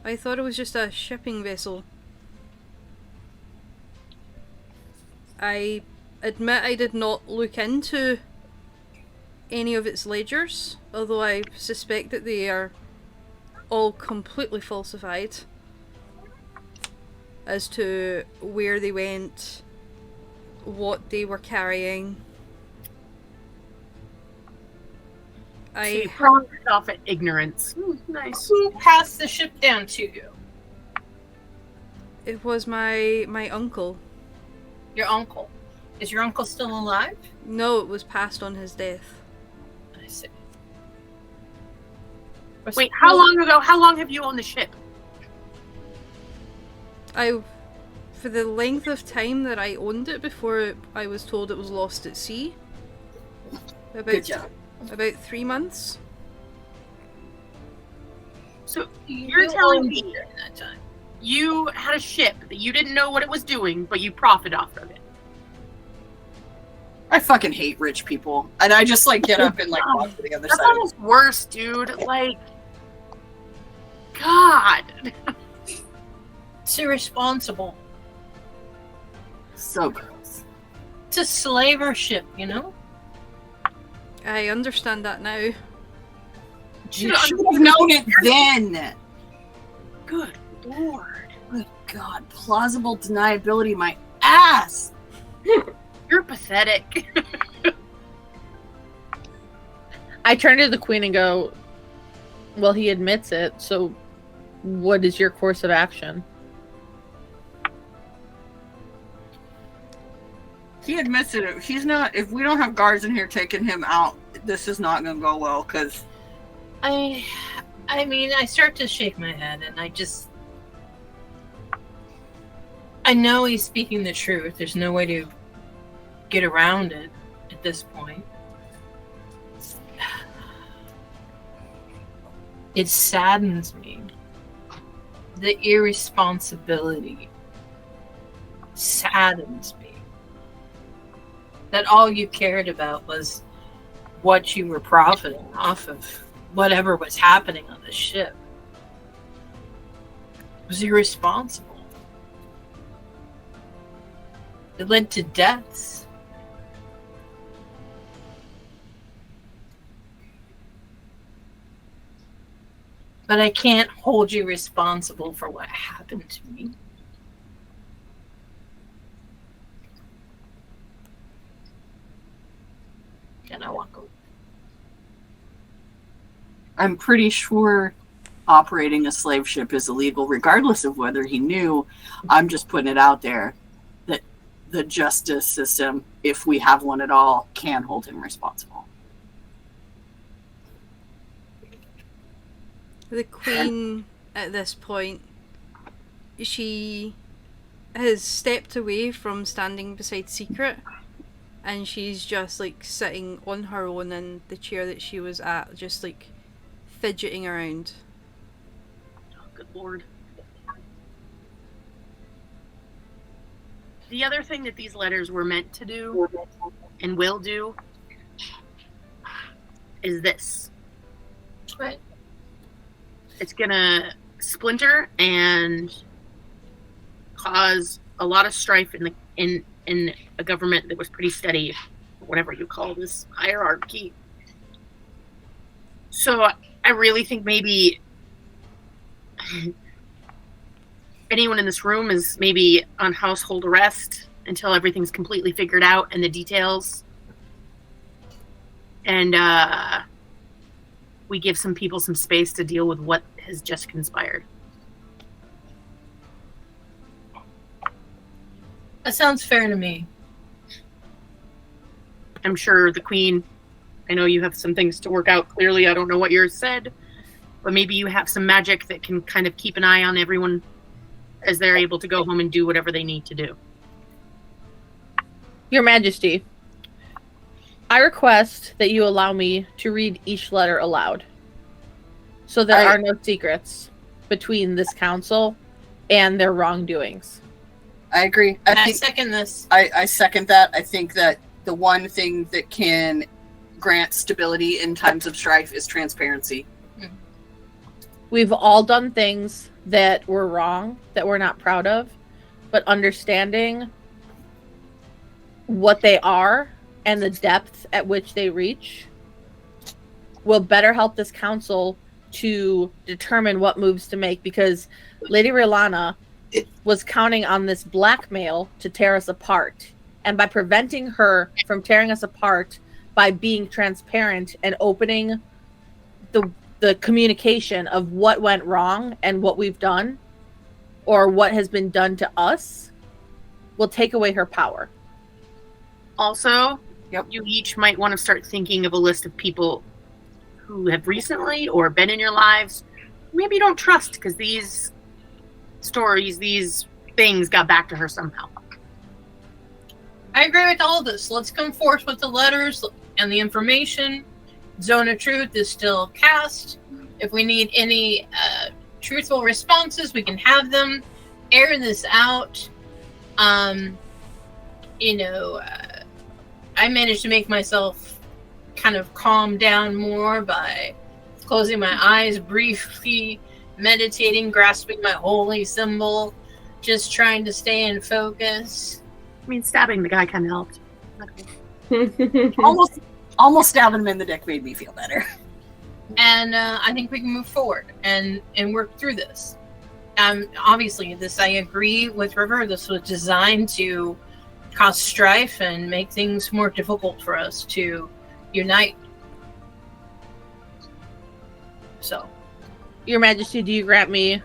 I thought it was just a shipping vessel. I admit I did not look into any of its ledgers, although I suspect that they are all completely falsified as to where they went, what they were carrying. So you I profited off at ignorance. Nice. Who passed the ship down to you? it was my uncle. Your uncle. Is your uncle still alive? No, it was passed on his death. I see. Wait, how long ago? How long have you owned the ship? For the length of time that I owned it before I was told it was lost at sea. Good job. About 3 months. So you're telling me during that time. you had a ship that you didn't know what it was doing, but you profit off of it. I fucking hate rich people. And I just like get up and like walk to the other That's side. almost worse, dude. Like, God. It's irresponsible. So gross. It's a slaver ship, you know? I understand that now. You should have known it then. Good Lord. Good God. Plausible deniability, my ass. You're pathetic. I turn to the queen and go, well, he admits it, so what is your course of action? He admits it. He's not. If we don't have guards in here taking him out, this is not going to go well. Because I mean, I start to shake my head, and I know he's speaking the truth. There's no way to get around it at this point. It saddens me. The irresponsibility saddens me. That all you cared about was what you were profiting off of, whatever was happening on the ship. It was irresponsible. It led to deaths. But I can't hold you responsible for what happened to me. And I walk away. I'm pretty sure operating a slave ship is illegal, regardless of whether he knew. I'm just putting it out there that the justice system, if we have one at all, can hold him responsible. The queen, at this point, she has stepped away from standing beside Secret, and she's just like sitting on her own in the chair that she was at, just like fidgeting around. Oh, good Lord. The other thing that these letters were meant to do and will do is this. Right. It's gonna splinter and cause a lot of strife in a government that was pretty steady, whatever you call this hierarchy. So I really think maybe anyone in this room is maybe on household arrest until everything's completely figured out and the details. And we give some people some space to deal with what has just conspired. That sounds fair to me. I'm sure the Queen, I know you have some things to work out. Clearly, I don't know what yours said, but maybe you have some magic that can kind of keep an eye on everyone as they're able to go home and do whatever they need to do. Your Majesty, I request that you allow me to read each letter aloud, so there are no secrets between this council and their wrongdoings. I agree. I second this. I second that. I think that the one thing that can grant stability in times of strife is transparency. We've all done things that were wrong, that we're not proud of, but understanding what they are and the depth at which they reach will better help this council to determine what moves to make, because Lady Rilana was counting on this blackmail to tear us apart. And by preventing her from tearing us apart by being transparent and opening the communication of what went wrong and what we've done or what has been done to us will take away her power. Also, Yep. you each might want to start thinking of a list of people who have recently or been in your lives maybe you don't trust, because these stories, these things got back to her somehow. I agree with all of this. Let's come forth with the letters and the information. Zone of Truth is still cast. If we need any truthful responses, we can have them. Air this out. I managed to make myself kind of calm down more by closing my eyes briefly, meditating, grasping my holy symbol, just trying to stay in focus. I mean, stabbing the guy kind of helped. Almost stabbing him in the dick made me feel better. And I think we can move forward and work through this. Obviously, I agree with River. This was designed to cause strife and make things more difficult for us to unite. So, Your Majesty, do you grant me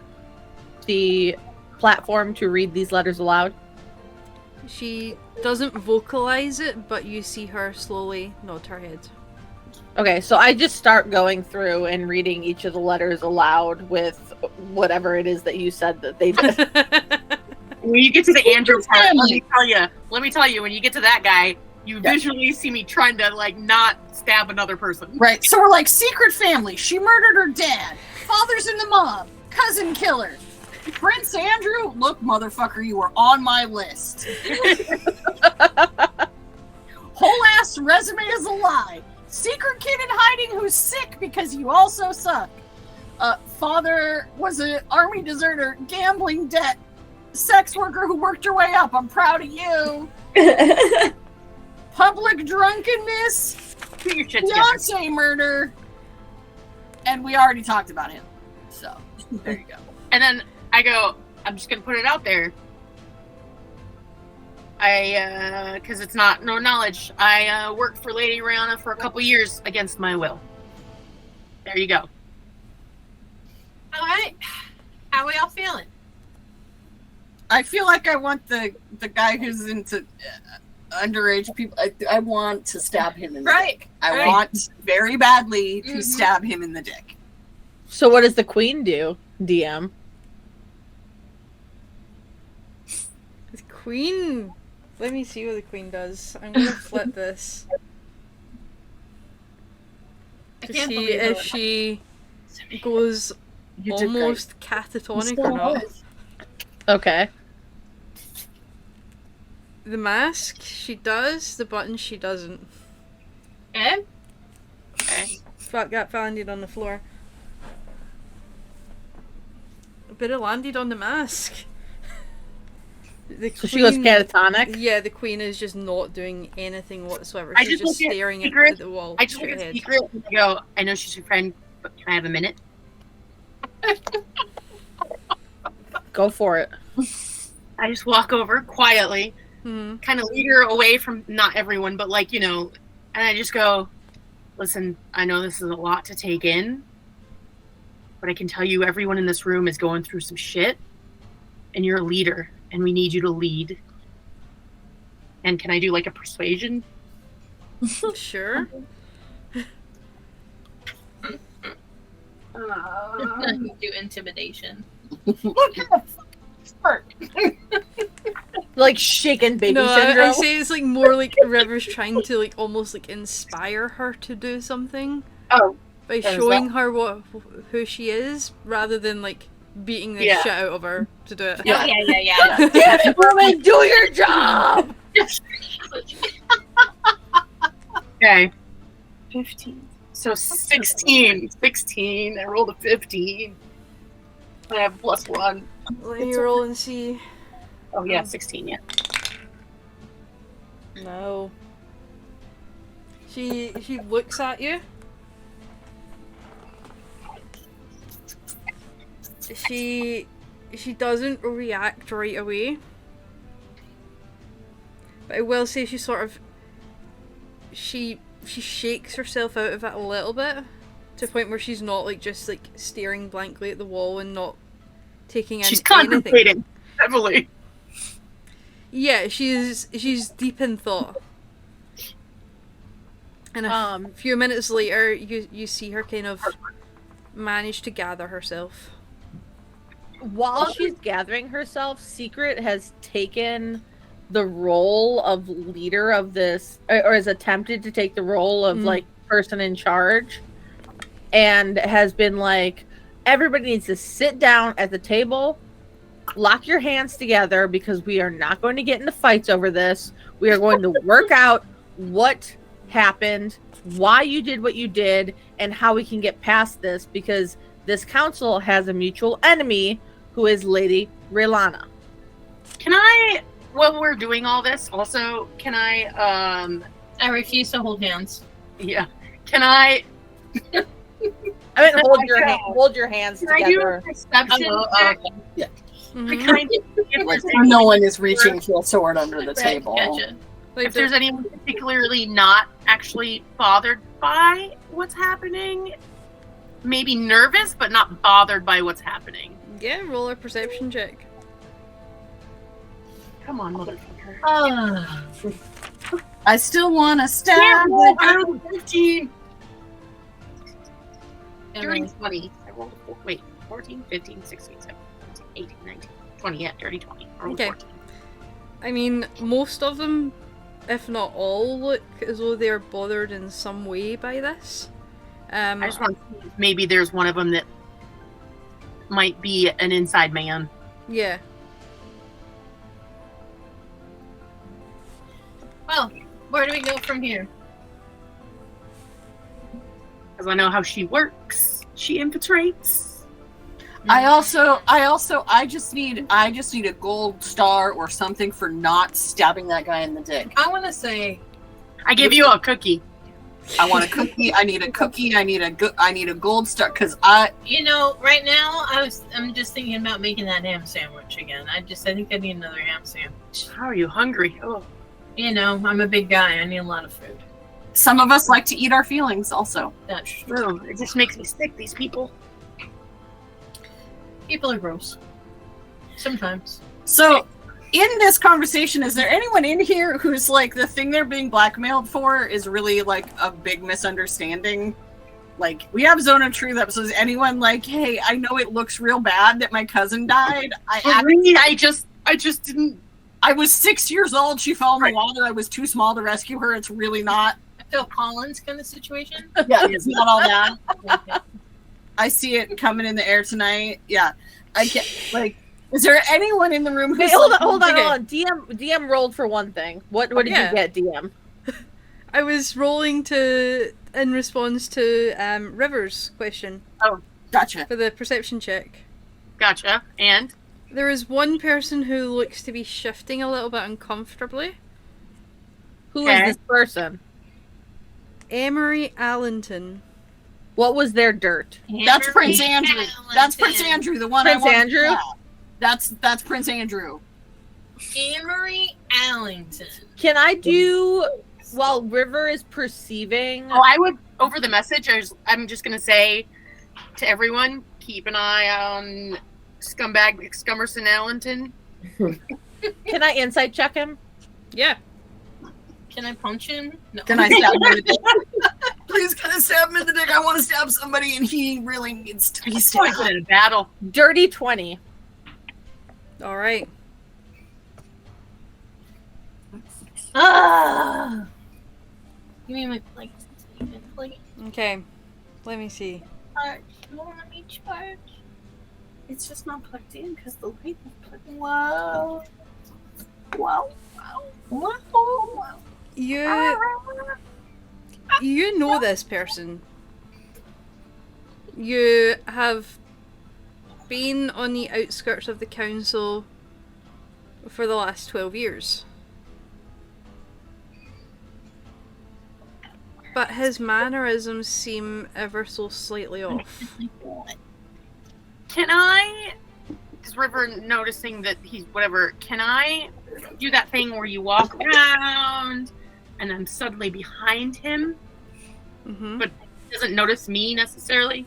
the platform to read these letters aloud? She doesn't vocalize it, but you see her slowly nod her head. Okay, so I just start going through and reading each of the letters aloud with whatever it is that you said that they did. When you get to the Andrew part, let me tell you, when you get to that guy, you visually see me trying to, like, not stab another person. Right, so we're like, secret family. She murdered her dad. Father's in the mob. Cousin killer. Prince Andrew? Look, motherfucker, you were on my list. Whole ass resume is a lie. Secret kid in hiding who's sick because you also suck. Father was an army deserter, gambling debt, sex worker who worked her way up. I'm proud of you. Public drunkenness, fiance murder, and we already talked about him. So there you go. And then I go, I'm just gonna put it out there. Because it's not no knowledge. I worked for Lady Rihanna for a couple years against my will. There you go. all right. How are y'all feeling? I feel like I want the guy who's into underage people. I want to stab him in the dick. I want very badly to stab him in the dick. So what does the queen do, DM? The queen... Let me see what the queen does. I'm gonna flip this. To see if she goes almost catatonic or not. Okay. The mask, she does. The button, she doesn't. Okay. Got landed on the floor. But it landed on the mask. So she goes catatonic? Yeah, the queen is just not doing anything whatsoever. I She's just just staring at the wall. I just look at Secret and I go, I know she's your friend, but can I have a minute? Go for it. I just walk over quietly, kind of lead her away from not everyone, but like, and I just go, listen, I know this is a lot to take in, but I can tell you everyone in this room is going through some shit, and you're a leader, and we need you to lead. And can I do like a persuasion? Sure. Do intimidation. Like shaken baby No, syndrome? I say it's like more like River's trying to like almost like inspire her to do something. Oh. By showing her who she is, rather than like beating the Yeah. shit out of her to do it. Yeah. Yeah. Damn it, woman, do your job! Okay. 15. So 16. 16. I rolled a 15. I have +1. Let me roll and see. Oh, yeah, 16, yeah. No. She looks at you. She doesn't react right away. But I will say she sort of she shakes herself out of it a little bit to the point where she's not like just like staring blankly at the wall and not taking in She's anything. contemplating heavily. Yeah, she's deep in thought. And a few minutes later, you see her kind of manage to gather herself. While she's gathering herself, Secret has taken the role of leader of this, or has attempted to take the role of like person in charge, and has been like, everybody needs to sit down at the table, lock your hands together, because we are not going to get into fights over this. We are going to work out what happened, why you did what you did, and how we can get past this, because this council has a mutual enemy who is Lady Raylana. Can I, while we're doing all this, also, can I, I refuse to hold hands. yeah, can I... I mean, hold your hands Can I do a together. perception check okay. to kind of see if Like, there's no one is reaching for a sword under the table. Gotcha. Like if there's anyone particularly not actually bothered by what's happening? Maybe nervous, but not bothered by what's happening. yeah, roll a perception check. Come on, motherfucker. I still want to stab I it. rolled a 15. And Dirty then- 20. I rolled a 4. Wait, 14, 15, 16, 17, 18, 19, 20. Yeah, dirty 20. I rolled Okay. 14. I mean, most of them, if not all, look as though they're bothered in some way by this. I just want to see if maybe there's one of them that might be an inside man. Yeah. Well, where do we go from here? Because I know how she works. She infiltrates. I just need a gold star or something for not stabbing that guy in the dick. I want to say, I give you a cookie. I want a cookie. I need a cookie. I need a gold star because you know, right now I'm just thinking about making that ham sandwich again. I think I need another ham sandwich. How are you hungry? Oh, You know, I'm a big guy. I need a lot of food. some of us like to eat our feelings also. That's true. it just makes me sick. These people. People are gross. Sometimes. So, in this conversation, is there anyone in here who's like the thing they're being blackmailed for is really like a big misunderstanding? Like, we have Zone of Truth episodes. Anyone like, hey, I know it looks real bad that my cousin died. I just didn't. I was 6 years old. She fell in the water. I was too small to rescue her. It's really not. Phil Collins kind of situation. Yeah, it's not all that. Okay. I see it coming in the air tonight. Yeah, I can't. Like, is there anyone in the room who's Hey, hold like, on. okay. DM rolled for one thing. What did Yeah. you get, DM? I was rolling in response to River's question Gotcha. for the perception check. Gotcha. And There is one person who looks to be shifting a little bit uncomfortably. Who is Okay. this person? Emery Allenton. What was their dirt? That's Prince Henry Andrew. That's Prince Allenton. Andrew, the one Prince I want. Andrew? Yeah. That's Prince Andrew. Emery Allington. Can I do, while River is perceiving... I would over the message. I'm just gonna say to everyone, keep an eye on scumbag Scummerson Allenton. Can I insight check him? Yeah. Can I punch him? No. Can I stab him in the dick? Please, can I stab him in the dick? I want to stab somebody, and he really needs to be He's stabbed. in a battle. Dirty 20. All right. Ah! Give me my plate. Okay. Let me see. Charge. You want me charge? It's just not plugged in because the light is plugged in. Wow. Wow. Wow. Wow. You know this person. You have been on the outskirts of the council for the last 12 years. But his mannerisms seem ever so slightly off. Can I, is River noticing that he's whatever, can I do that thing where you walk around and I'm suddenly behind him, Mm-hmm. but he doesn't notice me necessarily?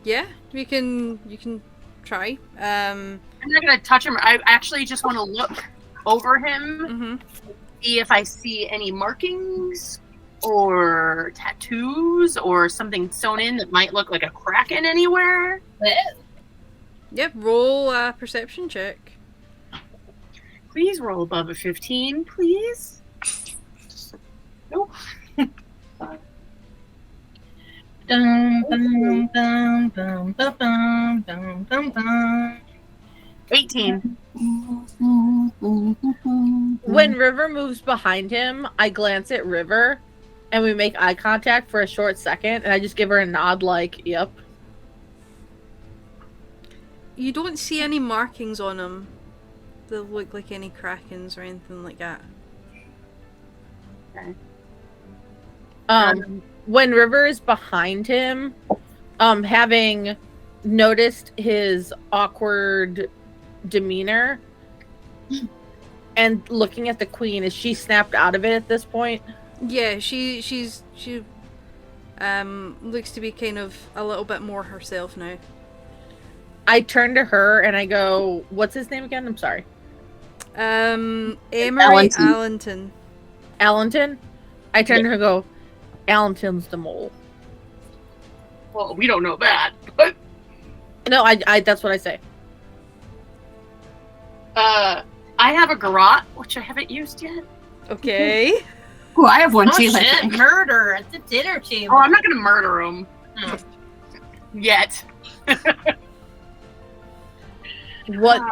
Yeah, you can try. I'm not going to touch him. I actually just want to look over him, Mm-hmm. see if I see any markings or tattoos or something sewn in that might look like a kraken anywhere. Yep, roll a perception check. Please roll above a 15, please. Nope. Dum, bum, bum, bum, bum, bum, bum, bum, bum. 18. When River moves behind him, I glance at River, and we make eye contact for a short second, and I just give her a nod like, yep. You don't see any markings on him that look like any krakens or anything like that. Okay. When River is behind him, having noticed his awkward demeanor and looking at the queen, is she snapped out of it at this point? Yeah, she looks to be kind of a little bit more herself now. I turn to her and I go, what's his name again? I'm sorry. Emery Allenton. Allenton? I turn to her and go, Allenton's the mole. Well, we don't know that, but No, I that's what I say. I have a garrote, which I haven't used yet. Okay. Oh, I have one Oh too. I shit, think. murder at the dinner table. Oh, I'm not going to murder him. Oh. Yet. What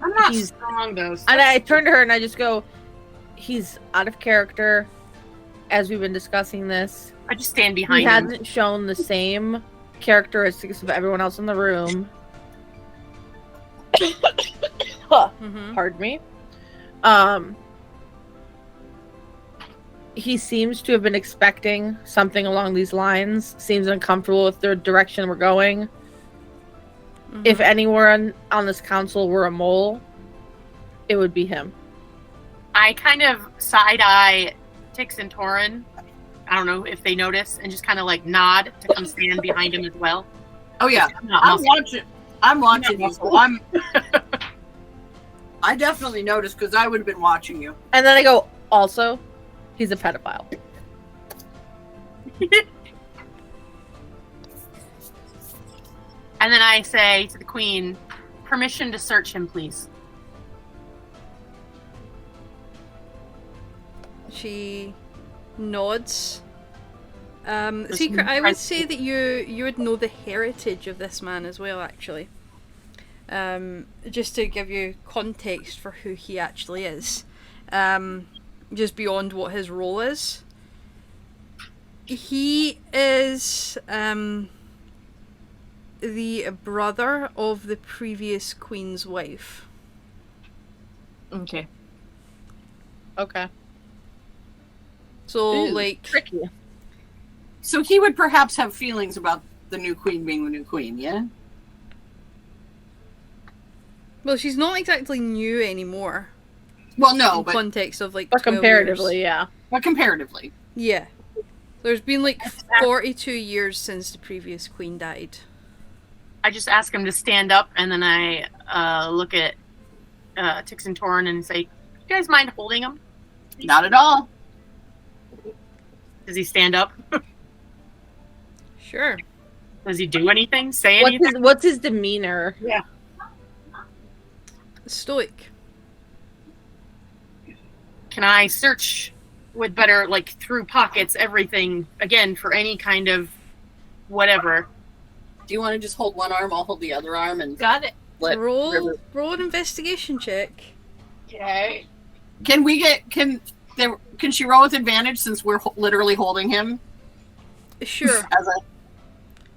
I'm not he's strong, though. So and I turn to her and I just go, he's out of character as we've been discussing this. I just stand He behind him. hasn't shown the same characteristics of everyone else in the room. Mm-hmm. Pardon me. He seems to have been expecting something along these lines. Seems uncomfortable with the direction we're going. Mm-hmm. If anyone on this council were a mole, it would be him. I kind of side-eye Tix and Torin. I don't know if they notice, and just kind of like nod to come stand behind him as well. Oh yeah, Not I'm muscle. watching. I'm watching you. muscle. So I'm. I definitely noticed because I would have been watching you. And then I go, also, he's a pedophile. And then I say to the queen, permission to search him, please. She nods. There's Secret, no I would precedent. say that you would know the heritage of this man as well, actually. Just to give you context for who he actually is. Just beyond what his role is. He is the brother of the previous queen's wife. Okay. Okay. So, Ooh, like... tricky. So he would perhaps have feelings about the new queen being the new queen, yeah? Well, she's not exactly new anymore. Well, no, In but context of, like, But 12 comparatively, years. yeah. comparatively. Yeah. There's been, like, 42 years since the previous queen died. I just ask him to stand up, and then I look at Tix and Torin and say, "You guys mind holding him?" Not at all. Does he stand up? Sure. Does he do anything? Say anything? What's his demeanor? Stoic. Can I search with better, like, through pockets, everything, again, for any kind of whatever? Do you want to just hold one arm? I'll hold the other arm and Got it. let River. Roll an investigation check. Okay. Can we get can she roll with advantage since we're literally holding him? Sure. As a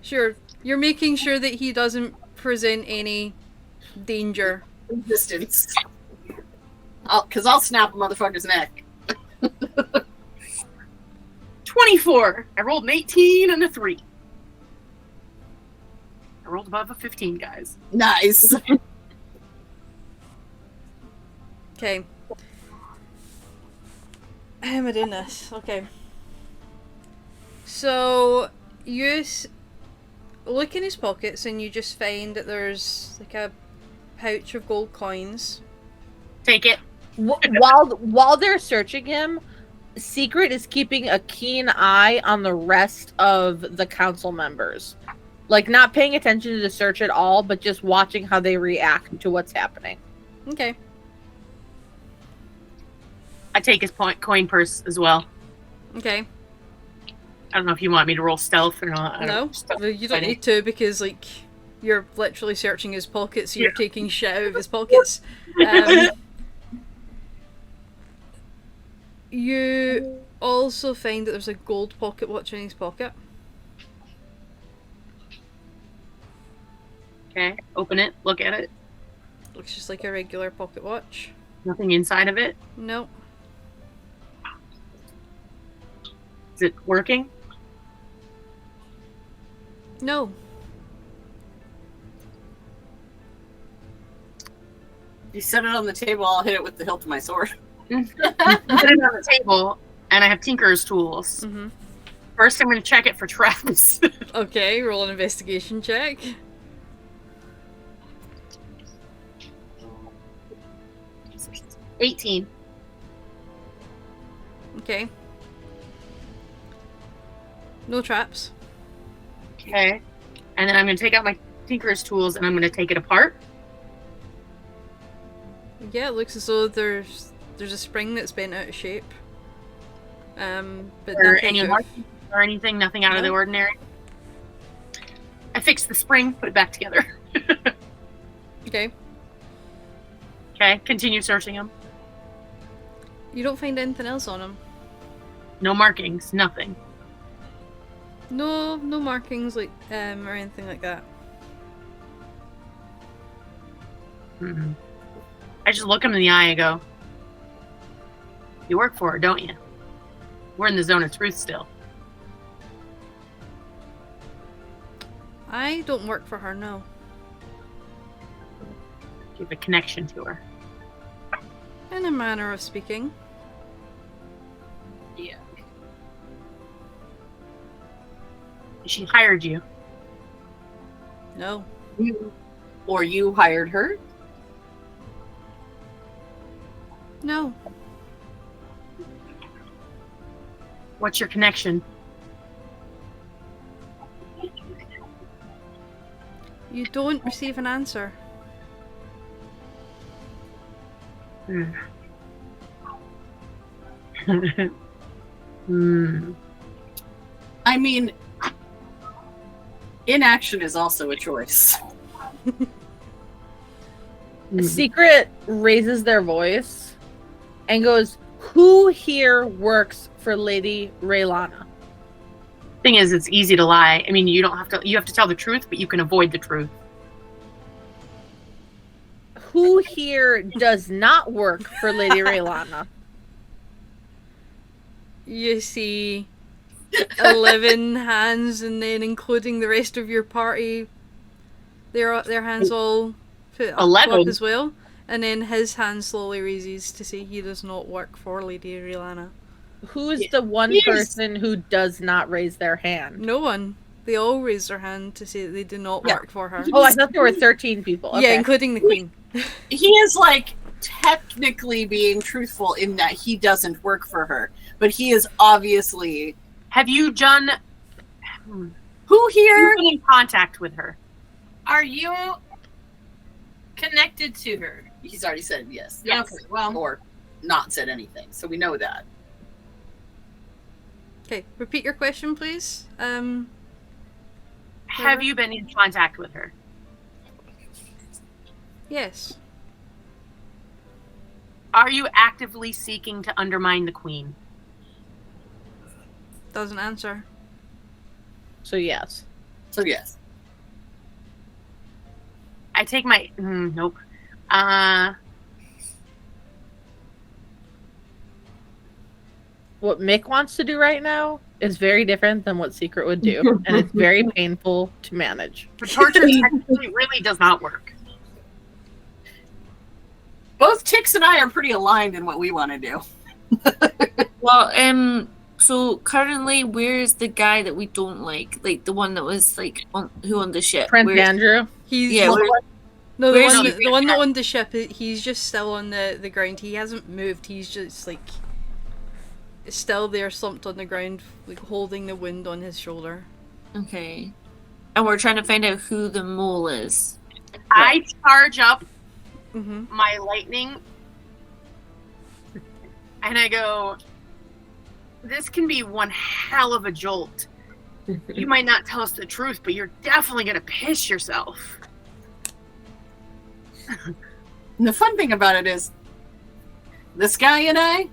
Sure. You're making sure that he doesn't present any danger. resistance. Because I'll snap a motherfucker's neck. 24. I rolled an 18 and a 3. I rolled above a 15, guys. Nice. Okay. How am I doing this? Okay. So, you look in his pockets and you just find that there's like a pouch of gold coins. Take it. While they're searching him, Secret is keeping a keen eye on the rest of the council members. Like, not paying attention to the search at all, but just watching how they react to what's happening. Okay. I take his coin purse as well. Okay. I don't know if you want me to roll stealth or not. No, you don't need to because, like, you're literally searching his pockets, so you're taking shit out of his pockets. You also find that there's a gold pocket watch in his pocket. Okay, open it, look at it. Looks just like a regular pocket watch. Nothing inside of it. No. Is it working? No. You set it on the table, I'll hit it with the hilt of my sword. Put it on the table, and I have Tinker's tools. Mm-hmm. First, I'm going to check it for traps. Okay, roll an investigation check. $18. Okay. No traps. Okay. And then I'm going to take out my Tinker's tools, and I'm going to take it apart. Yeah, it looks as though there's a spring that's bent out of shape. But Or nothing any out of- markings or anything, nothing out of the No. ordinary. I fixed the spring, put it back together. Okay. Okay, continue searching them. You don't find anything else on him. No markings, nothing. No markings like or anything like that. Mm-mm. I just look him in the eye and go, "You work for her, don't you?" We're in the zone of truth still. I don't work for her, no. You have a connection to her. In a manner of speaking. Yeah. She hired you. No. Or you hired her? No. What's your connection? You don't receive an answer. Hmm. I mean, inaction is also a choice. Secret raises their voice and goes, "Who here works for Lady Raylana?" Thing is, it's easy to lie. I mean, you have to tell the truth, but you can avoid the truth. Who here does not work for Lady Raylana? You see 11 hands, and then including the rest of your party, their hands all put up 11? as well. And then his hand slowly raises to say he does not work for Lady Raylana. Who is the one person who does not raise their hand? No one. They all raise their hand to say that they do not work for her. Oh, I thought there were 13 people. Okay. Yeah, including the queen. He is like technically being truthful in that he doesn't work for her, but he is obviously. Have you done? Who here? Been in contact with her? Are you connected to her? He's already said yes. Yes. Okay, well. Or not said anything, so we know that. Okay, repeat your question, please. Have you been in contact with her? Yes. Are you actively seeking to undermine the queen? Doesn't answer. So yes. So yes. I take my nope. What Mick wants to do right now is very different than what Secret would do, and it's very painful to manage. The torture technically really does not work. Both Tix and I are pretty aligned in what we want to do. Well, so currently, where's the guy that we don't like? Like the one that was like on the ship? Prince Where's- Andrew. He's Yeah, no, where's the one that owned the ship. He's just still on the ground. He hasn't moved. He's just like still there, slumped on the ground, like holding the wound on his shoulder. Okay. And we're trying to find out who the mole is. I charge up Mm-hmm. my lightning and I go, this can be one hell of a jolt. You might not tell us the truth, but you're definitely going to piss yourself. And the fun thing about it is, this guy and I,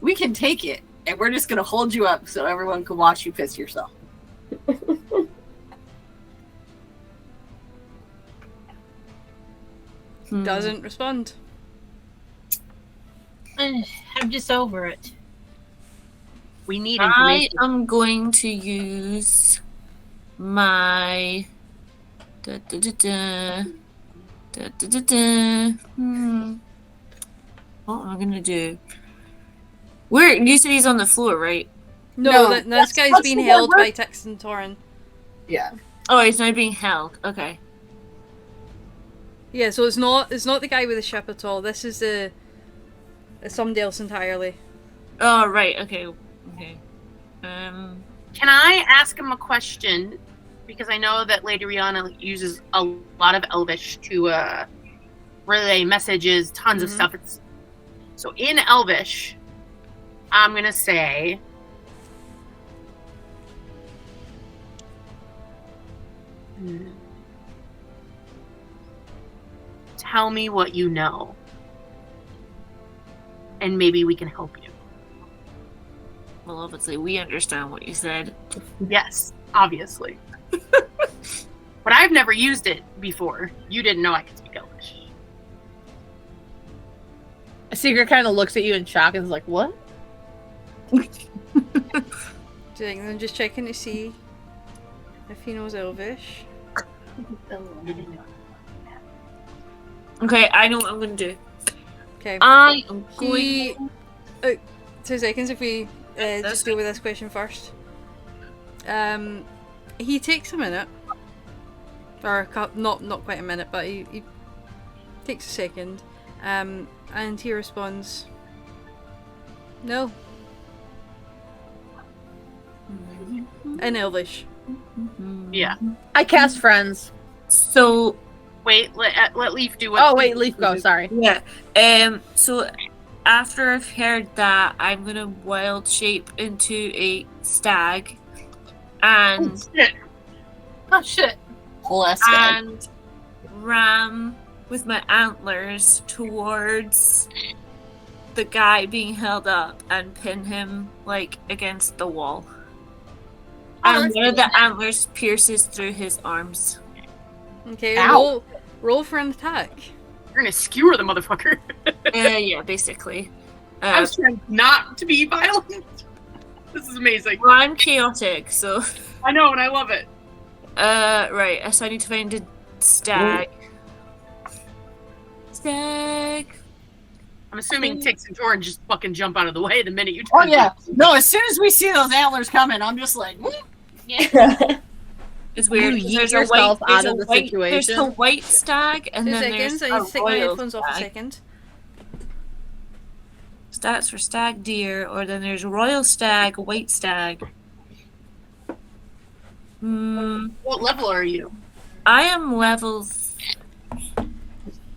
we can take it, and we're just gonna hold you up so everyone can watch you piss yourself. Doesn't respond. I'm just over it. We need I information. am going to use my What am I gonna do? Where you said he's on the floor, right? No, No, this guy's that's been the held one by Tix and Torin. Yeah. Oh, he's now being held. Okay. Yeah, so it's not the guy with the ship at all. This is it's somebody else entirely. Oh, right. Okay. Okay. Can I ask him a question? Because I know that Lady Rihanna uses a lot of Elvish to relay messages, tons of Mhm. stuff. So in Elvish, I'm gonna say, tell me what you know, and maybe we can help you. Well, obviously, we understand what you said. Yes, obviously. But I've never used it before. You didn't know I could speak Elvish. Secret kind of looks at you in shock and is like, "What?" I'm just checking to see if he knows Elvish. Okay, I know what I'm gonna do. Okay. I am He, going. 2 seconds if we just deal with this question first. He takes a minute. Or not quite a minute, but he takes a second. And he responds, "No." In Elvish. Yeah. I cast friends. So Wait, let Leaf do what. Oh wait, Leaf go. Sorry. yeah. So after I've heard that, I'm gonna wild shape into a stag, and Shit. Oh shit. Whole ass guy. and ram with my antlers towards the guy being held up and pin him like against the wall. And that's one of good. the antlers pierces through his arms. Okay, Ow. roll for an attack. You're gonna skewer the motherfucker. Yeah, basically. I was trying not to be violent. This is amazing. Well, I'm chaotic, so I know, and I love it. right. So I need to find a stag. Stag. I'm assuming Tix and Torin just fucking jump out of the way the minute you Oh turn. yeah. No, as soon as we see those antlers coming, I'm just like, "Whoop." It's weird. You 'cause yeet there's a yourself white, out there's of a the white, situation. There's a white stag, and 2 then seconds, there's I a need to take my royal headphones off a stag. second. Stats for stag deer, or then there's royal stag, white stag. What level are you? I am level.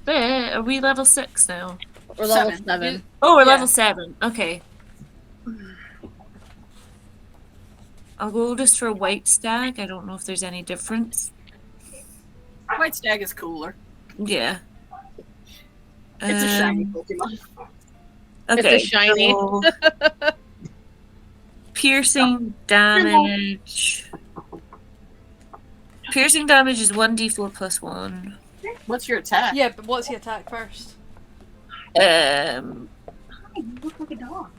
Are we level 6 now? We're level 7. 7. Oh, we're Yeah. level 7. Okay. I'll go just for white stag. I don't know if there's any difference. White stag is cooler. Yeah. It's a shiny Pokemon. Okay, It's a shiny. so piercing damage. Piercing damage is 1d4 plus 1. What's your attack? Yeah, but what's the attack first? You look like a dog.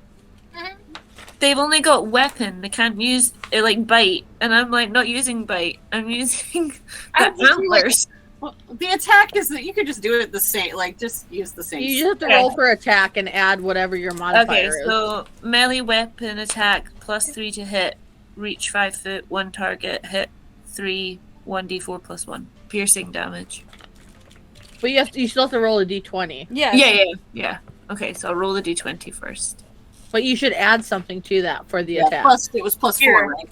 They've only got weapon. They can't use like bite, and I'm like not using bite. I'm using the antlers. Well, the attack is that you could just do it the same. Like just use the same. You just have to roll for attack and add whatever your modifier Okay, is. so melee weapon attack +3 to hit, reach 5 foot, 1 target, hit 3, 1d4 plus 1. Piercing damage. But you still have to roll a d20. Yeah. Yeah. Okay, so I'll roll the d20 first. But you should add something to that for the Yeah, attack. it was +4, Here. right?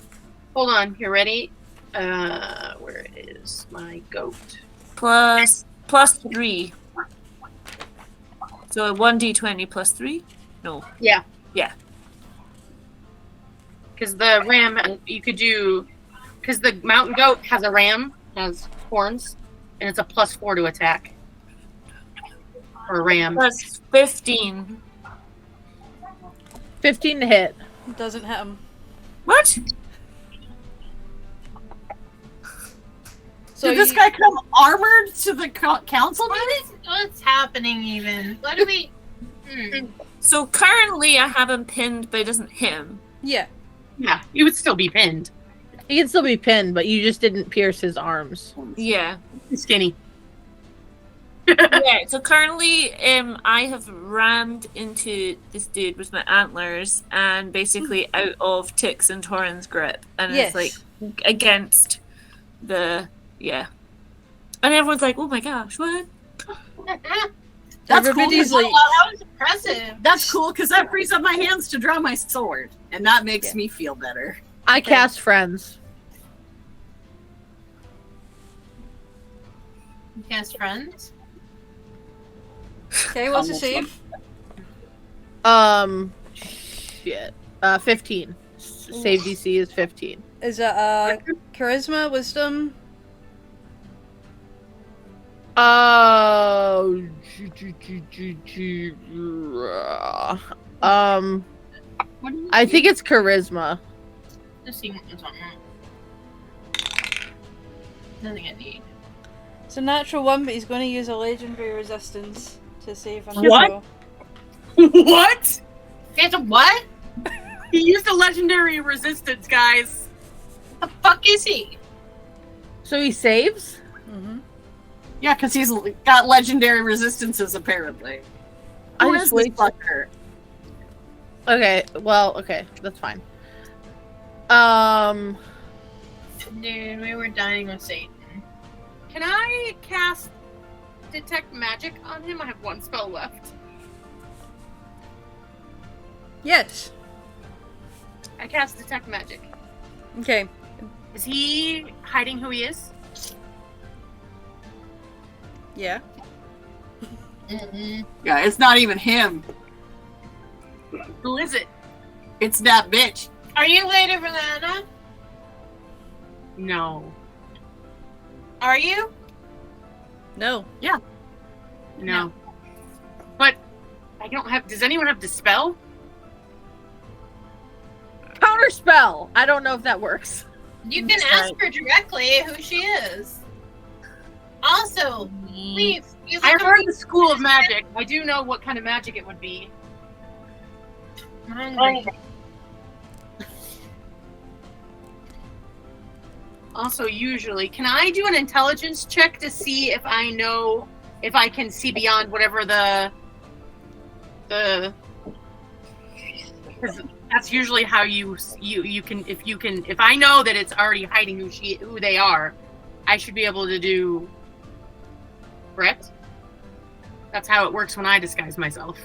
Hold on, you ready? Where is my goat? Plus 3. So a 1d20 plus 3? No. Yeah. Yeah. Because the ram, you could do. Because the mountain goat has a ram, has horns, and it's a +4 to attack. For a ram. Plus 15. 15 to hit. Doesn't hit him. What? So Did this guy come armored to the council meeting? What's happening even? What do we... So currently I have him pinned, but it doesn't hit him. Yeah. Yeah, he would still be pinned. He can still be pinned, but you just didn't pierce his arms. Yeah. He's skinny. Yeah, so currently I have rammed into this dude with my antlers and basically out of Tix and Torin's grip. And Yes. it's like against the and everyone's like, oh my gosh, what? That's Everybody's cool. like, that was impressive. That's cool because that frees up my hands to draw my sword, and that makes me feel better. I cast friends. You cast friends? okay, what's the save? Shit. 15. Save DC is 15. Is it charisma, wisdom? Oh. I think it's charisma. Just see what's on that. Nothing I need. It's a natural one, but he's going to use a legendary resistance to save him. What? So- What? It's a what? He used a legendary resistance, guys. What the fuck is he? So he saves? Mhm. Yeah, because he's got legendary resistances apparently. I Who just is this wait. fucker? Okay, that's fine. Dude, we were dining with Satan. Can I cast Detect Magic on him? I have one spell left. Yes. I cast Detect Magic. Okay. Is he hiding who he is? Yeah. Mm-mm. Yeah, it's not even him. Who is it? It's that bitch. Are you Lady Renata? No. Are you? No. No. But I don't have. Does anyone have Dispel? Counter spell. I don't know if that works. You can ask her directly who she is. Also, leave. I heard the School of Magic. I do know what kind of magic it would be. Also, usually, can I do an intelligence check to see if I know if I can see beyond whatever the 'cause that's usually how you can if I know that it's already hiding who they are, I should be able to do. Correct? That's how it works when I disguise myself.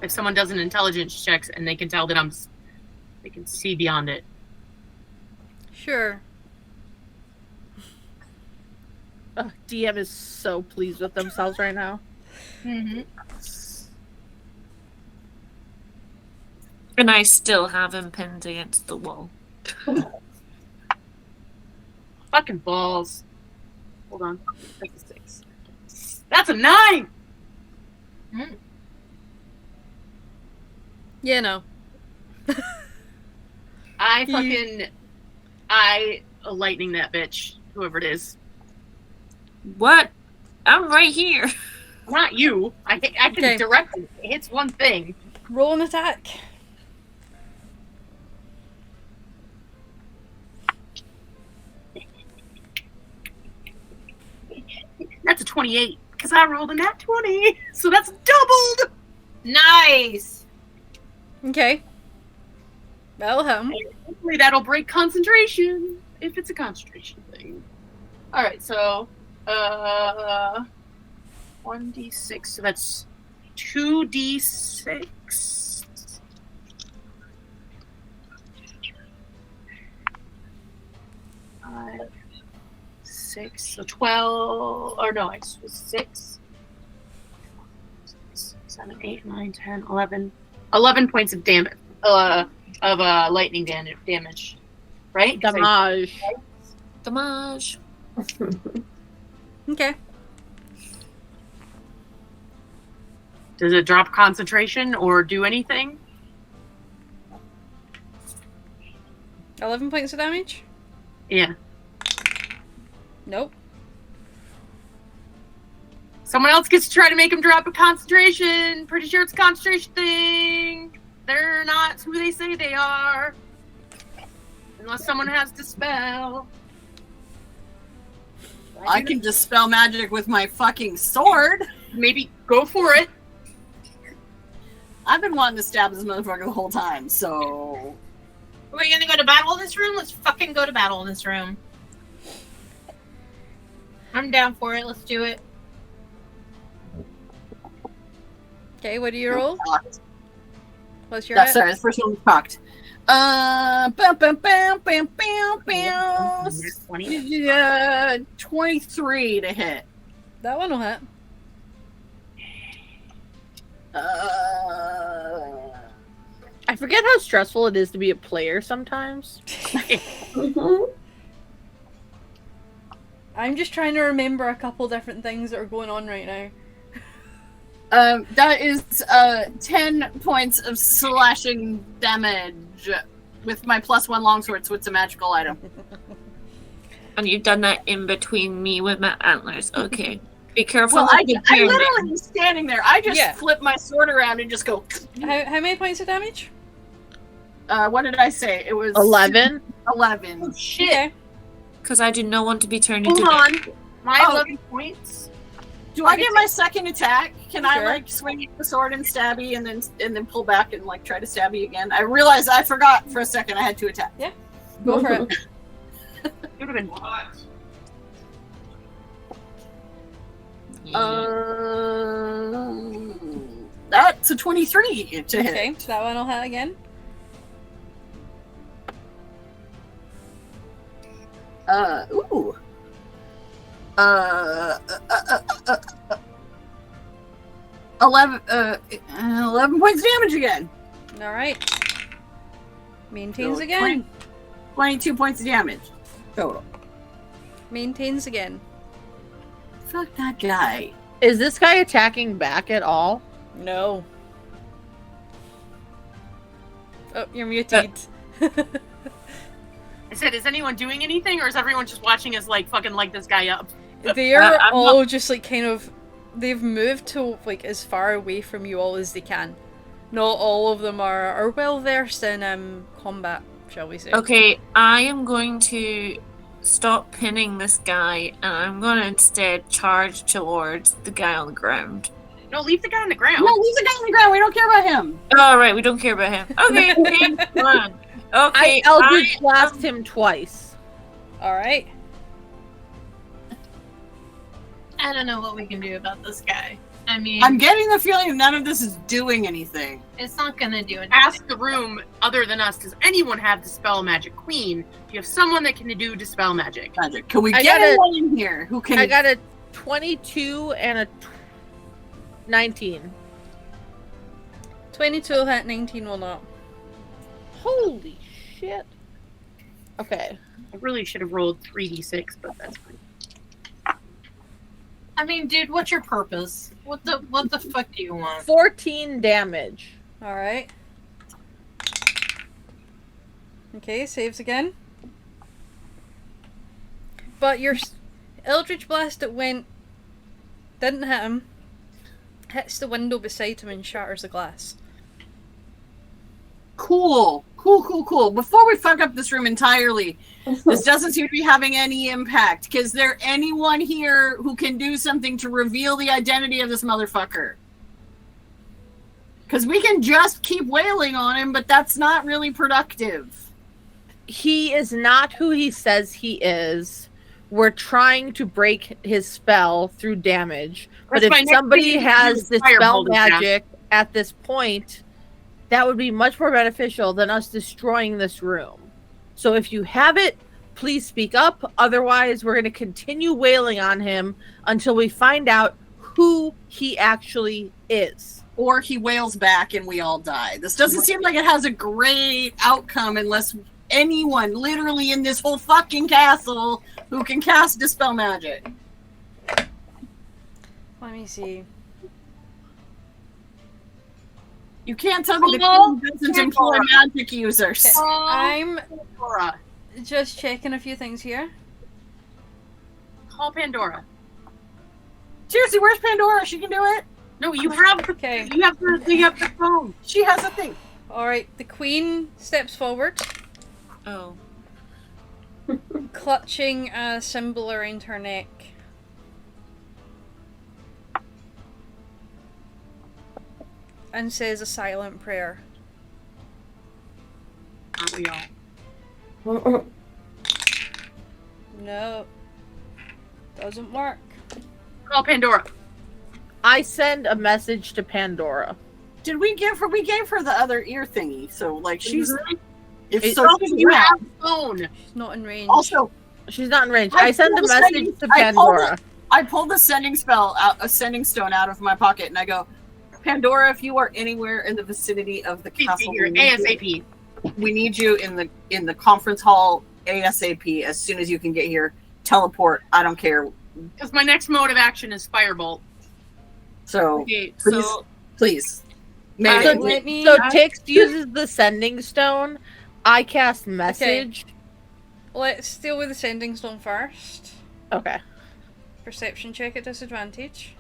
If someone does an intelligence check and they can tell that they can see beyond it. Sure. DM is so pleased with themselves right now. Mm-hmm. And I still have him pinned against the wall. Fucking balls. Hold on. That's a 6. That's a 9! Yeah, no. I lightning that bitch, whoever it is. What? I'm right here. Not you. I can Okay. direct it. It hits one thing. Roll an attack. That's a 28, because I rolled a nat 20, so that's doubled! Nice. Okay. That'll hit him. Hopefully that'll break concentration, if it's a concentration thing. Alright, so, 1d6, so that's 2d6. 5, 6, so 12, or no, it was 6, 7, 8, 9, 10, 11. 11 points of damage, lightning damage, right? Damage. Damage. Okay. Does it drop concentration or do anything? 11 points of damage? Yeah. Nope. Someone else gets to try to make him drop a concentration. Pretty sure it's a concentration thing. They're not who they say they are. Unless someone has Dispel. I can dispel magic with my fucking sword. Maybe go for it. I've been wanting to stab this motherfucker the whole time, so... Are we gonna go to battle in this room? Let's fucking go to battle in this room. I'm down for it. Let's do it. Okay, what do you roll? What's your That's hit? sorry, the first one was cocked. Bam, bam, bam, bam, bam, bam. 23 to hit. That one will hit. I forget how stressful it is to be a player sometimes. I'm just trying to remember a couple different things that are going on right now. That is 10 points of slashing damage with my +1 longsword, so it's a magical item. And you've done that in between me with my antlers. Okay. Be careful. Well, I with the literally pyramid. was standing there. I just Yeah. flip my sword around and just go. How many points of damage? What did I say? It was 11. 11. Shit. Okay. Because I do not want to be turned Hold into on. My Oh. 11 points. Do I get my second attack? Can I Sure. like swing the sword and stabby and then pull back and like try to stabby again? I realized I forgot for a second I had 2 attacks. Go for it. It would have been. That's a 23 to hit. Okay, that one will hit again. Ooh. 11 points damage again. Alright. Maintains So, again. 22 points of damage total. Maintains again. Fuck that guy. Is this guy attacking back at all? No. Oh, you're muted. I said, is anyone doing anything, or is everyone just watching us like fucking light this guy up? They're I'm all just like kind of. They've moved to like as far away from you all as they can. Not all of them are well versed in combat, shall we say. Okay, I am going to stop pinning this guy and I'm going to instead charge towards the guy on the ground. No, leave the guy on the ground. No, leave the guy on the ground. We don't care about him. Oh, right, we don't care about him. Okay, okay, come on. Okay, I Eldritch Blast him twice. Alright. I don't know what we can do about this guy. I mean, I'm getting the feeling none of this is doing anything. it's not gonna do anything. Ask the room, other than us, does anyone have Dispel Magic? Queen, do you have someone that can do Dispel Magic? Magic. Can we I get got a- anyone in here who can? I got a 22 and a 19. 22 will hit, 19 will not. Holy shit. Okay. I really should have rolled 3d6, but that's fine. I mean, dude, what's your purpose? What the fuck do you want? 14 damage. Alright. Okay, saves again. But your Eldritch Blast that went... didn't hit him. Hits the window beside him and shatters the glass. Cool. Before we fuck up this room entirely, this doesn't seem to be having any impact. Is there anyone here who can do something to reveal the identity of this motherfucker? Because we can just keep wailing on him, but that's not really productive. He is not who he says he is. We're trying to break his spell through damage. But That's my if next somebody thing has is the firebolt spell his ass. magic at this point, that would be much more beneficial than us destroying this room. So if you have it, please speak up. Otherwise, we're going to continue wailing on him until we find out who he actually is. Or he wails back and we all die. This doesn't seem like it has a great outcome unless anyone literally in this whole fucking castle who can cast Dispel Magic. Let me see. You can't tell me the Oh, king doesn't employ magic users. Okay. I'm Pandora. just checking a few things here. Call Pandora. Seriously, where's Pandora? She can do it. No, you have Okay. you have the phone. She has a thing. Alright, the queen steps forward, Oh. clutching a symbol around her neck. And says a silent prayer. Aren't we all? No. Doesn't work. Call Pandora. I send a message to Pandora. Did we give her? We gave her the other ear thingy. So like she's. If It- so, You have a phone. She's not in range. also, She's not in range. I I send a pulled message sending- to I pulled Pandora. I pulled the sending spell out, a sending stone out of my pocket, and I go, Pandora, if you are anywhere in the vicinity of the Please castle, be here ASAP. we need you in the conference hall ASAP. As soon as you can get here, teleport. I don't care. Because my next mode of action is firebolt. So Okay, please, so please. So, Maybe. let me- so Tix uses the sending stone. I cast message. Let's deal with the sending stone first. Okay. Perception check at disadvantage.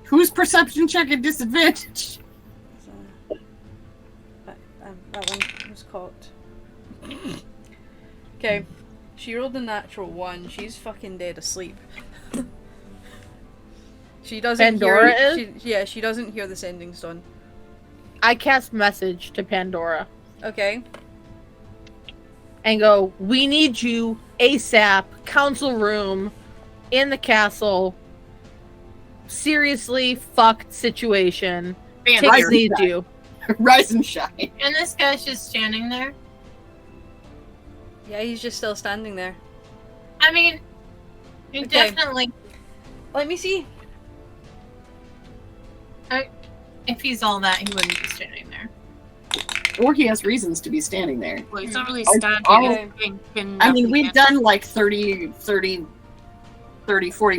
Whose perception check at disadvantage? So, that one was caught. Okay, she rolled a natural 1. She's fucking dead asleep. She doesn't Pandora hear. She doesn't hear the sending stone. I cast message to Pandora Okay. and go, we need you ASAP, council room, in the castle. Seriously fucked situation. Tix Vampire. needs you. Rise and shine. And this guy's just standing there. Yeah, he's just still standing there. I mean, you Okay. definitely. Let me see. If he's all that, he wouldn't be standing there. Or he has reasons to be standing there. well, he's not really I- standing. I- he's pinned I up mean, we've against- done like 30, 40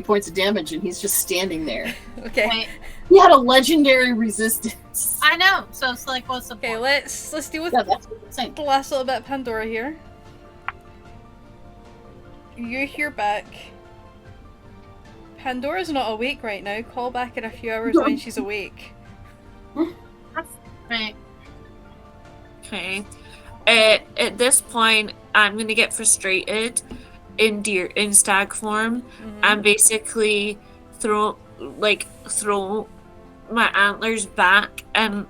points of damage, and he's just standing there. Okay. Wait, He had a legendary resistance. I know. So it's like, what's the Okay, point? let's deal with Yeah, that's what I'm saying. the last little bit of Pandora here. You hear back. Pandora's not awake right now. Call back in a few hours when she's awake. Right. Okay. At this point, I'm gonna get frustrated in stag form and basically throw my antlers back and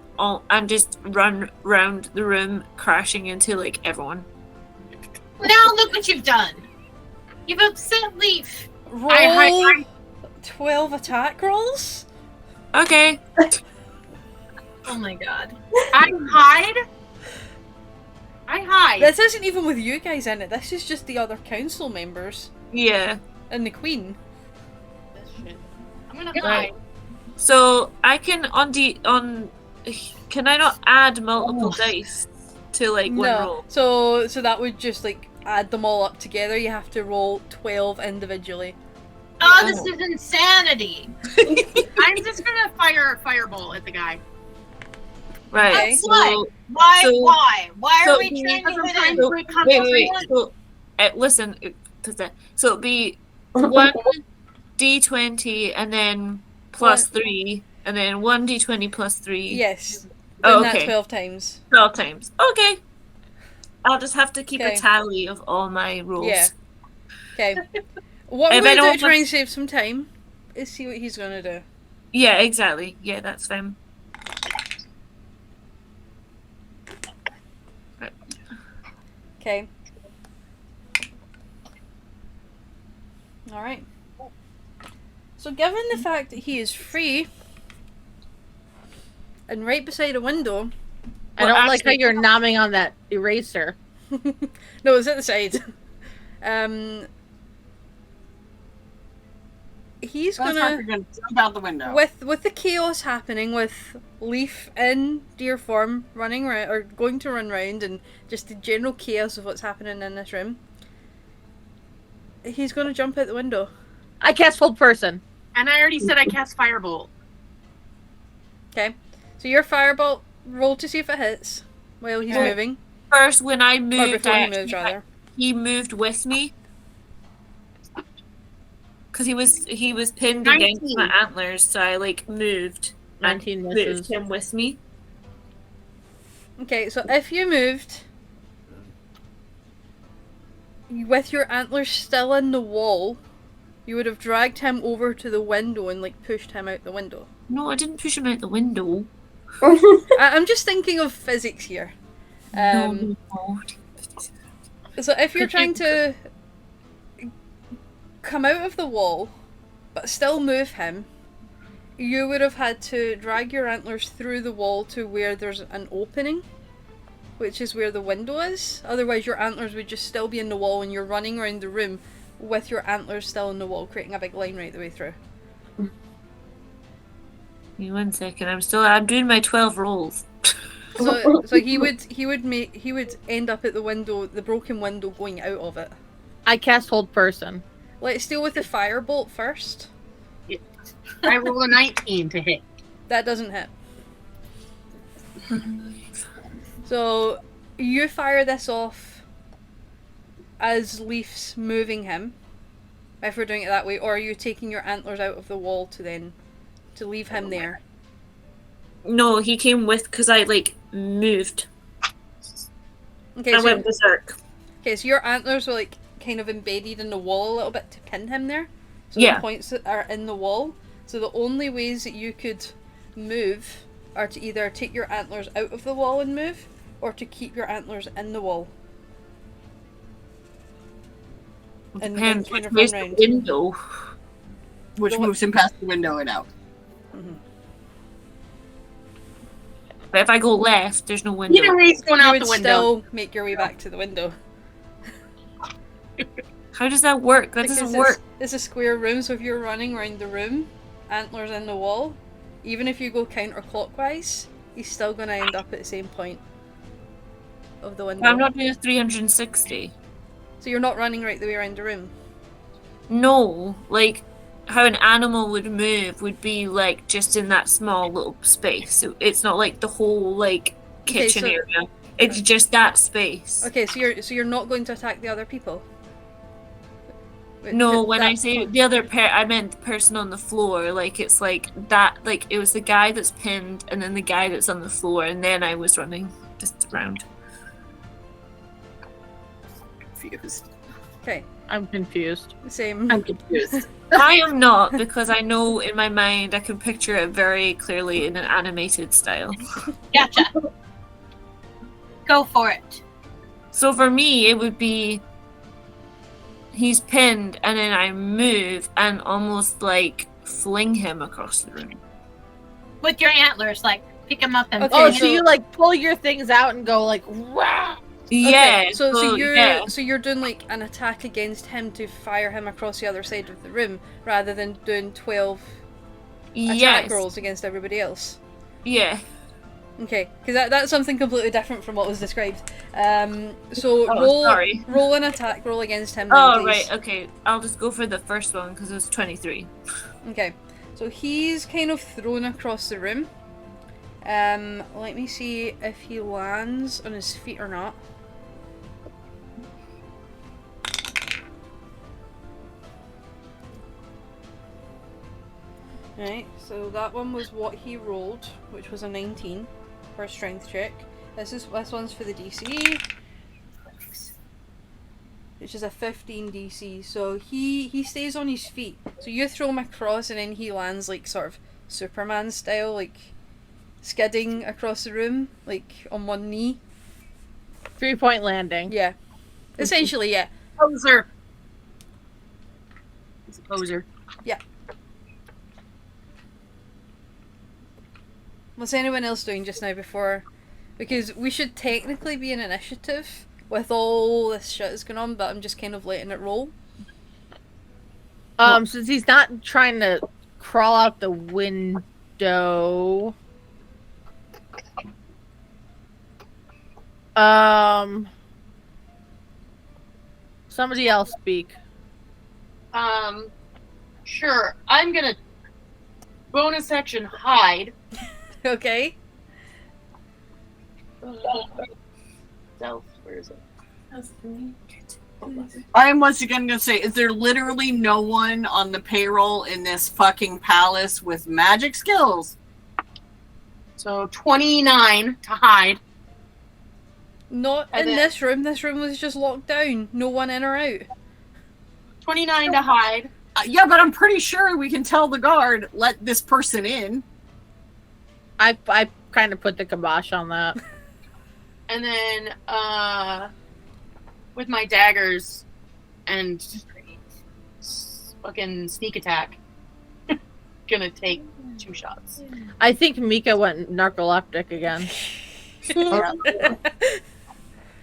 just run round the room, crashing into like everyone. Now look what you've done. You've upset Leaf. Roll I- 12 attack rolls? Okay. Oh my god. I hide. This isn't even with you guys in it. This is just the other council members Yeah. and the queen. I'm gonna Right. hide. So I can on can I not add multiple dice to like one No. roll? So that would just like add them all up together. You have to roll 12 individually. Oh, this is insanity. I'm just gonna fire a fireball at the guy. Right. Okay. So, Why? so- Why so are we trying to hit him? so- wait. So, listen. So it'd be 1d20 and then plus 3, and then 1d20 plus 3. Yes. Oh, Doing that okay. 12 times. 12 times. Okay. I'll just have to keep Okay. a tally of all my rolls. Yeah. Okay. What If I'm going to anyone do to try wants- and save some time is see what he's going to do. Yeah, exactly. Yeah, that's fine. Okay. Alright. So given the fact that he is free and right beside a window, I Well, don't like how actually- you're nomming on that eraser. no, it's at the side. He's That's gonna gonna jump out the window. with the chaos happening, with Leaf in deer form running around or going to run round, and just the general chaos of what's happening in this room. He's gonna jump out the window. I cast hold person. And I already said I cast firebolt. Okay, so your firebolt, roll to see if it hits while he's Okay. moving, First, when I or moved, before he moves rather. he moved with me. Because he was pinned against 19. my antlers, so I like moved. 19 and misses. moved him with me. Okay, so if you moved with your antlers still in the wall, you would have dragged him over to the window and like pushed him out the window. No, I didn't push him out the window. I'm just thinking of physics here. No. So if you're Could trying you- to come out of the wall but still move him, you would have had to drag your antlers through the wall to where there's an opening, which is where the window is. Otherwise your antlers would just still be in the wall and you're running around the room with your antlers still in the wall, creating a big line right the way through. Give me 1 second. I'm doing my 12 rolls. So he would end up at the window, the broken window, going out of it. I cast hold person. Let's deal with the firebolt first. I roll a 19 to hit. That doesn't hit. So you fire this off as Leaf's moving him, if we're doing it that way, or are you taking your antlers out of the wall to leave him there? No, he came with because I like moved. Okay, I so, went berserk. okay, so your antlers were like kind of embedded in the wall a little bit to pin him there. So Yeah. the points that are in the wall. So the only ways that you could move are to either take your antlers out of the wall and move, or to keep your antlers in the wall. And Depends kind which of way's run the round. window. Which The moves him past the window and out. But if I go left, there's no window. Either way, he's going You out would the window. still make your way back to the window. How does that work? That Because doesn't work. It's a square room, so if you're running around the room, antlers in the wall, even if you go counterclockwise, he's still going to end up at the same point of the window. I'm not doing a 360. So you're not running right the way around the room. No, like how an animal would move would be like just in that small little space. So it's not like the whole like Okay, kitchen so- area. It's just that space. Okay, so you're not going to attack the other people. No, when I That- say the other pair, I meant the person on the floor. Like it's like that. Like it was the guy that's pinned, and then the guy that's on the floor, and then I was running just around. Confused. Okay, I'm confused. same. I'm confused. I am not, because I know in my mind I can picture it very clearly in an animated style. Gotcha. Go for it. So for me, it would be he's pinned, and then I move and almost like fling him across the room. With your antlers, like pick them up and Okay, Oh, so- so you like pull your things out and go like, wow. Yeah. Okay, so you're yeah. so you're doing like an attack against him to fire him across the other side of the room, rather than doing 12 attack Yes. rolls against everybody else. Yeah. Okay, because that's something completely different from what was described. So Oh, sorry. roll an attack roll against him then, Oh, please. right, okay. I'll just go for the first one because it was 23. Okay, so he's kind of thrown across the room. Let me see if he lands on his feet or not. Right, so that one was what he rolled, which was a 19 for a strength check. This one's for the DC, which is a 15 DC. So he stays on his feet. So you throw him across, and then he lands like sort of Superman style, like skidding across the room, like on one knee. 3-point landing. Yeah, essentially, yeah. Poser. He's a poser. What's anyone else doing just now before? Because we should technically be in initiative with all this shit that's going on, but I'm just kind of letting it roll. Since he's not trying to crawl out the window. Somebody else speak. Sure. I'm gonna bonus action hide. Okay. Stealth, where is it? I am once again going to say, is there literally no one on the payroll in this fucking palace with magic skills? So 29 to hide. Not And in then- this room. This room was just locked down. No one in or out. 29 to hide. Yeah, but I'm pretty sure we can tell the guard, let this person in. I kind of put the kibosh on that. And then with my daggers and fucking sneak attack, gonna take 2 shots. I think Mika went narcoleptic again.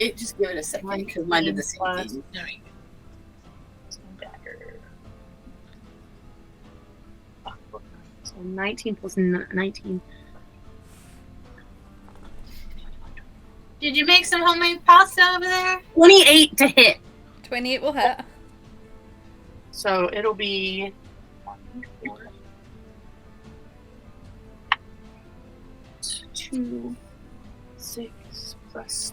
It just give it a second because mine did the same thing. Dagger. So 19 plus 19. Did you make some homemade pasta over there? 28 to hit. 28 will hit. So it'll be 2, 6 plus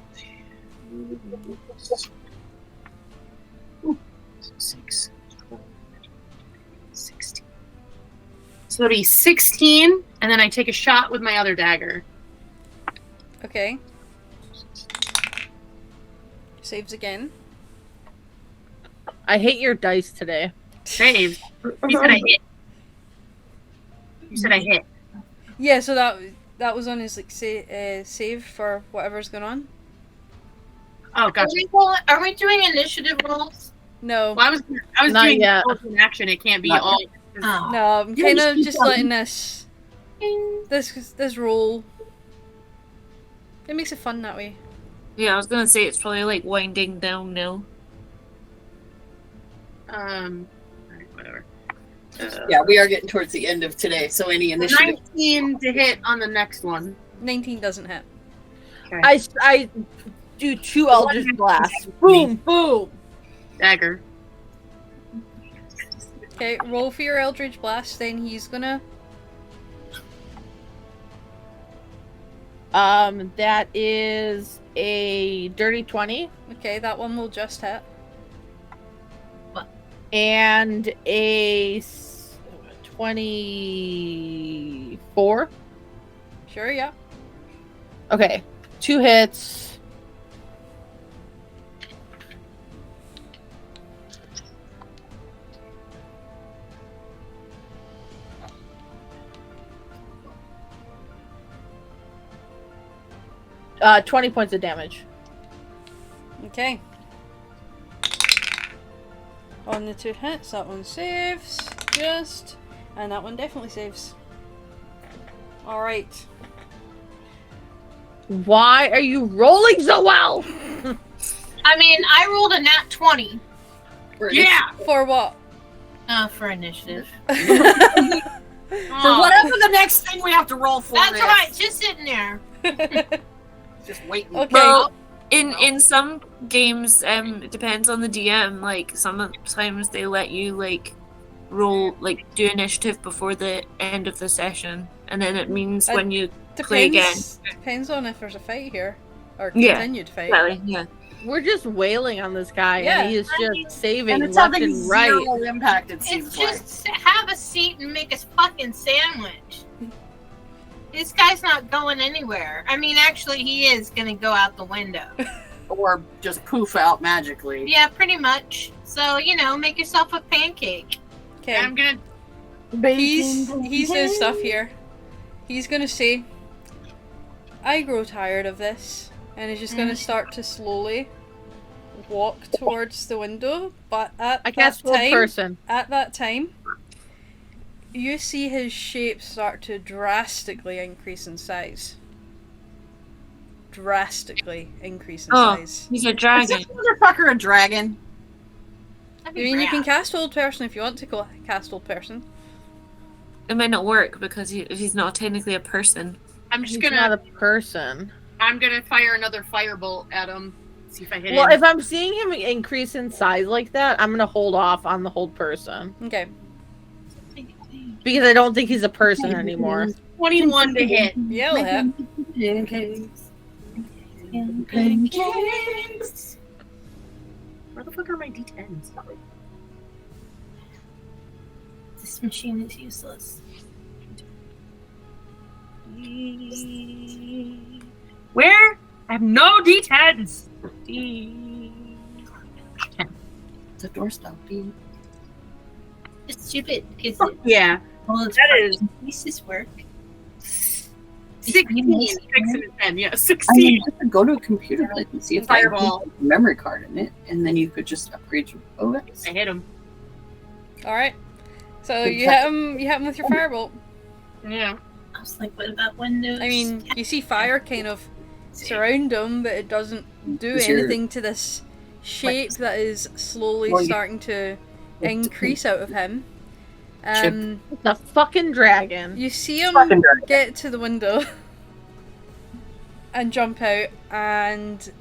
2. 6, 12, 16. So it'll be 16, and then I take a shot with my other dagger. Okay. Saves again. I hate your dice today. Save. You said I hit. You said I hit. Yeah, so that was on his like save for whatever's going on. Oh, gotcha. Are we doing initiative rolls? No, Well, I was Not doing yet. an action. It can't be Not all. Oh. no, I'm kind of just letting this roll. It makes it fun that way. Yeah, I was gonna say it's probably like winding down now. Alright, whatever. Yeah, we are getting towards the end of today, so any initiative. 19 to hit on the next one. 19 doesn't hit. I do 2 Eldritch Blasts. Boom, boom. Dagger. Okay, roll for your Eldritch Blast, then he's gonna... That is a dirty 20 Okay, that one will just hit. and a 24. Sure, yeah. Okay, 2 hits. Uh, 20 points of damage. Okay. On the 2 hits, that one saves. Just. And that one definitely saves. Alright. Why are you rolling so well? I mean, I rolled a nat 20 Yeah! For what? for initiative. For whatever the next thing we have to roll for That's is. right, just sitting there. Just waiting. Okay. Well, in some games, it depends on the DM. Like sometimes they let you like roll, like do initiative before the end of the session, and then it means It when you play again. Depends on if there's a fight here. Or Yeah. continued fight. Well, yeah. We're just wailing on this guy, Yeah. and he is just saving And it's left having and right. zero impact, it seems It's like. just have a seat and make us fucking sandwich. This guy's not going anywhere. I mean, actually, he is gonna go out the window. Or just poof out magically. Yeah, pretty much. So, make yourself a pancake. Okay. I'm gonna. He's doing stuff here. He's gonna say, I grow tired of this, and he's just gonna start to slowly walk towards the window, but at I cast that hold time, person. at that time, you see his shape start to drastically increase in size. Drastically increase in Oh, size. he's a Is dragon. this motherfucker a dragon? That'd I be mean, you can rad. cast Old Person if you want to cast Old Person. It might not work because he's not technically a person. I'm just He's gonna. not a person. I'm gonna fire another firebolt at him. See if I hit Well, him. if I'm seeing him increase in size like that, I'm gonna hold off on the hold person Okay. because I don't think he's a person anymore. 21 to hit. Yeah, it'll hit. Pancakes. Where the fuck are my d10s? This machine is useless. Where? I have no d10s. The door stopped being. It's stupid because Yeah. all its That parts is- and pieces work. 16. 6 and a 10. Yeah, I mean, 16. you could go to a computer place and see if they have Fireball. a memory card in it, and then you could just upgrade your OS. I hit him. Alright. So you hit him with your firebolt. Yeah. I was like, what about Windows? I mean, you see fire kind of surround him, but it doesn't do Is your- anything to this shape that is slowly Well, you- starting to increase out of him. The fucking dragon. You see him Fucking dragon. get to the window and jump out and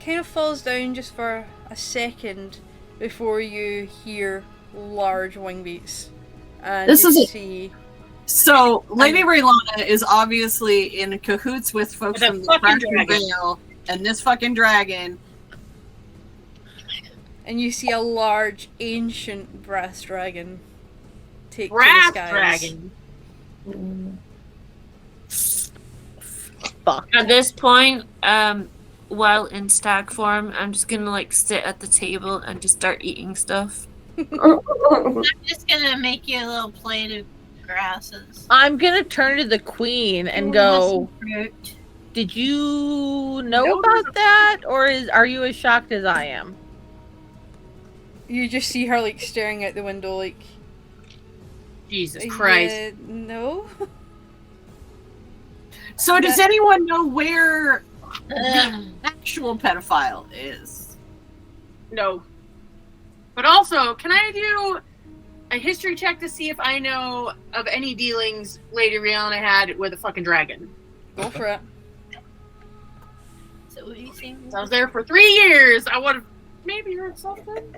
kind of falls down just for a second before you hear large wing beats. And This you is a- see So, Lady Raylana is obviously in cahoots with folks With a from the fucking Crackling dragon. Vale and this fucking dragon. and you see a large ancient brass dragon take Brass to the skies. dragon. Fuck. At this point, while in stag form, I'm just gonna like sit at the table and just start eating stuff. I'm just gonna make you a little plate of grasses. I'm gonna turn to the queen and Ooh, go, some fruit. did you know No, about that? Or are you as shocked as I am? You just see her like staring out the window like Jesus Christ. no. So, does anyone know where Ugh. the actual pedophile is? No. But also, can I do a history check to see if I know of any dealings Lady Rihanna had with a fucking dragon? Go for it. So what do you think? I was there for 3 years. I would have maybe heard something.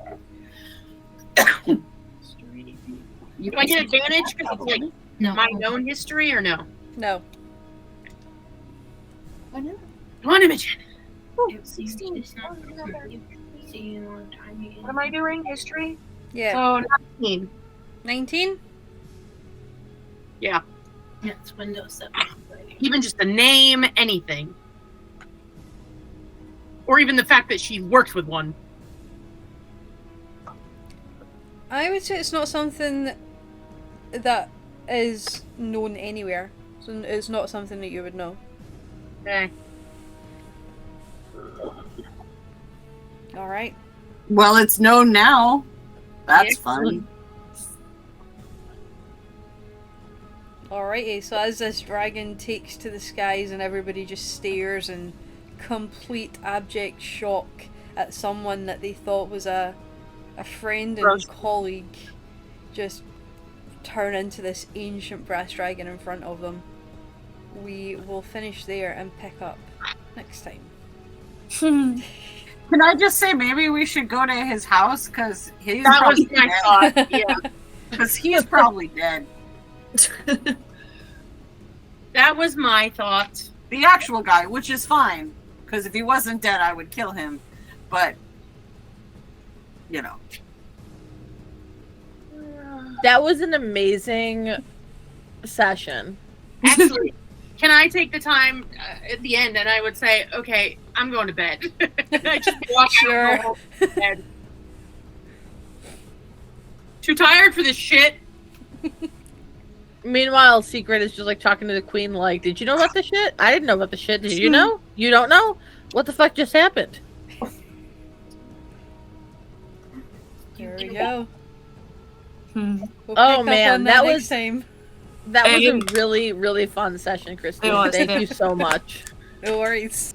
You Do I get advantage because it's like No. my known history or no? No. Come on, Imogen. It's not so you know time What am I doing? History? Yeah. So 19. 19? Yeah, it's Windows 7. Even just the name, anything. Or even the fact that she works with one. I would say it's not something that is known anywhere. So it's not something that you would know. Eh. Alright. Well, it's known now. That's fun. Alrighty, so as this dragon takes to the skies and everybody just stares in complete abject shock at someone that they thought was a friend and Gross. colleague just turn into this ancient brass dragon in front of them. we will finish there and pick up next time. Can I just say maybe we should go to his house because he's That was probably my dead. thought. Yeah, Because he's probably dead. that was my thought. The actual guy, which is fine, because if he wasn't dead, I would kill him. But you know, That was an amazing session. Actually, can I take the time at the end and I would say, okay, I'm going to bed. I just walk Sure. out to bed. Too tired for this shit. Meanwhile, Secret is just like talking to the queen like, did you know about the shit? I didn't know about the shit. Did you know? You don't know? What the fuck just happened? There we go. Hmm. We'll Oh, pick up man, on that next was- time. That was Um, a really, really fun session, Christine. it was, Thank yeah. you so much. No worries.